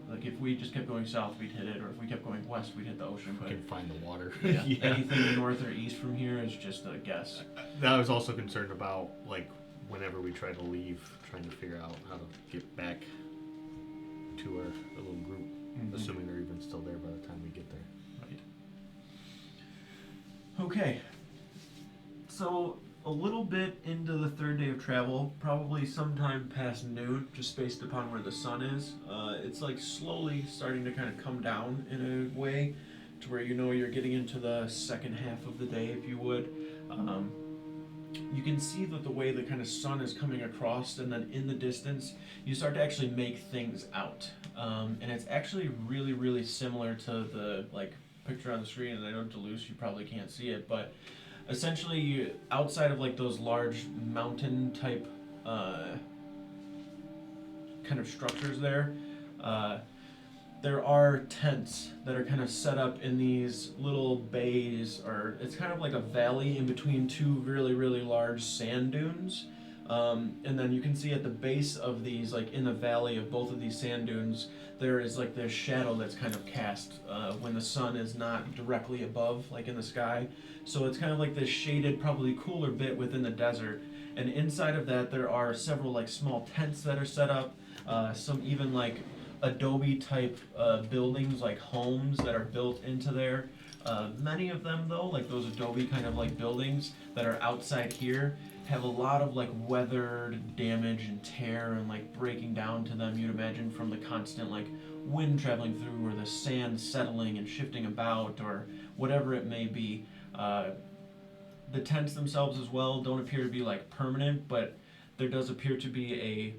like if we just kept going south we'd hit it, or if we kept going west we'd hit the ocean, We but can find the water. yeah, anything north or east from here is just a guess. That I was also concerned about, like, whenever we try to leave, trying to figure out how to get back to our little group, assuming they're even still there by the time we get there. Right. Okay. So a little bit into the third day of travel, probably sometime past noon, just based upon where the sun is. It's like slowly starting to kind of come down in a way to where you know you're getting into the second half of the day, if you would. You can see that the way the kind of sun is coming across, and then in the distance, you start to actually make things out. And it's actually really, really similar to the like picture on the screen, and I know Deleuze, you probably can't see it, but essentially outside of like those large mountain type kind of structures there, there are tents that are kind of set up in these little bays, or it's kind of like a valley in between two really, really large sand dunes. And then you can see at the base of these, like in the valley of both of these sand dunes, there is like this shadow that's kind of cast when the sun is not directly above, like in the sky. So it's kind of like this shaded, probably cooler bit within the desert. And inside of that, there are several like small tents that are set up, some even like adobe type buildings, like homes that are built into there. Many of them though, like those adobe kind of like buildings that are outside here, have a lot of like weathered damage and tear and like breaking down to them, you'd imagine, from the constant like wind traveling through, or the sand settling and shifting about, or whatever it may be. The tents themselves as well don't appear to be like permanent, but there does appear to be a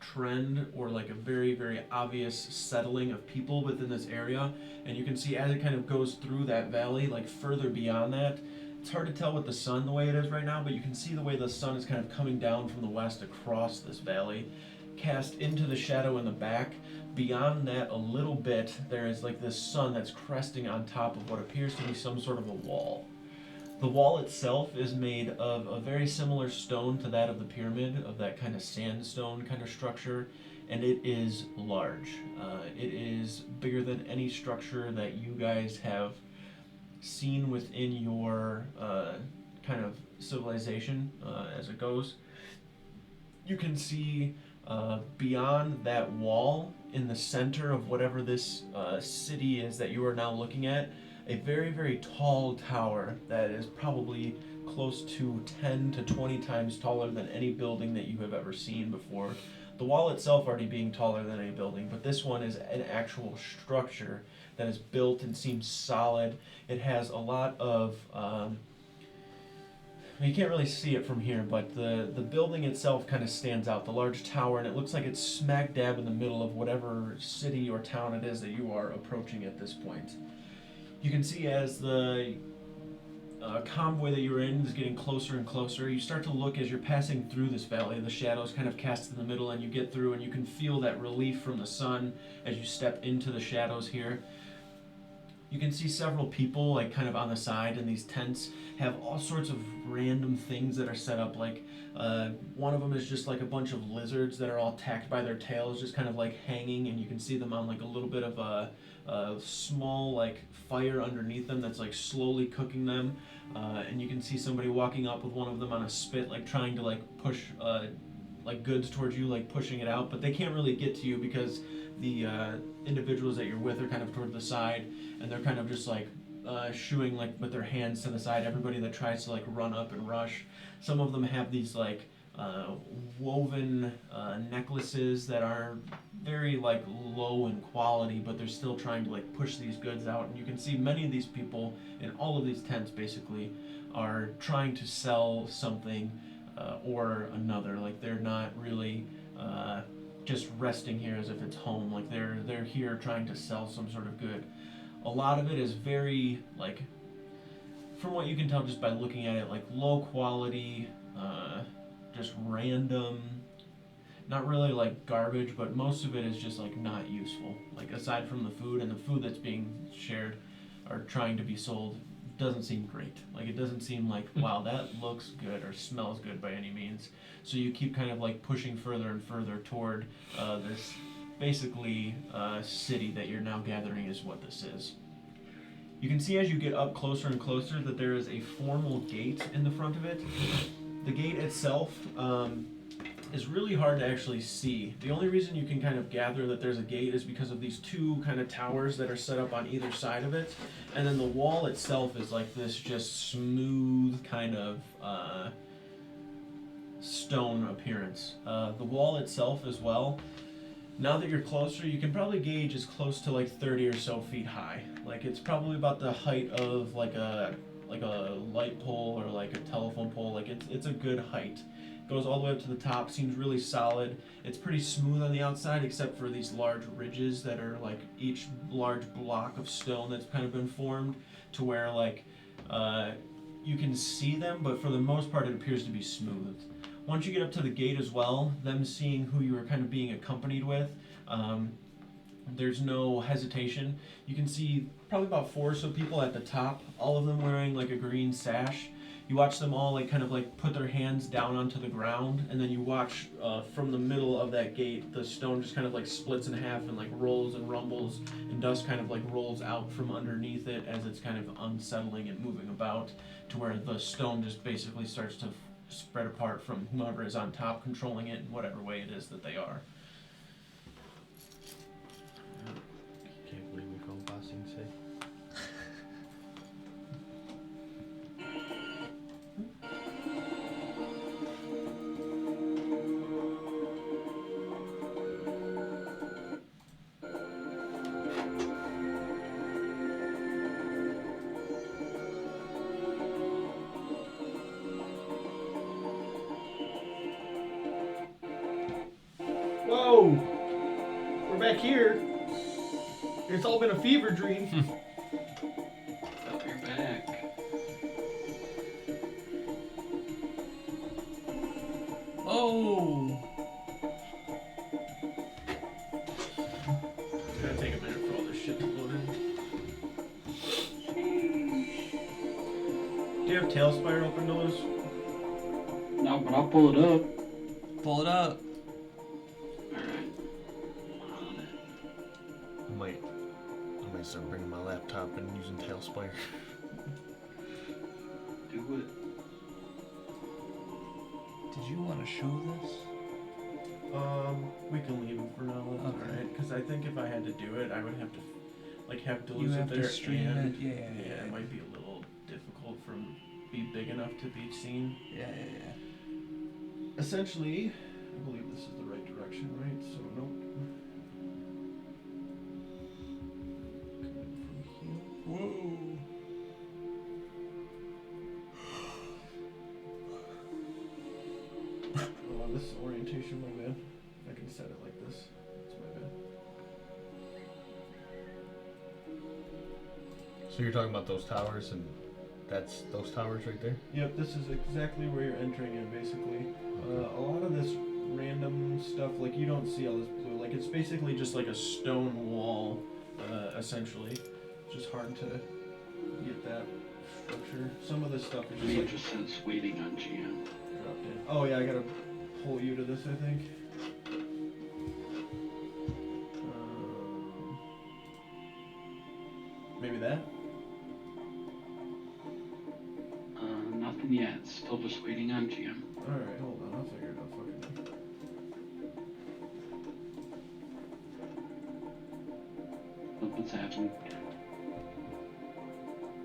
trend, or like a very, very obvious settling of people within this area. And you can see as it kind of goes through that valley, like further beyond that, it's hard to tell with the sun the way it is right now, but you can see the way the sun is kind of coming down from the west across this valley, cast into the shadow in the back. Beyond that a little bit, there is like this sun that's cresting on top of what appears to be some sort of a wall. The wall itself is made of a very similar stone to that of the pyramid, of that kind of sandstone kind of structure, and it is large. It is bigger than any structure that you guys have seen within your kind of civilization as it goes. You can see beyond that wall, in the center of whatever this city is that you are now looking at, a very, very tall tower that is probably close to 10 to 20 times taller than any building that you have ever seen before. The wall itself already being taller than any building, but this one is an actual structure that is built and seems solid. It has a lot of, you can't really see it from here, but the building itself kind of stands out, the large tower, and it looks like it's smack dab in the middle of whatever city or town it is that you are approaching at this point. You can see as the convoy that you're in is getting closer and closer, you start to look as you're passing through this valley, the shadows kind of cast in the middle, and you get through and you can feel that relief from the sun as you step into the shadows here. You can see several people like kind of on the side in these tents, have all sorts of random things that are set up, like one of them is just like a bunch of lizards that are all tacked by their tails, just kind of like hanging, and you can see them on like a little bit of a small like fire underneath them that's like slowly cooking them, and you can see somebody walking up with one of them on a spit, like trying to like push like goods towards you, like pushing it out, but they can't really get to you because the individuals that you're with are kind of toward the side, and they're kind of just like shooing like with their hands to the side, everybody that tries to like run up and rush. Some of them have these like woven necklaces that are very like low in quality, but they're still trying to like push these goods out, and you can see many of these people in all of these tents basically are trying to sell something or another. Like they're not really just resting here as if it's home, like they're here trying to sell some sort of good. A lot of it is very like, from what you can tell just by looking at it, like low quality, just random, not really like garbage, but most of it is just like not useful. Like aside from the food, and the food that's being shared or trying to be sold doesn't seem great. Like it doesn't seem like, wow, that looks good or smells good by any means. So you keep kind of like pushing further and further toward this basically city that you're now gathering is what this is. You can see as you get up closer and closer that there is a formal gate in the front of it. The gate itself is really hard to actually see. The only reason you can kind of gather that there's a gate is because of these two kind of towers that are set up on either side of it, and then the wall itself is like this just smooth kind of stone appearance. The wall itself as well, now that you're closer, you can probably gauge is close to like 30 or so feet high. Like it's probably about the height of like a light pole or like a telephone pole. Like it's a good height. Goes all the way up to the top, seems really solid. It's pretty smooth on the outside except for these large ridges that are like each large block of stone that's kind of been formed to where like you can see them, but for the most part it appears to be smooth. Once you get up to the gate as well, them seeing who you were kind of being accompanied with, there's no hesitation. You can see probably about 4 or so people at the top, all of them wearing like a green sash. You watch them all like kind of like put their hands down onto the ground, and then you watch from the middle of that gate, the stone just kind of like splits in half and like rolls and rumbles, and dust kind of like rolls out from underneath it as it's kind of unsettling and moving about, to where the stone just basically starts to spread apart from whoever is on top controlling it in whatever way it is that they are. Can't believe we found Bossing say. Whoa! We're back here. It's all been a fever dream. Oh, you're back. Oh! It's gonna take a minute for all this shit to load in. Do you have Tailspire open to us? No, but I'll pull it up. Pull it up. Alright. I might start bringing my laptop and using Tailspire. Do it. Did you want to show this? We can leave it for now. That's Okay. alright. Because I think if I had to do it, I would have to have to You lose have it to there. stream and it. Yeah. it might be a little difficult from be big enough to be seen. Yeah. Essentially, I believe this is the right direction, right? So nope. Coming from here. Whoa. Oh, this is orientation, my bad. I can set it like this. That's my bad. So you're talking about those towers, and that's those towers right there? Yep, this is exactly where you're entering in, basically. A lot of this random stuff, like you don't see all this blue. Like it's basically just like a stone wall, essentially. It's just hard to get that structure. Some of this stuff is just It like just says waiting on GM. dropped in. Oh yeah, I gotta pull you to this, I think. Maybe that? Nothing yet. Still just waiting on GM. Alright, hold on, I'll figure it out fucking. Look what's happening.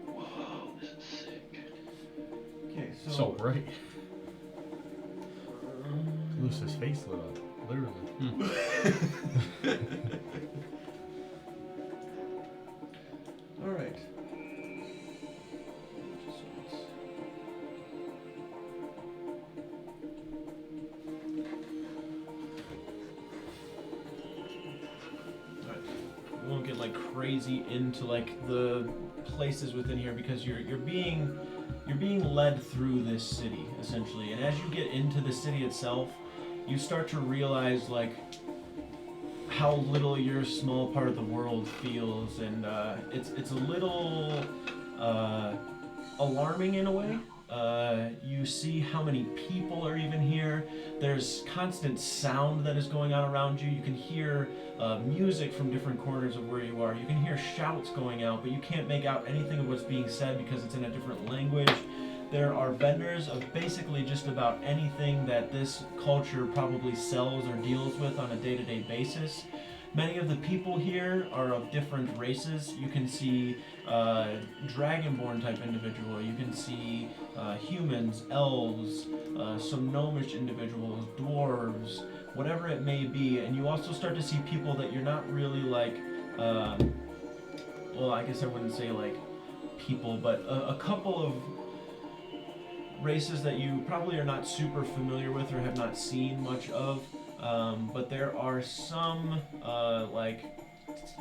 Whoa, this is sick. Okay, So bright. Luce's face lit up, literally. Alright. We won't get like crazy into like the places within here because you're being led through this city essentially, and as you get into the city itself, you start to realize like how little your small part of the world feels, and it's a little alarming in a way. You see how many people are even here. There's constant sound that is going on around you. You can hear music from different corners of where you are. You can hear shouts going out, but you can't make out anything of what's being said because it's in a different language. There are vendors of basically just about anything that this culture probably sells or deals with on a day-to-day basis. Many of the people here are of different races. You can see dragonborn type individual. You can see humans, elves, some gnomish individuals, dwarves, whatever it may be. And you also start to see people that you're not really like, well, I guess I wouldn't say like people, but a couple of races that you probably are not super familiar with or have not seen much of. But there are some like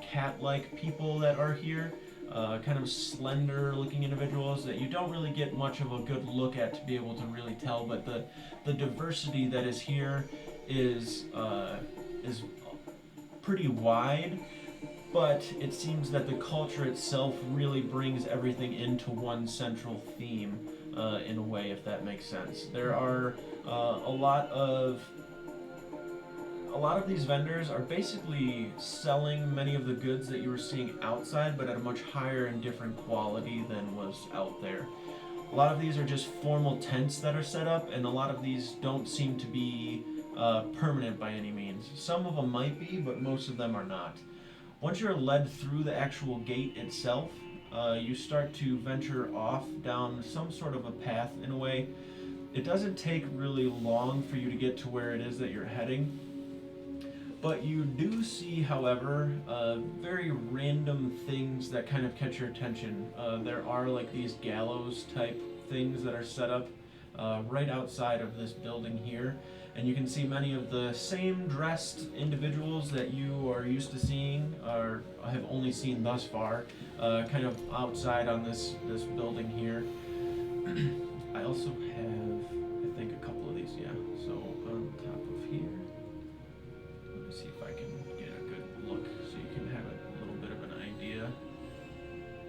cat-like people that are here, kind of slender-looking individuals that you don't really get much of a good look at to be able to really tell. But the diversity that is here is pretty wide. But it seems that the culture itself really brings everything into one central theme, in a way, if that makes sense. There are a lot of these vendors are basically selling many of the goods that you were seeing outside, but at a much higher and different quality than was out there. A lot of these are just formal tents that are set up, and a lot of these don't seem to be permanent by any means. Some of them might be, but most of them are not. Once you're led through the actual gate itself, you start to venture off down some sort of a path in a way. It doesn't take really long for you to get to where it is that you're heading. But you do see, however, very random things that kind of catch your attention. There are like these gallows type things that are set up right outside of this building here. And you can see many of the same dressed individuals that you are used to seeing, or have only seen thus far, kind of outside on this building here. I also have, I think, a couple of these, yeah. So on top of here. Let me see if I can get a good look so you can have a little bit of an idea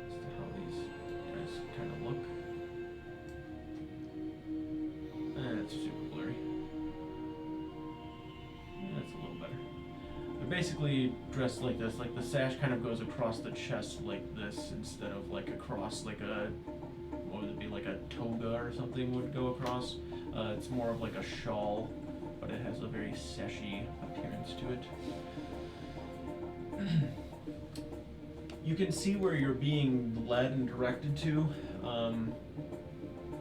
as to how these guys kind of look. It's super blurry. That's a little better. They're basically dressed like this. Like the sash kind of goes across the chest like this instead of like across like a, what would it be, like a toga or something would go across. It's more of like a shawl, but it has a very sashy appearance to it. You can see where you're being led and directed to.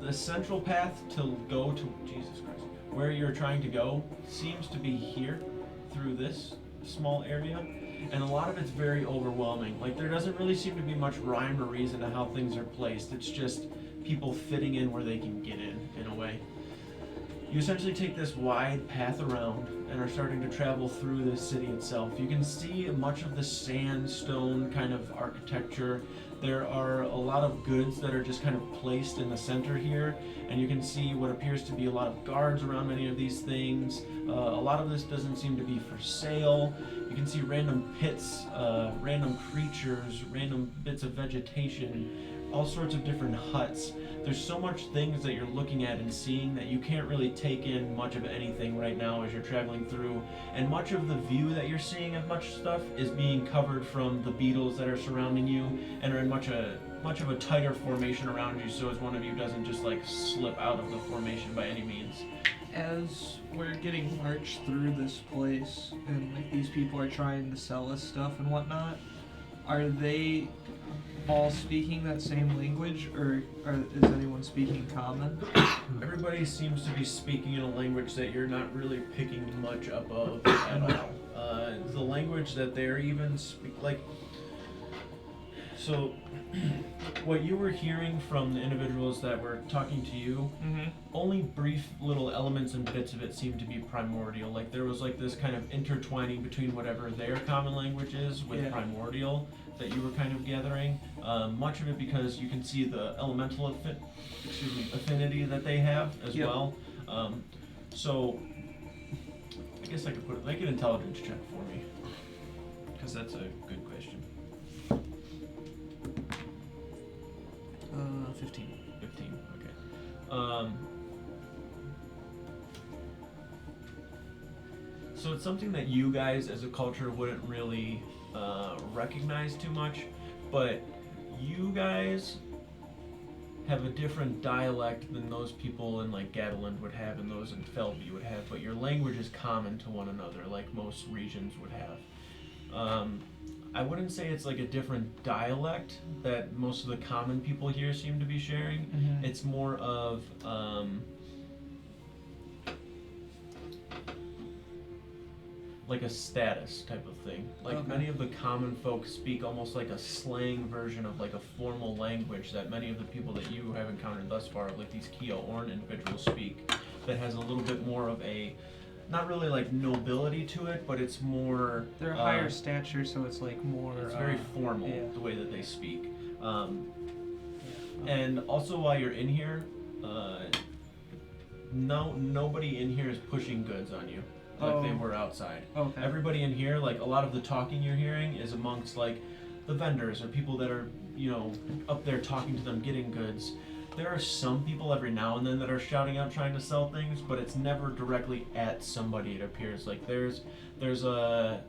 The central path to go to, Jesus Christ, where you're trying to go seems to be here through this small area, and a lot of it's very overwhelming. Like there doesn't really seem to be much rhyme or reason to how things are placed. It's just people fitting in where they can get in a way. You essentially take this wide path around and are starting to travel through the city itself. You can see much of the sandstone kind of architecture. There are a lot of goods that are just kind of placed in the center here, and you can see what appears to be a lot of guards around many of these things. A lot of this doesn't seem to be for sale. You can see random pits, random creatures, random bits of vegetation, all sorts of different huts. There's so much things that you're looking at and seeing that you can't really take in much of anything right now as you're traveling through. And much of the view that you're seeing of much stuff is being covered from the beetles that are surrounding you and are in much of a tighter formation around you, so as one of you doesn't just like slip out of the formation by any means. As we're getting marched through this place and like these people are trying to sell us stuff and whatnot, are they all speaking that same language, or is anyone speaking common? Everybody seems to be speaking in a language that you're not really picking much up of at all. The language that they're even like. So, what you were hearing from the individuals that were talking to you, only brief little elements and bits of it seemed to be primordial. Like there was like this kind of intertwining between whatever their common language is with primordial that you were kind of gathering. Much of it because you can see the elemental affinity that they have as well. So, I guess I could put it, make an intelligence check for me, because that's a good question. 15. 15, okay. So it's something that you guys as a culture wouldn't really recognize too much, but you guys have a different dialect than those people in like Gatland would have and those in Felby would have, but your language is common to one another, like most regions would have. I wouldn't say it's like a different dialect that most of the common people here seem to be sharing. Mhm. It's more of like a status type of thing. Like Okay. many of the common folks speak almost like a slang version of like a formal language that many of the people that you have encountered thus far, like these Kia Orn individuals speak, that has a little bit more of a, not really like nobility to it, but it's more. They're a higher stature, so it's like more. It's very formal yeah. the way that they speak. Yeah. And also while you're in here, nobody in here is pushing goods on you like they Oh. were outside. Okay. Everybody in here, like a lot of the talking you're hearing is amongst like the vendors or people that are, you know, up there talking to them, getting goods. There are some people every now and then that are shouting out trying to sell things, but it's never directly at somebody, it appears. Like there's a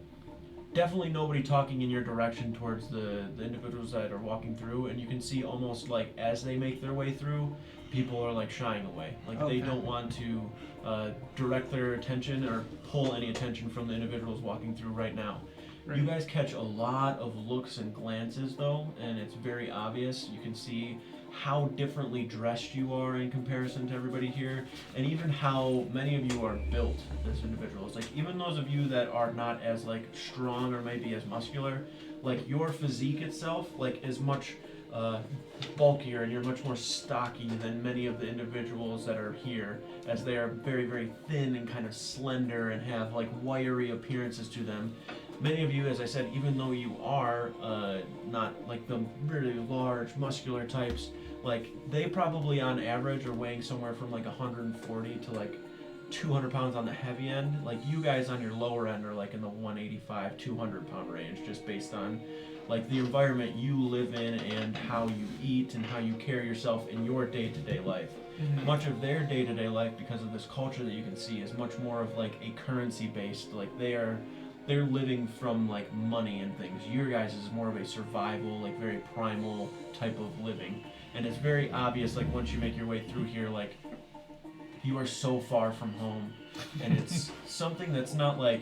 definitely nobody talking in your direction towards the individuals that are walking through, and you can see almost like as they make their way through, people are like shying away. Like Okay. they don't want to direct their attention or pull any attention from the individuals walking through right now. Right. You guys catch a lot of looks and glances though, and it's very obvious. You can see how differently dressed you are in comparison to everybody here, and even how many of you are built as individuals. Like even those of you that are not as like strong or maybe as muscular, like your physique itself like is much bulkier and you're much more stocky than many of the individuals that are here, as they are very, very thin and kind of slender and have like wiry appearances to them. Many of you, as I said, even though you are not like the really large muscular types, like they probably on average are weighing somewhere from like 140 to like 200 pounds on the heavy end. Like you guys on your lower end are like in the 185, 200 pound range, just based on like the environment you live in and how you eat and how you carry yourself in your day-to-day life. Mhm. Much of their day-to-day life, because of this culture that you can see, is much more of like a currency based. Like they're living from like money and things. Your guys is more of a survival, like very primal type of living. And it's very obvious, like once you make your way through here, like you are so far from home, and it's something that's not like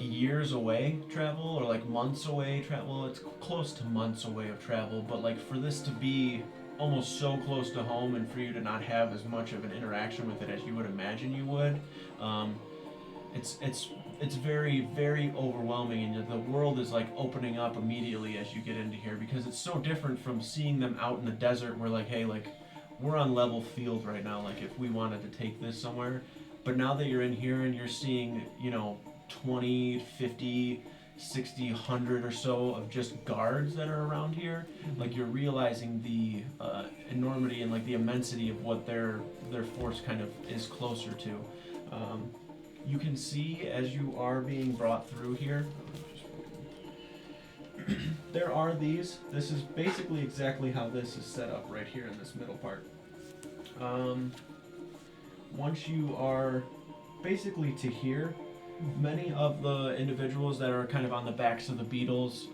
years away travel or like months away travel. It's close to months away of travel, but like for this to be almost so close to home and for you to not have as much of an interaction with it as you would imagine you would, it's very, very overwhelming, and the world is like opening up immediately as you get into here, because it's so different from seeing them out in the desert where like, hey, like we're on level field right now, like if we wanted to take this somewhere. But now that you're in here and you're seeing, you know, 20, 50, 60, 100 or so of just guards that are around here, like you're realizing the enormity and like the immensity of what their force kind of is closer to. You can see as you are being brought through here, there are these. This is basically exactly how this is set up right here in this middle part. Once you are basically to here, many of the individuals that are kind of on the backs of the beetles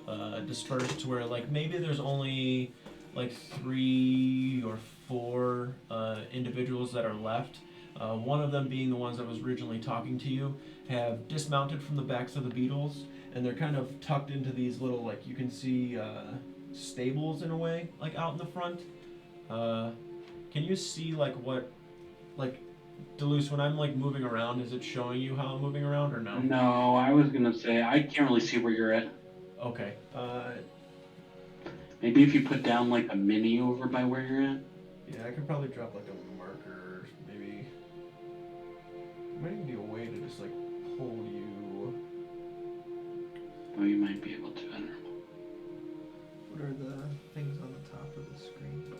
dispersed to where like maybe there's only like 3 or 4 individuals that are left. One of them being the ones that was originally talking to you, have dismounted from the backs of the beetles, and they're kind of tucked into these little, like you can see stables in a way, like out in the front. Can you see like what, like Deleuze, when I'm like moving around, is it showing you how I'm moving around or no? No, I was gonna say I can't really see where you're at. Okay. Maybe if you put down like a mini over by where you're at. Yeah, I could probably drop like a marker, maybe. There might even be a way to just like pull you. Oh, you might be able to. I don't know. What are the things on the top of the screen?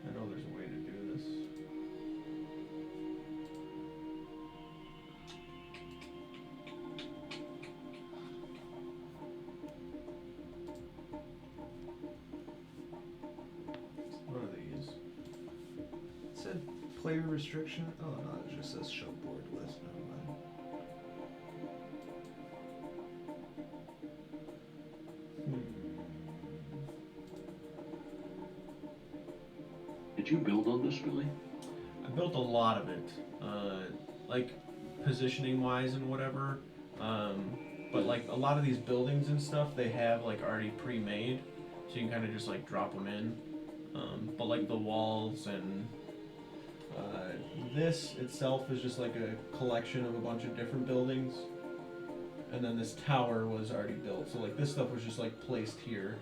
I know there's a way to do this. What are these? It said player restriction. Oh no, it just says show board list. Never mind. this, Billy? I built a lot of it, like positioning wise and whatever. But like a lot of these buildings and stuff, they have like already pre-made, so you can kind of just like drop them in. But like the walls and this itself is just like a collection of a bunch of different buildings. And then this tower was already built, so like this stuff was just like placed here.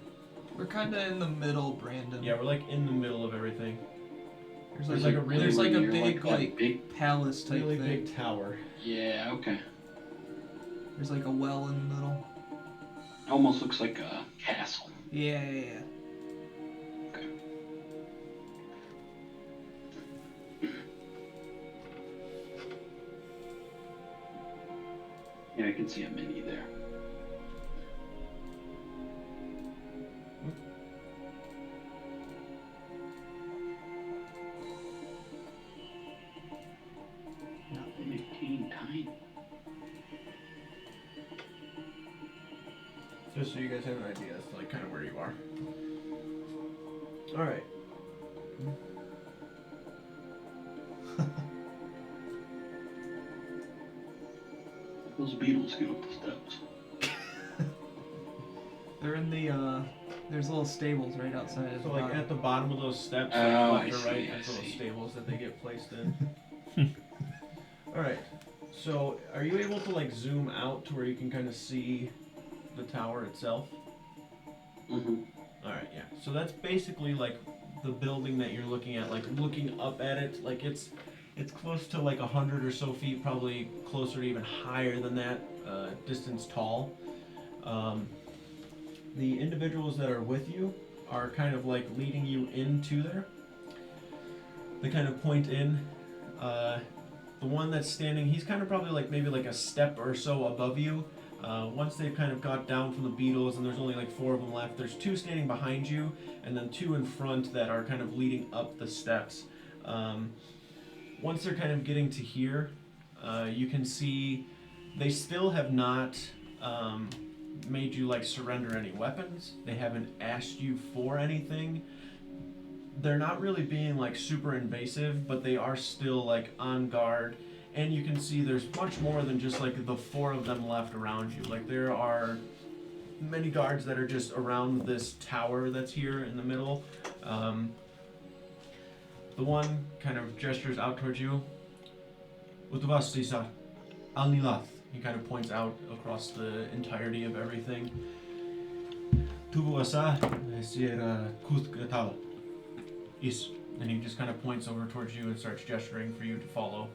We're kind of in the middle, Brandon. Yeah, we're like in the middle of everything. There's like a really there's like a near, big that like big. palace type Really thing. big tower. Yeah. Okay. There's like a well in the middle. Almost looks like a castle. Yeah. Okay. Yeah, I can see a mini there. Just so you guys have an idea as to like kind of where you are. All right. Those beetles get up the steps. They're in the there's little stables right outside of So the like bottom. at the bottom of those steps, Oh, like I left or right, see, I there's little see. stables that they get placed in. All right. So are you able to like zoom out to where you can kind of see the tower itself? Mm-hmm. All right, yeah. So that's basically like the building that you're looking at, like looking up at it. Like it's close to like 100 or so feet, probably closer to even higher than that distance tall. The individuals that are with you are kind of like leading you into there. They kind of point in. The one that's standing, he's kind of probably like maybe like a step or so above you. Once they've kind of got down from the beetles, and there's only like 4 of them left, there's 2 standing behind you, and then 2 in front that are kind of leading up the steps. Once they're kind of getting to here, you can see they still have not made you like surrender any weapons. They haven't asked you for anything. They're not really being like super invasive, but they are still like on guard. And you can see there's much more than just like the 4 of them left around you. Like there are many guards that are just around this tower that's here in the middle. The one kind of gestures out towards you. Utavastisa, Al-Nilath. He kind of points out across the entirety of everything. Tuvuasa, Sierra Kuthgatala. Is. And he just kind of points over towards you and starts gesturing for you to follow.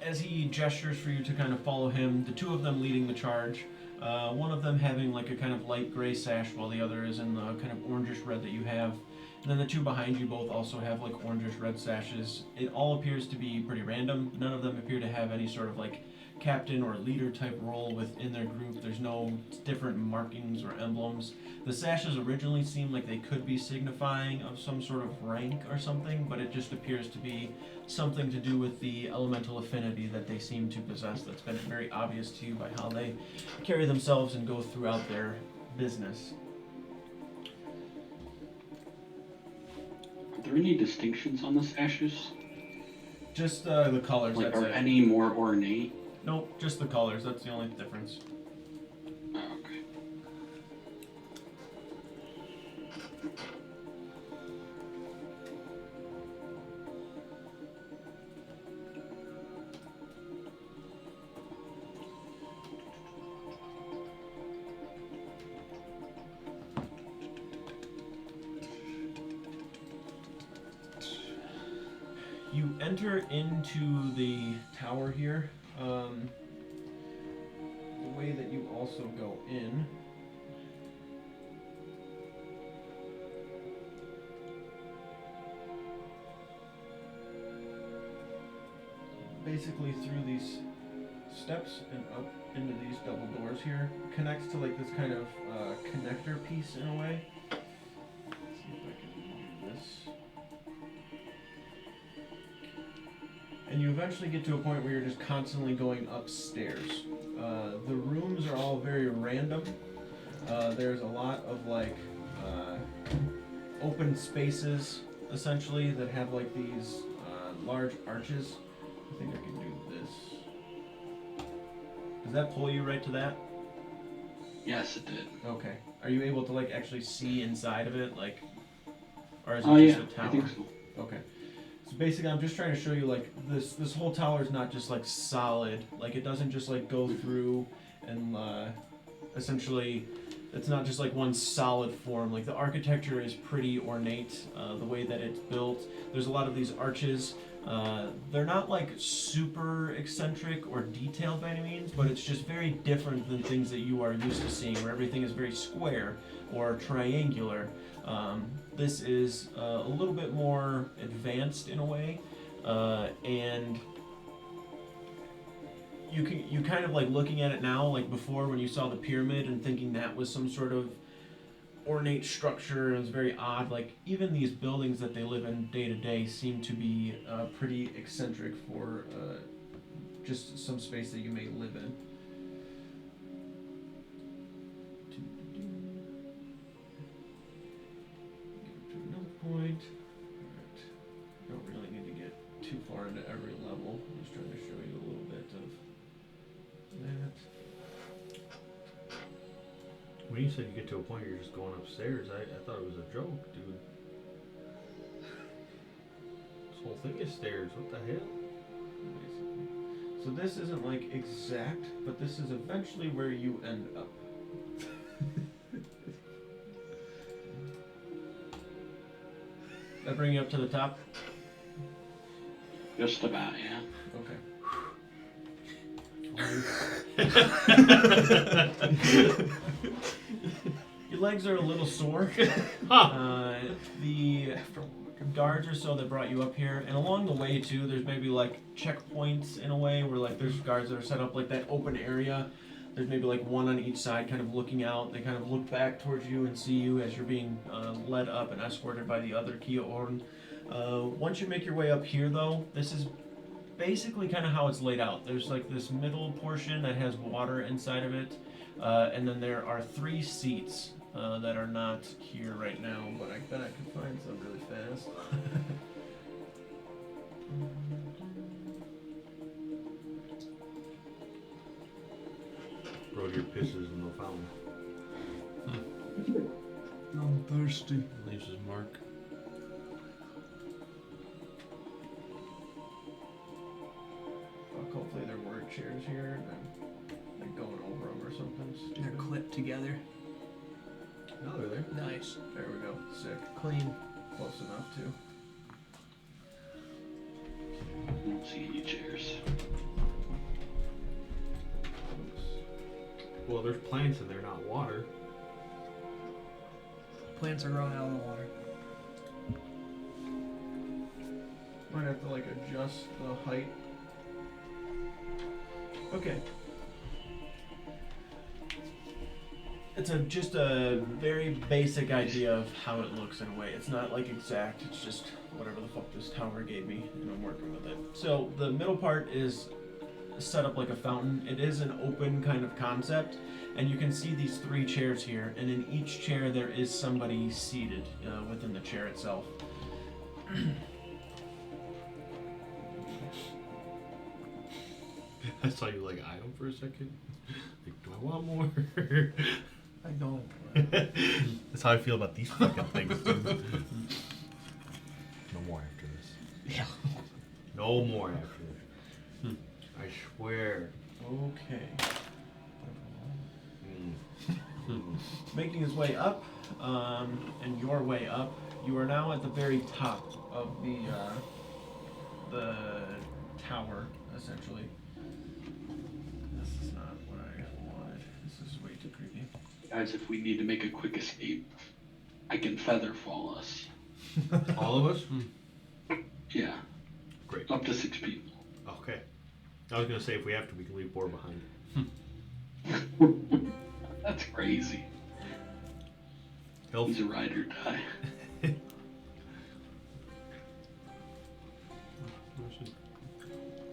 As he gestures for you to kind of follow him, the 2 of them leading the charge, one of them having like a kind of light gray sash while the other is in the kind of orangish red that you have. And then the 2 behind you both also have like orangish red sashes. It all appears to be pretty random. None of them appear to have any sort of like captain or leader type role within their group. There's no different markings or emblems. The sashes originally seemed like they could be signifying of some sort of rank or something, but it just appears to be something to do with the elemental affinity that they seem to possess. That's been very obvious to you by how they carry themselves and go throughout their business. Are there any distinctions on the sashes? Just the colors, Like, that's are it. any more ornate? Nope, just the colors, that's the only difference. Oh, okay. You enter into the tower here. The way that you also go in basically through these steps and up into these double doors here connects to like this kind of connector piece in a way. Let's see if I can do this. And you eventually get to a point where you're just constantly going upstairs. The rooms are all very random. There's a lot of like open spaces essentially, that have like these large arches. I think I can do this. Does that pull you right to that? Yes, it did. Okay. Are you able to like actually see inside of it, like, or is it Oh just yeah, a tower? I think so. Okay. So basically, I'm just trying to show you like this whole tower is not just like solid. Like it doesn't just like go through and essentially, it's not just like one solid form. Like the architecture is pretty ornate. The way that it's built. There's a lot of these arches. They're not like super eccentric or detailed by any means, but it's just very different than things that you are used to seeing, where everything is very square or triangular. This is a little bit more advanced in a way, and you kind of like looking at it now, like before when you saw the pyramid and thinking that was some sort of ornate structure and it's very odd. Like even these buildings that they live in day to day seem to be pretty eccentric for just some space that you may live in. Get to another point. Alright. Don't really need to get too far into every level. I'm just trying to show you a little bit of that. When you said you get to a point where you're just going upstairs, I thought it was a joke, dude. This whole thing is stairs. What the hell? Basically. So this isn't like exact, but this is eventually where you end up. That bring you up to the top? Just about, yeah. Okay. Your legs are a little sore. The guards or so that brought you up here, and along the way too, there's maybe like checkpoints in a way where like there's guards that are set up like that open area. There's maybe like one on each side kind of looking out. They kind of look back towards you and see you as you're being led up and escorted by the other Kia-Orn. Once you make your way up here though, this is basically kind of how it's laid out. There's like this middle portion that has water inside of it, and then there are 3 seats that are not here right now, but I bet I could find some really fast. Bro, your pisses in the fountain. I'm thirsty. Leaves his mark. Fuck, hopefully there were chairs here, and I'm like going over them or something. They're stupid. clipped together. No, they're there. Nice. There we go. Sick. Clean. Close enough too. I don't see any chairs. Oops. Well, there's plants in there, not water. Plants are growing out of the water. Might have to like adjust the height. Okay. It's just a very basic idea of how it looks in a way. It's not like exact, it's just whatever the fuck this tower gave me, and I'm working with it. So the middle part is set up like a fountain. It is an open kind of concept, and you can see these 3 chairs here, and in each chair there is somebody seated within the chair itself. I saw you like eye them for a second. Like, do I want more? I don't. That's how I feel about these fucking things, dude. No more after this. Yeah. No more after this. I swear. Okay. Mm. Making his way up, and your way up, you are now at the very top of the tower, essentially. This is not what I wanted. This is way too creepy. Guys, if we need to make a quick escape, I can feather fall us. All of us? Yeah, Great. up to 6 people. Okay. I was gonna say if we have to, we can leave Boar behind. That's crazy. He'll He's a ride or die.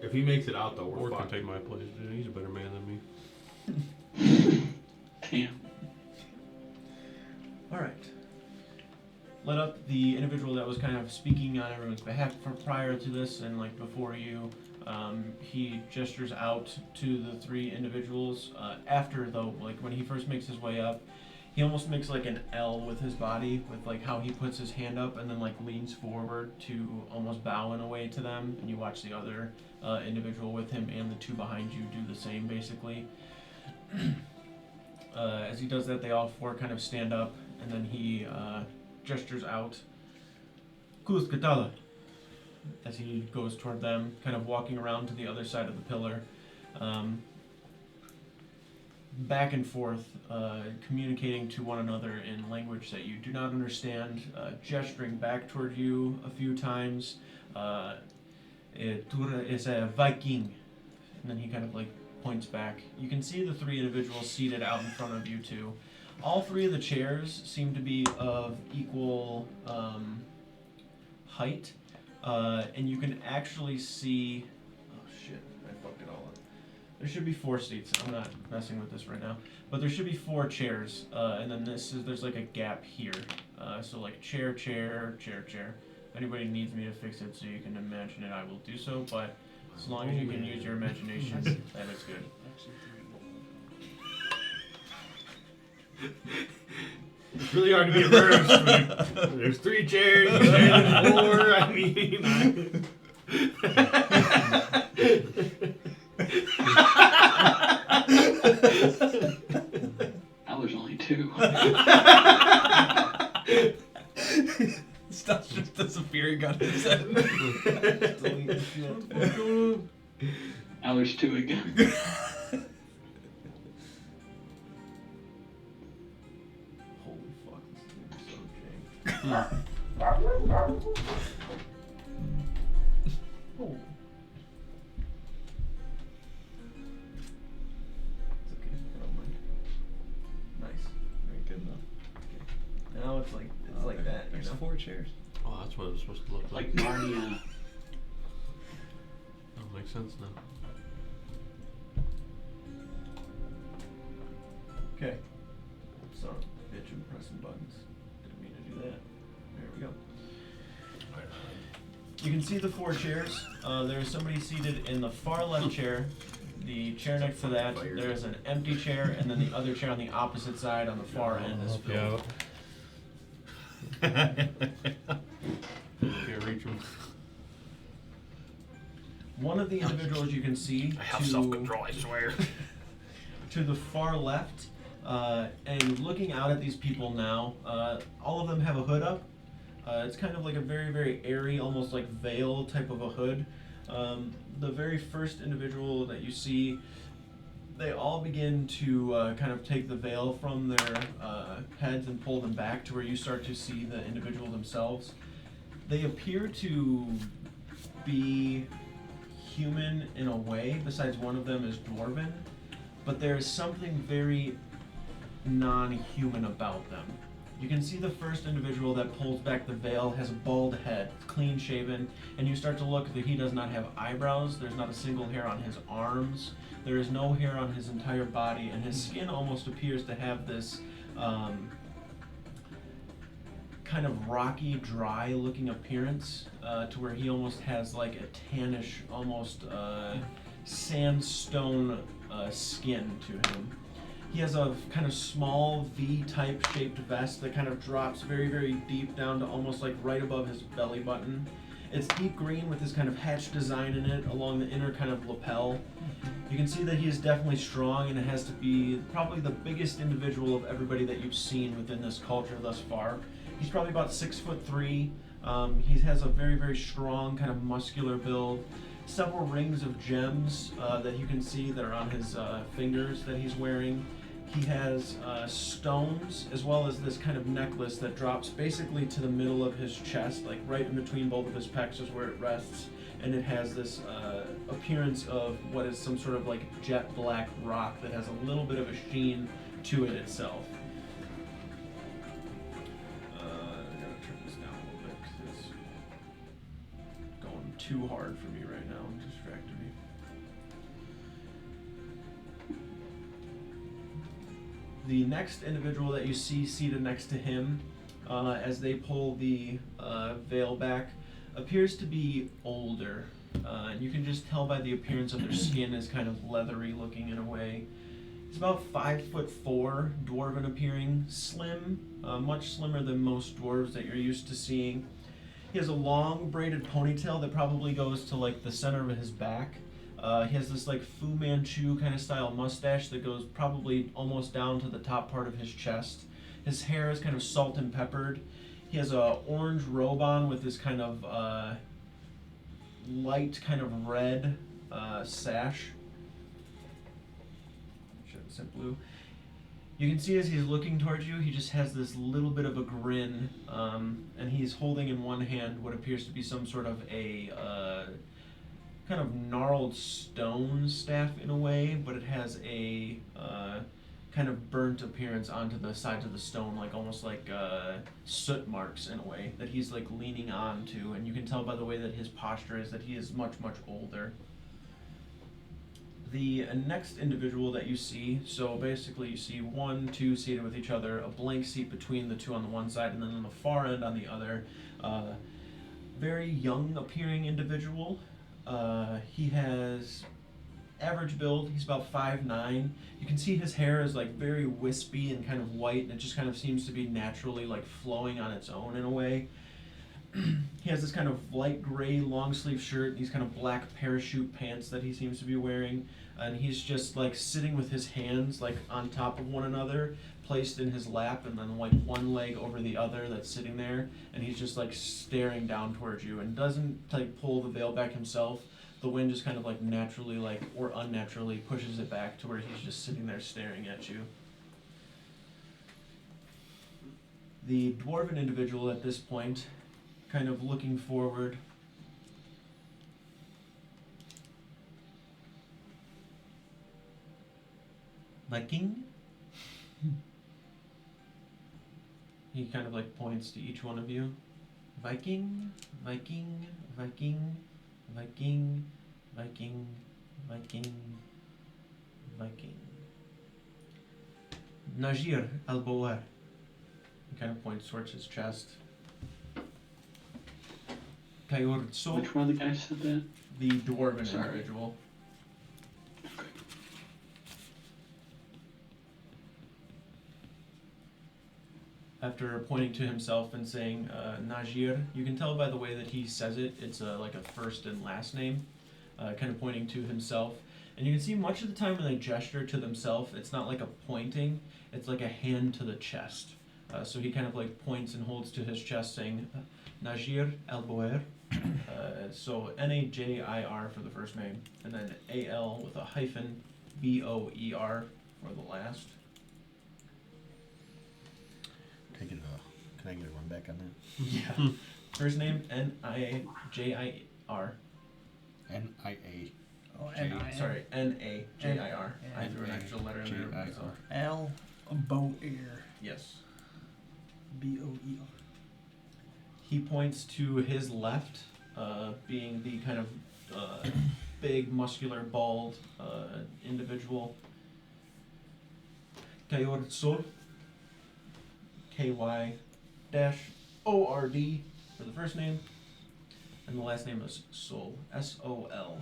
If he makes it out though, Or we're can fucked. take my place, dude. He's a better man than me. Damn. Alright. Let up the individual that that was kind of speaking on everyone's behalf prior to this and like before you. He gestures out to the three individuals. After though, like when he first makes his way up, he almost makes like an L with his body, with like how he puts his hand up and then like leans forward to almost bow in a way to them. And you watch the other individual with him and the two behind you do the same basically. As he does that, they all four kind of stand up, and then he gestures out, Kus Katala, as he goes toward them, kind of walking around to the other side of the pillar. Back and forth, communicating to one another in language that you do not understand, gesturing back toward you a few times. Tura is a Viking. And then he kind of like points back. You can see the three individuals seated out in front of you two. All three of the chairs seem to be of equal height, and you can actually see. Oh shit! I fucked it all up. There should be 4 seats. I'm not messing with this right now, but there should be 4 chairs, and then there's like a gap here. So like chair, chair, chair, chair. If anybody needs me to fix it so you can imagine it, I will do so. But as long as you can use your imagination, that is good. It's really hard to be a bird. There's 3 chairs, there's 4. I mean, Now there's only 2. Stuff's just disappearing on his head. Now there's 2 again. Holy fuck, this is gonna be so jank. Oh. It's okay, I don't mind. Nice. Very good though. Okay. Now it's like that, you There's know? 4 chairs. Oh, that's what it's supposed to look like. Like Narnia. That makes sense now. Okay. So, bitch, I'm pressing buttons. Didn't mean to do that. There we go. You can see the 4 chairs. There's somebody seated in the far left chair. The chair next to that, there's an empty chair, and then the other chair on the opposite side on the far end is filled. Can't reach them. One of the individuals you can see I have self-control, I swear. to the far left, and looking out at these people now, all of them have a hood up. It's kind of like a very, very airy, almost like veil type of a hood. The very first individual that you see, they all begin to kind of take the veil from their heads and pull them back to where you start to see the individual themselves. They appear to be human in a way, besides one of them is dwarven, but there is something very non-human about them. You can see the first individual that pulls back the veil has a bald head, clean shaven, and you start to look that he does not have eyebrows, there's not a single hair on his arms, there is no hair on his entire body, and his skin almost appears to have this kind of rocky, dry looking appearance, to where he almost has like a tannish, almost sandstone skin to him. He has a kind of small V-type shaped vest that kind of drops very, very deep down to almost like right above his belly button. It's deep green with this kind of hatch design in it along the inner kind of lapel. You can see that he is definitely strong, and it has to be probably the biggest individual of everybody that you've seen within this culture thus far. He's probably about 6'3". He has a very, very strong kind of muscular build. Several rings of gems that you can see that are on his fingers that he's wearing. He has stones, as well as this kind of necklace that drops basically to the middle of his chest, like right in between both of his pecs is where it rests, and it has this appearance of what is some sort of like jet black rock that has a little bit of a sheen to it itself. I gotta turn this down a little bit because it's going too hard for me right now and distracting me. The next individual that you see seated next to him, as they pull the veil back, appears to be older. And you can just tell by the appearance of their skin is kind of leathery looking in a way. He's about 5'4", dwarven appearing, slim, much slimmer than most dwarves that you're used to seeing. He has a long braided ponytail that probably goes to like the center of his back. He has this like Fu Manchu kind of style mustache that goes probably almost down to the top part of his chest. His hair is kind of salt and peppered. He has a orange robe on with this kind of light kind of red sash. Should have said blue. You can see as he's looking towards you, he just has this little bit of a grin, and he's holding in one hand what appears to be some sort of a kind of gnarled stone staff in a way, but it has a kind of burnt appearance onto the sides of the stone, like almost like soot marks in a way that he's like leaning onto, and you can tell by the way that his posture is that he is much, much older. The next individual that you see, so basically you see 1, 2 seated with each other, a blank seat between the two on the one side, and then on the far end on the other, very young appearing individual. He has average build, he's about 5'9". You can see his hair is like very wispy and kind of white, and it just kind of seems to be naturally like flowing on its own in a way. He has this kind of light gray long sleeve shirt, these kind of black parachute pants that he seems to be wearing, and he's just like sitting with his hands like on top of one another, placed in his lap, and then like one leg over the other that's sitting there, and he's just like staring down towards you and doesn't like pull the veil back himself. The wind just kind of like naturally like or unnaturally pushes it back to where he's just sitting there staring at you. The dwarven individual at this point, kind of looking forward, Viking? He kind of like points to each one of you. Viking, Viking, Viking, Viking, Viking, Viking, Viking. Najir al-Boer. He kind of points towards his chest. Kayortso, Which one of the guys said that? the dwarven Sorry. individual. After pointing to himself and saying Najir, you can tell by the way that he says it, it's like a first and last name, kind of pointing to himself. And you can see much of the time when they gesture to themselves, it's not like a pointing, it's like a hand to the chest. So he kind of like points and holds to his chest saying Najir al-Boer. So Najir for the first name, and then Al with a hyphen, Boer for the last. Can I get a run back on that? Yeah. First name Najir. N-I-A. Oh, J- N-I-N. Sorry, Najir. I threw an extra letter in there. N-A-J-I-R. So, L Boer. yes. B-O-E-R. He points to his left, being the kind of big, muscular, bald individual. Kayortso. K-Y-O-R-D for the first name. And the last name is Sol. S-O-L.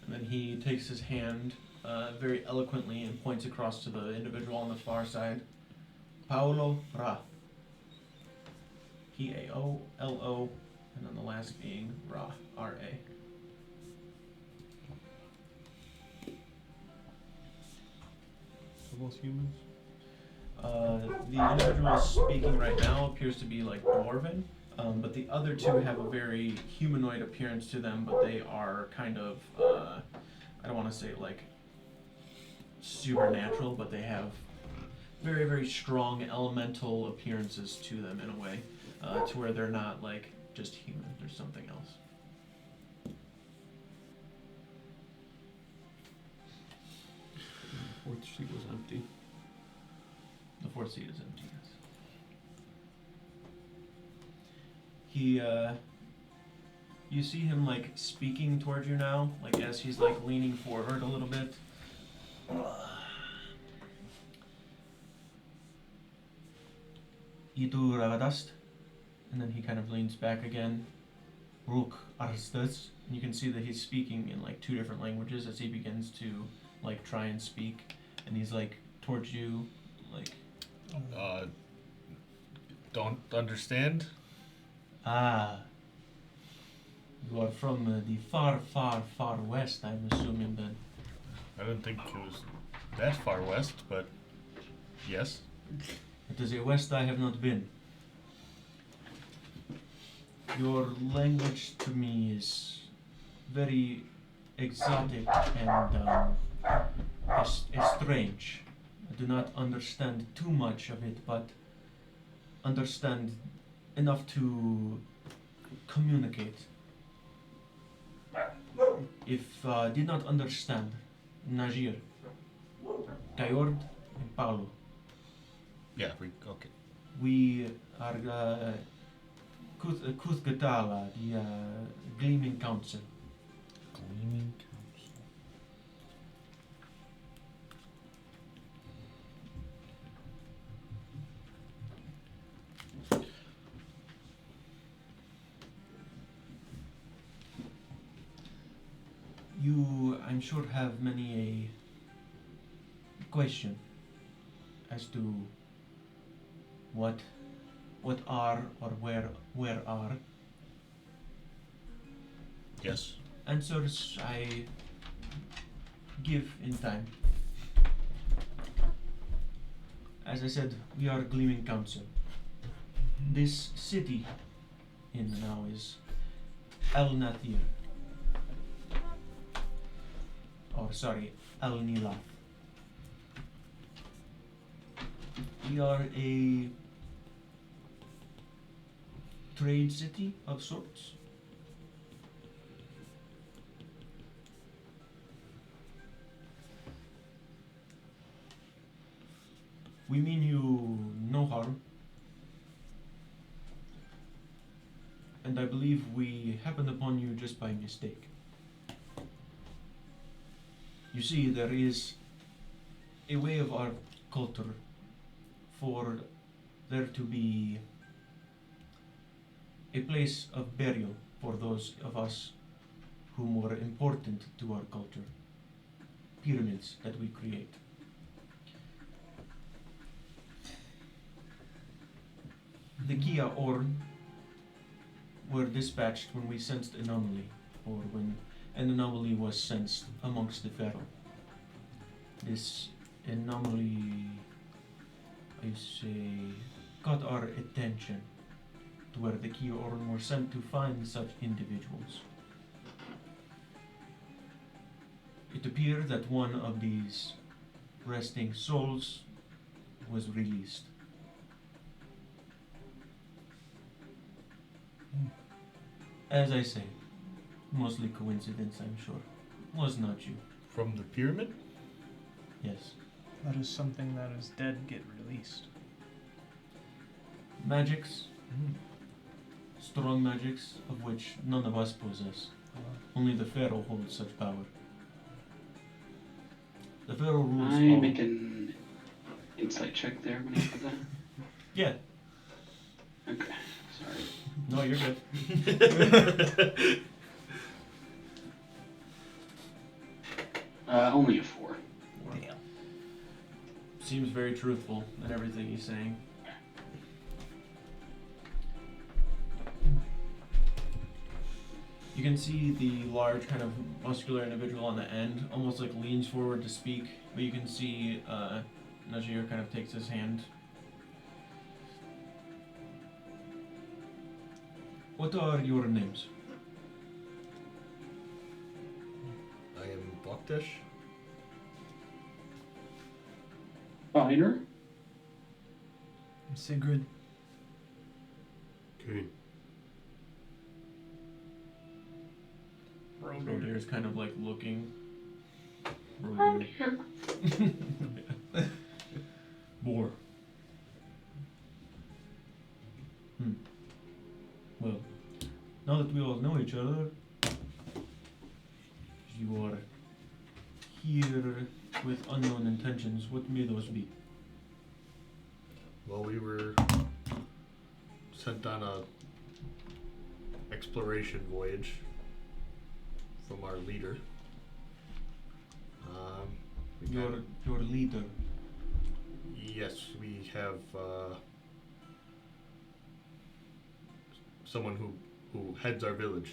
And then he takes his hand very eloquently and points across to the individual on the far side. Paolo Ra. P-A-O-L-O, and then the last being Ra, R-A. Are both humans? The individual speaking right now appears to be like dwarven, but the other two have a very humanoid appearance to them, but they are kind of, I don't want to say like supernatural, but they have very, very strong elemental appearances to them in a way, to where they're not like just human, there's something else. Fourth seat was empty. The fourth seat is empty, yes. He, you see him like speaking towards you now, like as he's like leaning forward a little bit. Itu Ravadast. And then he kind of leans back again. Ruk Arstas. And you can see that he's speaking in like 2 different languages as he begins to like try and speak. And he's like towards you, like, Don't understand. ah, you are from the far, far, far west, I'm assuming then. I didn't think it was that far west, but yes. It is a west I have not been. Your language to me is very exotic and strange. I do not understand too much of it, but understand enough to communicate. If did not understand, Najir, Kayord, and Paulo. Yeah, okay. We are Kuthgatala, the Gleaming Council. Gleaming Council. You, I'm sure, have many a question as to what are or where are. Yes. Answers I give in time. As I said, we are Gleaming Council. This city in now is El Nathir. Or sorry, El Nilath. We are a trade city of sorts. We mean you no harm. And I believe we happened upon you just by mistake. You see, there is a way of our culture for there to be a place of burial for those of us whom were important to our culture. Pyramids that we create. The Kia Orn were dispatched when we sensed anomaly, or when an anomaly was sensed amongst the Pharaoh. This anomaly, I say, caught our attention to where the Kia Orn were sent to find such individuals. It appeared that one of these resting souls was released. As I say, mostly coincidence, I'm sure. Was not you. From the pyramid? Yes. That is something that is dead get released. Magics, strong magics, of which none of us possess. Only the Pharaoh holds such power. The Pharaoh rules I all. make an insight check there when I put that. Yeah. Okay, sorry. No, you're good. Only a 4. Damn. Seems very truthful in everything he's saying. You can see the large kind of muscular individual on the end almost like leans forward to speak, but you can see Najir kind of takes his hand. What are your names? I am Boktesh. Finer? Sigrid. Okay. Rodir is kind of like looking. Around Rodir. here. Boar. Well, now that we all know each other, you are here with unknown intentions. What may those be? Well, we were sent on a exploration voyage from our leader. We Your leader. Yes, we have someone who heads our village.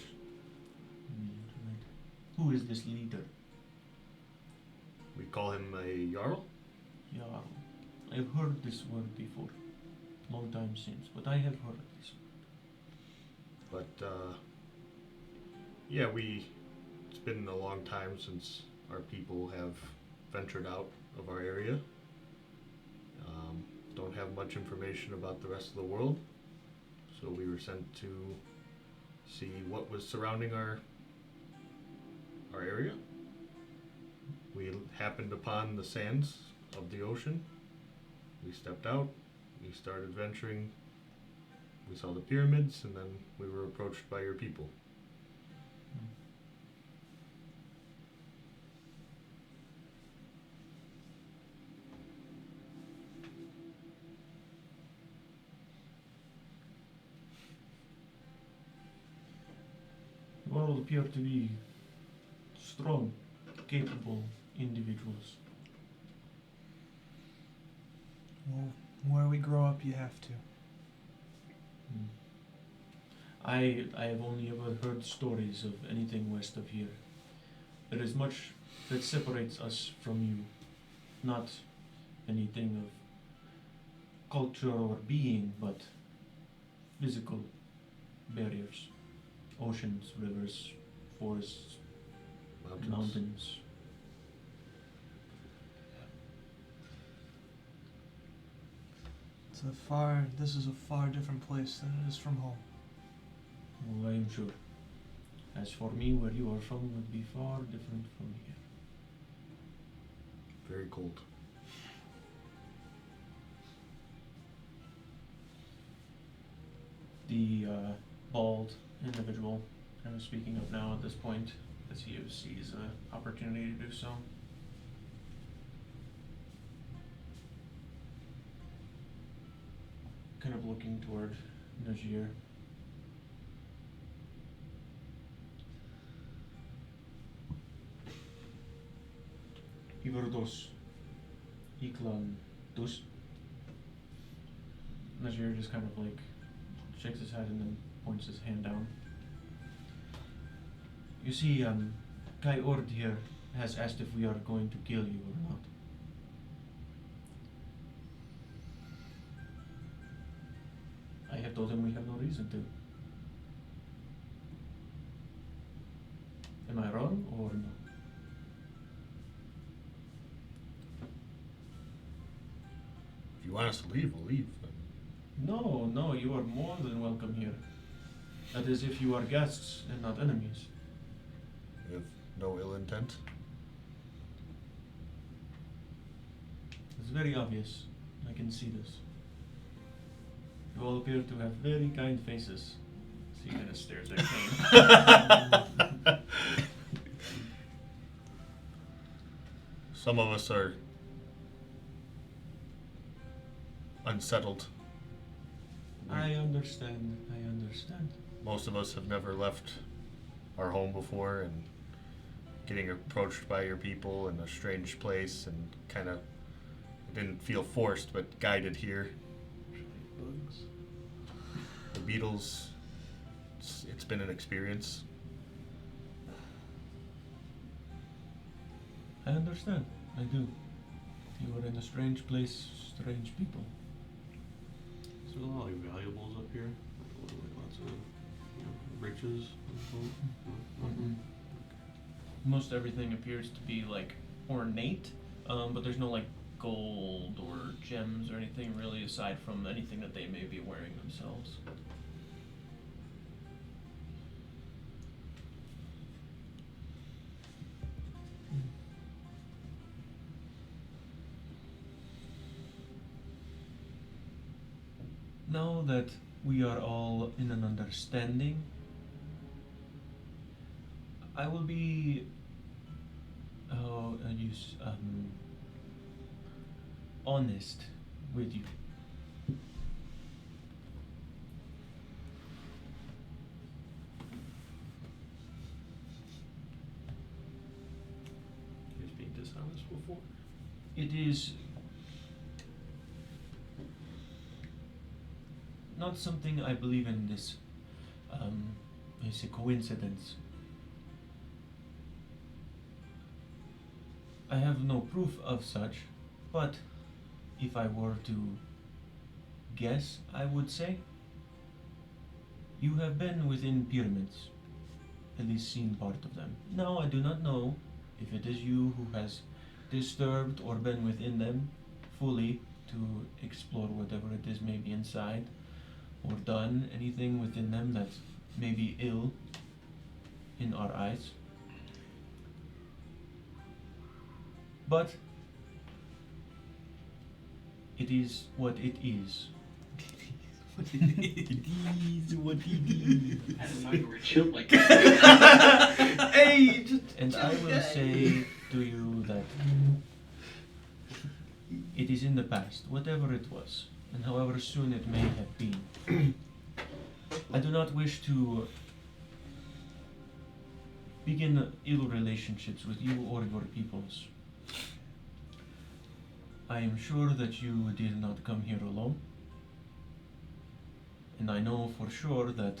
Who is this leader? We call him a Jarl. Jarl. I've heard this word before. Long time since, but I have heard this. But yeah, it's been a long time since our people have ventured out of our area. Don't have much information about the rest of the world, so we were sent to see what was surrounding our area. We happened upon the sands of the ocean. We stepped out, we started venturing, we saw the pyramids, and then we were approached by your people. You all appear to be strong, capable individuals. Well, where we grow up, you have to. I have only ever heard stories of anything west of here. There is much that separates us from you, not anything of culture or being, but physical barriers. Oceans, rivers, forests, mountains. This is a far different place than it is from home. Well, I am sure. As for me, where you are from would be far different from here. Very cold. The bald individual kind of speaking up now at this point, as he sees an opportunity to do so. Kind of looking toward Najir. Iverdos. Iklan dos. Najir just kind of like shakes his head and then points his hand down. You see, Kai Ord here has asked if we are going to kill you or not. I have told him we have no reason to. Am I wrong or no? If you want us to leave, we'll leave. No, you are more than welcome here. That is if you are guests and not enemies. We have no ill intent. It's very obvious. I can see this. You all appear to have very kind faces. So he kind of stares at Kane. Some of us are unsettled. I understand. Most of us have never left our home before, and getting approached by your people in a strange place and kind of, it didn't feel forced, but guided here. Bugs. The beetles, it's been an experience. I understand. I do. You are in a strange place, strange people. Is there a lot of like, valuables up here? Like lots of riches? Mm-hmm. Most everything appears to be like ornate, but there's no like gold or gems or anything really aside from anything that they may be wearing themselves. Now that we are all in an understanding, I will be honest with you. done this before. It is not something I believe in this, it's a coincidence. I have no proof of such, but if I were to guess, I would say you have been within pyramids, at least seen part of them. Now, I do not know if it is you who has disturbed or been within them fully to explore whatever it is maybe inside, or done anything within them that may be ill in our eyes. But it is what it is. It is what it is. I didn't know you were chill like that. Hey, just And I will say to you that it is in the past, whatever it was, and however soon it may have been. I do not wish to begin ill relationships with you or your peoples. I am sure that you did not come here alone, and I know for sure that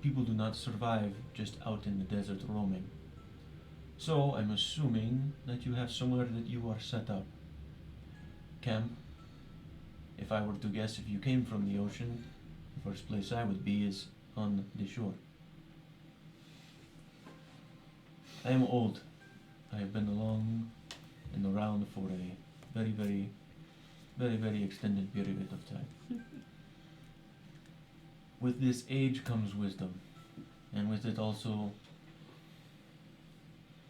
people do not survive just out in the desert roaming. So I'm assuming that you have somewhere that you are set up. Camp. If I were to guess, if you came from the ocean, the first place I would be is on the shore. I am old. I have been along and around for a very extended period of time. With this age comes wisdom, and with it also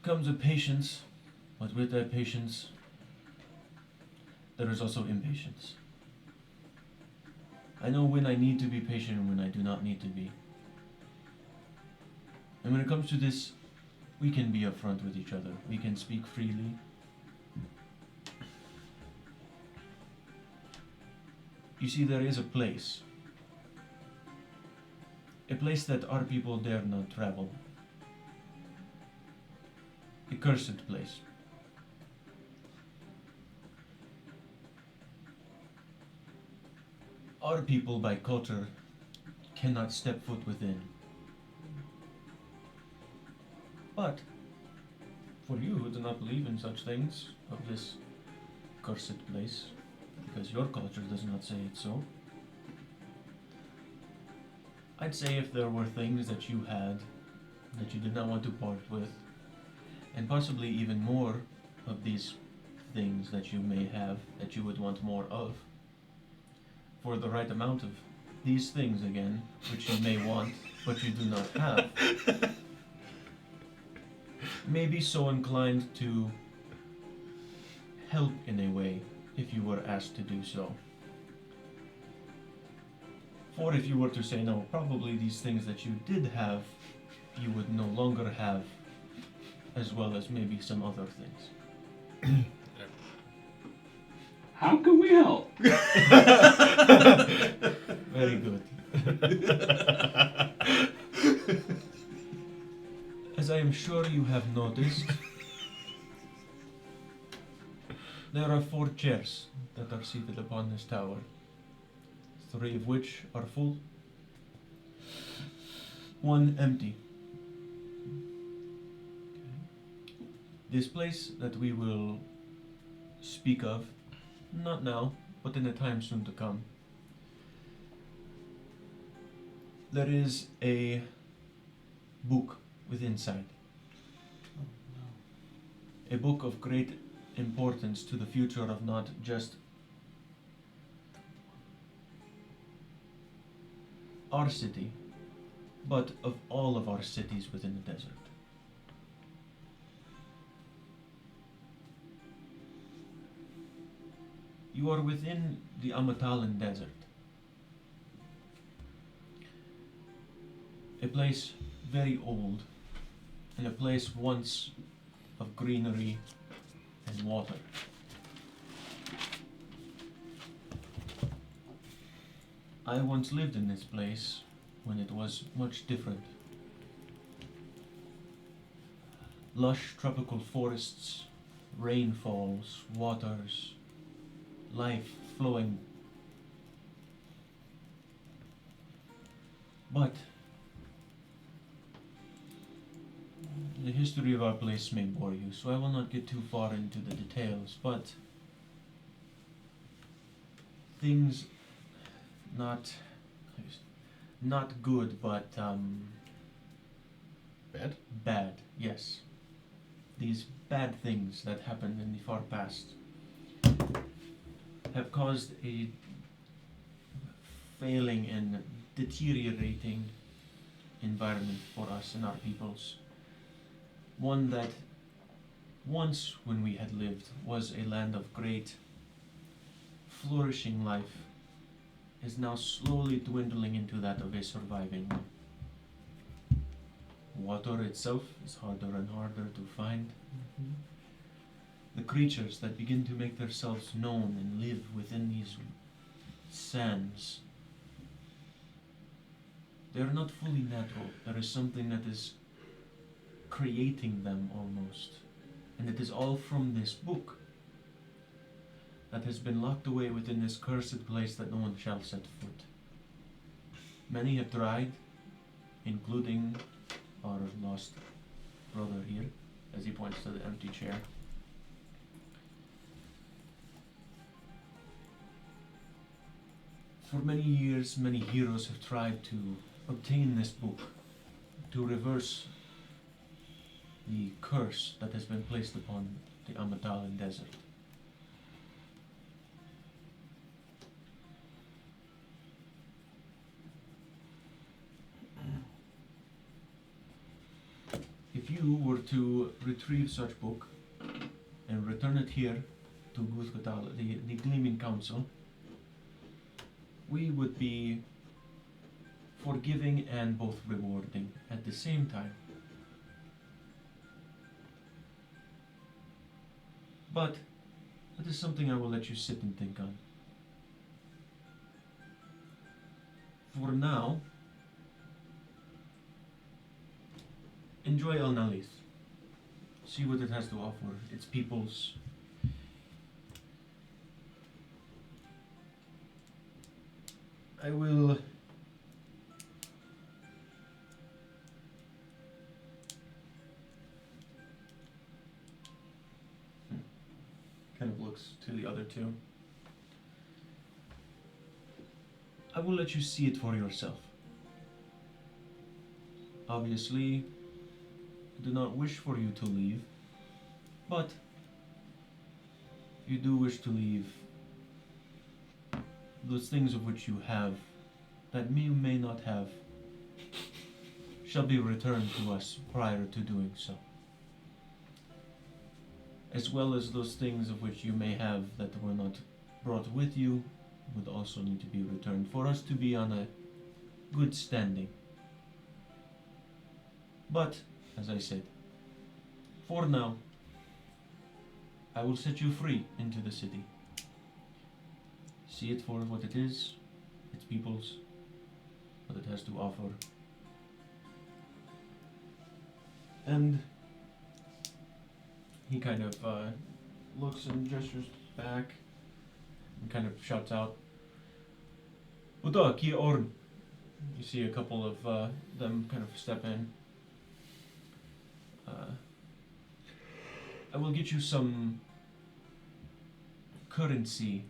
comes a patience, but with that patience there is also impatience. I know when I need to be patient and when I do not need to be. And when it comes to this, we can be upfront with each other. We can speak freely. You see, there is a place that our people dare not travel. A cursed place. Our people, by culture, cannot step foot within. But, for you who do not believe in such things, of this cursed place, because your culture does not say it so, I'd say if there were things that you had that you did not want to part with, and possibly even more of these things that you may have that you would want more of, for the right amount of these things again, which you may want, but you do not have, may be so inclined to help in a way if you were asked to do so. For if you were to say no, probably these things that you did have, you would no longer have, as well as maybe some other things. How can we help? Very good. As I am sure you have noticed, there are 4 chairs that are seated upon this tower, 3 of which are full, 1 empty. This place that we will speak of, not now, but in a time soon to come, there is a book with inside. A book of great importance to the future of not just our city, but of all of our cities within the desert. You are within the Amatalan Desert, a place very old, and a place once of greenery and water. I once lived in this place when it was much different. Lush tropical forests rainfalls, waters, life flowing. But the history of our place may bore you, so I will not get too far into the details, but things not good, but Bad? yes. These bad things that happened in the far past have caused a failing and deteriorating environment for us and our peoples. One that once, when we had lived, was a land of great, flourishing life, is now slowly dwindling into that of a surviving one. Water itself is harder and harder to find. The creatures that begin to make themselves known and live within these sands, they are not fully natural. There is something that is creating them almost. And it is all from this book that has been locked away within this cursed place that no one shall set foot. Many have tried, including our lost brother here, as he points to the empty chair. For many years, many heroes have tried to obtain this book, to reverse the curse that has been placed upon the Amatalan desert. If you were to retrieve such book and return it here to Guthgatal, the Gleaming Council, we would be forgiving and both rewarding at the same time. But that is something I will let you sit and think on. For now, enjoy El Nalith. See what it has to offer, its peoples. I will kind of looks to the other two. I will let you see it for yourself. Obviously, I do not wish for you to leave, but if you do wish to leave, those things of which you have, that you may not have, shall be returned to us prior to doing so. As well as those things of which you may have that were not brought with you, would also need to be returned for us to be on a good standing. But, as I said, for now, I will set you free into the city. See it for what it is, its peoples, what it has to offer. And he kind of looks and gestures back and kind of shouts out, "Uta, ki orn." You see a couple of them kind of step in. I will get you some currency,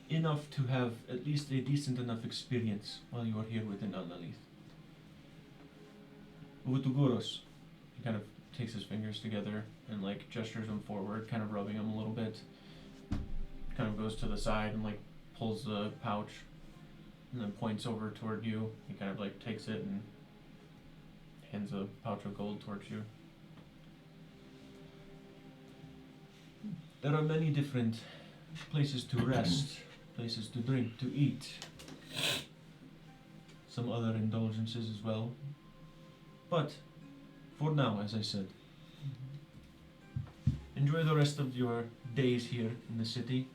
enough to have at least a decent enough experience while you are here within Al-Nalith. Utuguros. He kind of takes his fingers together and like gestures them forward, kind of rubbing them a little bit. Kind of goes to the side and like pulls the pouch and then points over toward you. He kind of like takes it and hands a pouch of gold towards you. There are many different places to rest, places to drink, to eat. Some other indulgences as well. But for now, as I said, enjoy the rest of your days here in the city.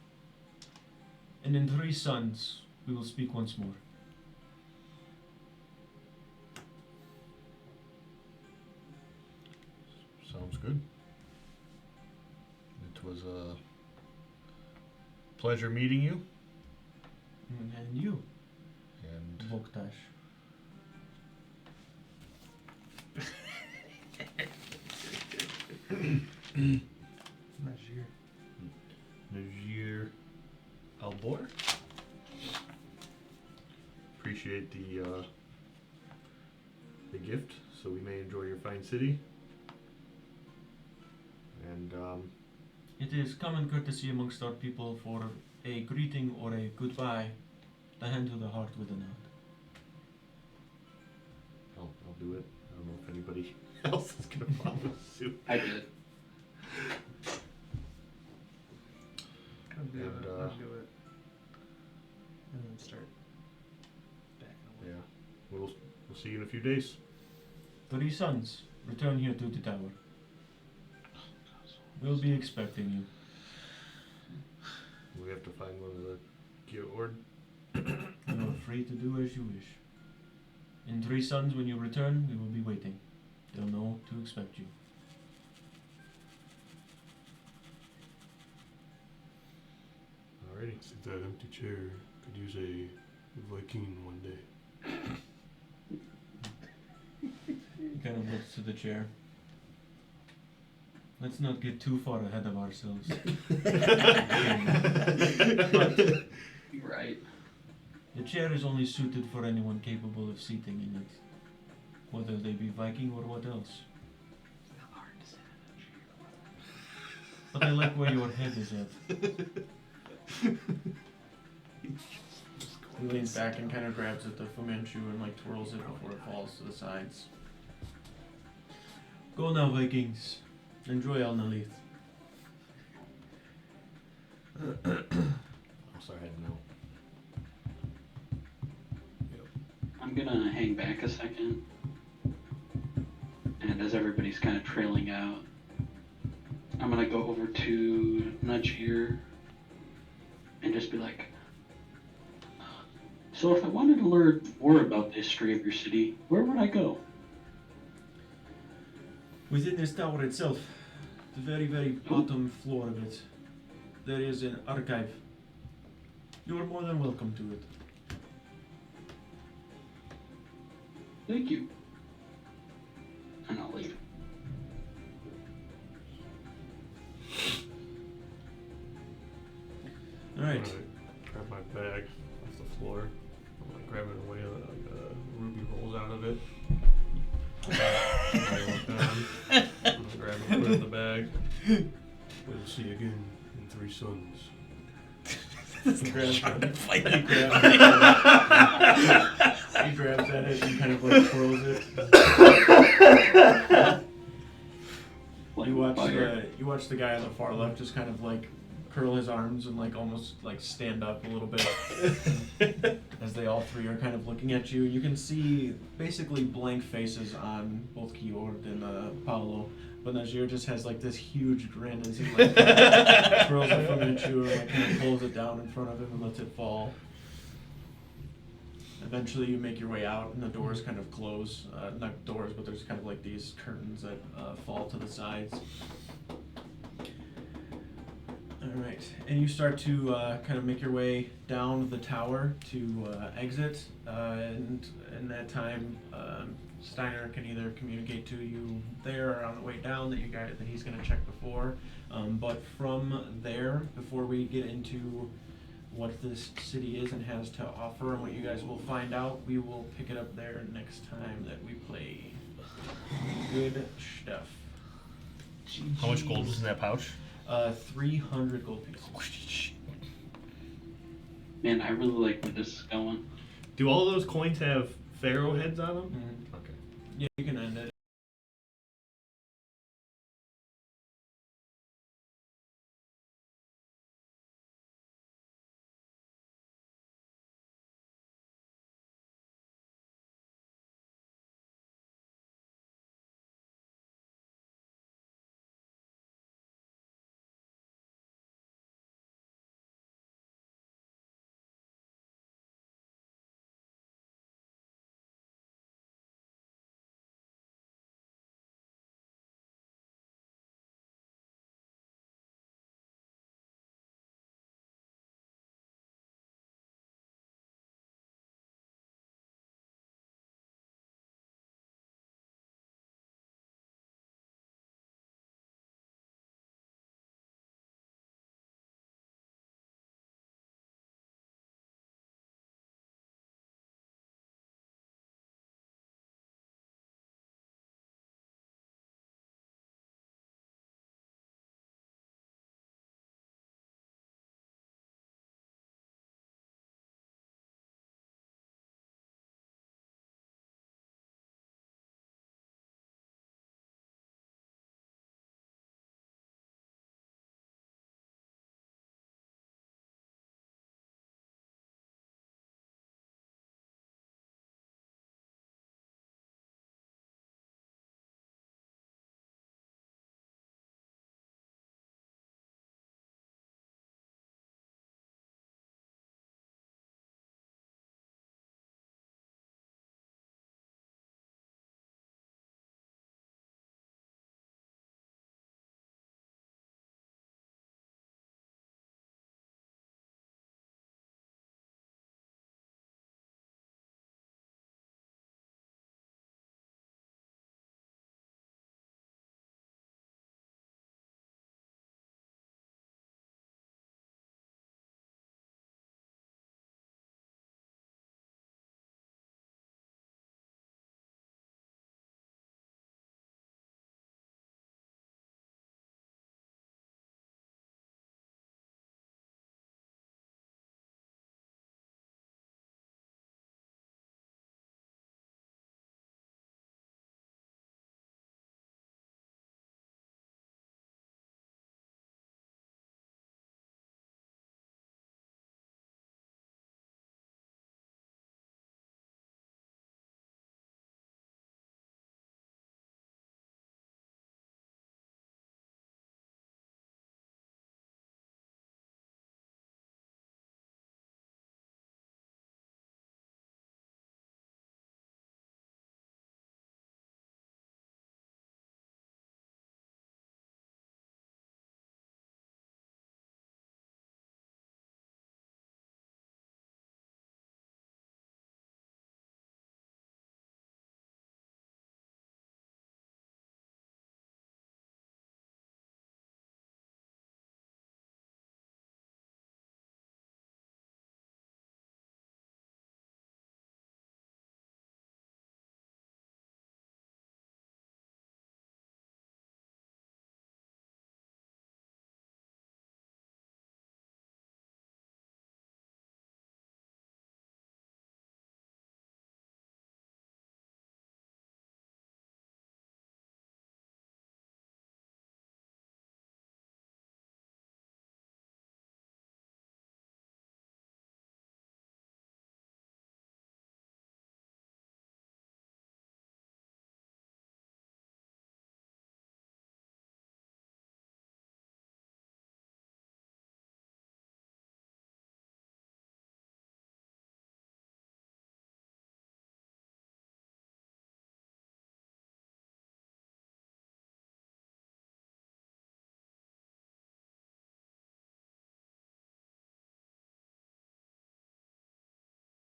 And in 3 suns, we will speak once more. Sounds good. pleasure meeting you. And you, And Voktash. Najir. Najir Albor. Appreciate the gift, so we may enjoy your fine city. And It is common courtesy amongst our people for a greeting or a goodbye, the hand to the heart with a nod. I'll do it. I don't know if anybody else is gonna follow suit. I did. I'll do And, it. I'll do it. And then start backing away. Yeah, we'll see you in a few days. 3 sons, return here to the tower. We'll be expecting you. We have to find one of the Geord. You are free to do as you wish. In 3 sons, when you return, we will be waiting. They'll know to expect you. Alrighty. If that empty chair could use a Viking one day. He kind of looks to the chair. Let's not get too far ahead of ourselves. You're right. The chair is only suited for anyone capable of seating in it, whether they be Viking or what else. But I like where your head is at. He leans back and kind of grabs at the Fu Manchu and like twirls it before it falls to the sides. Go now, Vikings. Enjoy Al Nalith. I'm sorry, I didn't know. I'm gonna hang back a second. And as everybody's kind of trailing out, I'm gonna go over to Najir and just be like, so if I wanted to learn more about the history of your city, where would I go? Within this tower itself, the very, very bottom floor of it, there is an archive. You are more than welcome to it. Thank you. And I'll leave. Alright. Grab my bag off the floor. I'm like grabbing away, like Ruby rolls out of it. I look down. I'm gonna grab it, put it in the bag. We'll see you again in 3 sons. He grabs at it. He grabs at it and kind of like twirls it. You watch the guy on the far left just kind of like curl his arms and like almost like stand up a little bit as they all 3 are kind of looking at you. You can see basically blank faces on both Geord and Paolo, but Najir just has like this huge grin as he like twirls it from at you and like kind of pulls it down in front of him and lets it fall. Eventually you make your way out and the doors kind of close. Not doors, but there's kind of like these curtains that fall to the sides. Alright, and you start to kind of make your way down the tower to exit, and in that time, Steiner can either communicate to you there or on the way down that he's going to check before. But from there, before we get into what this city is and has to offer and what you guys will find out, we will pick it up there next time that we play good stuff. How much gold is in that pouch? 300 gold pieces. Man, I really like where this is going. Do all those coins have pharaoh heads on them? Mhm. Okay. Yeah, you can end it.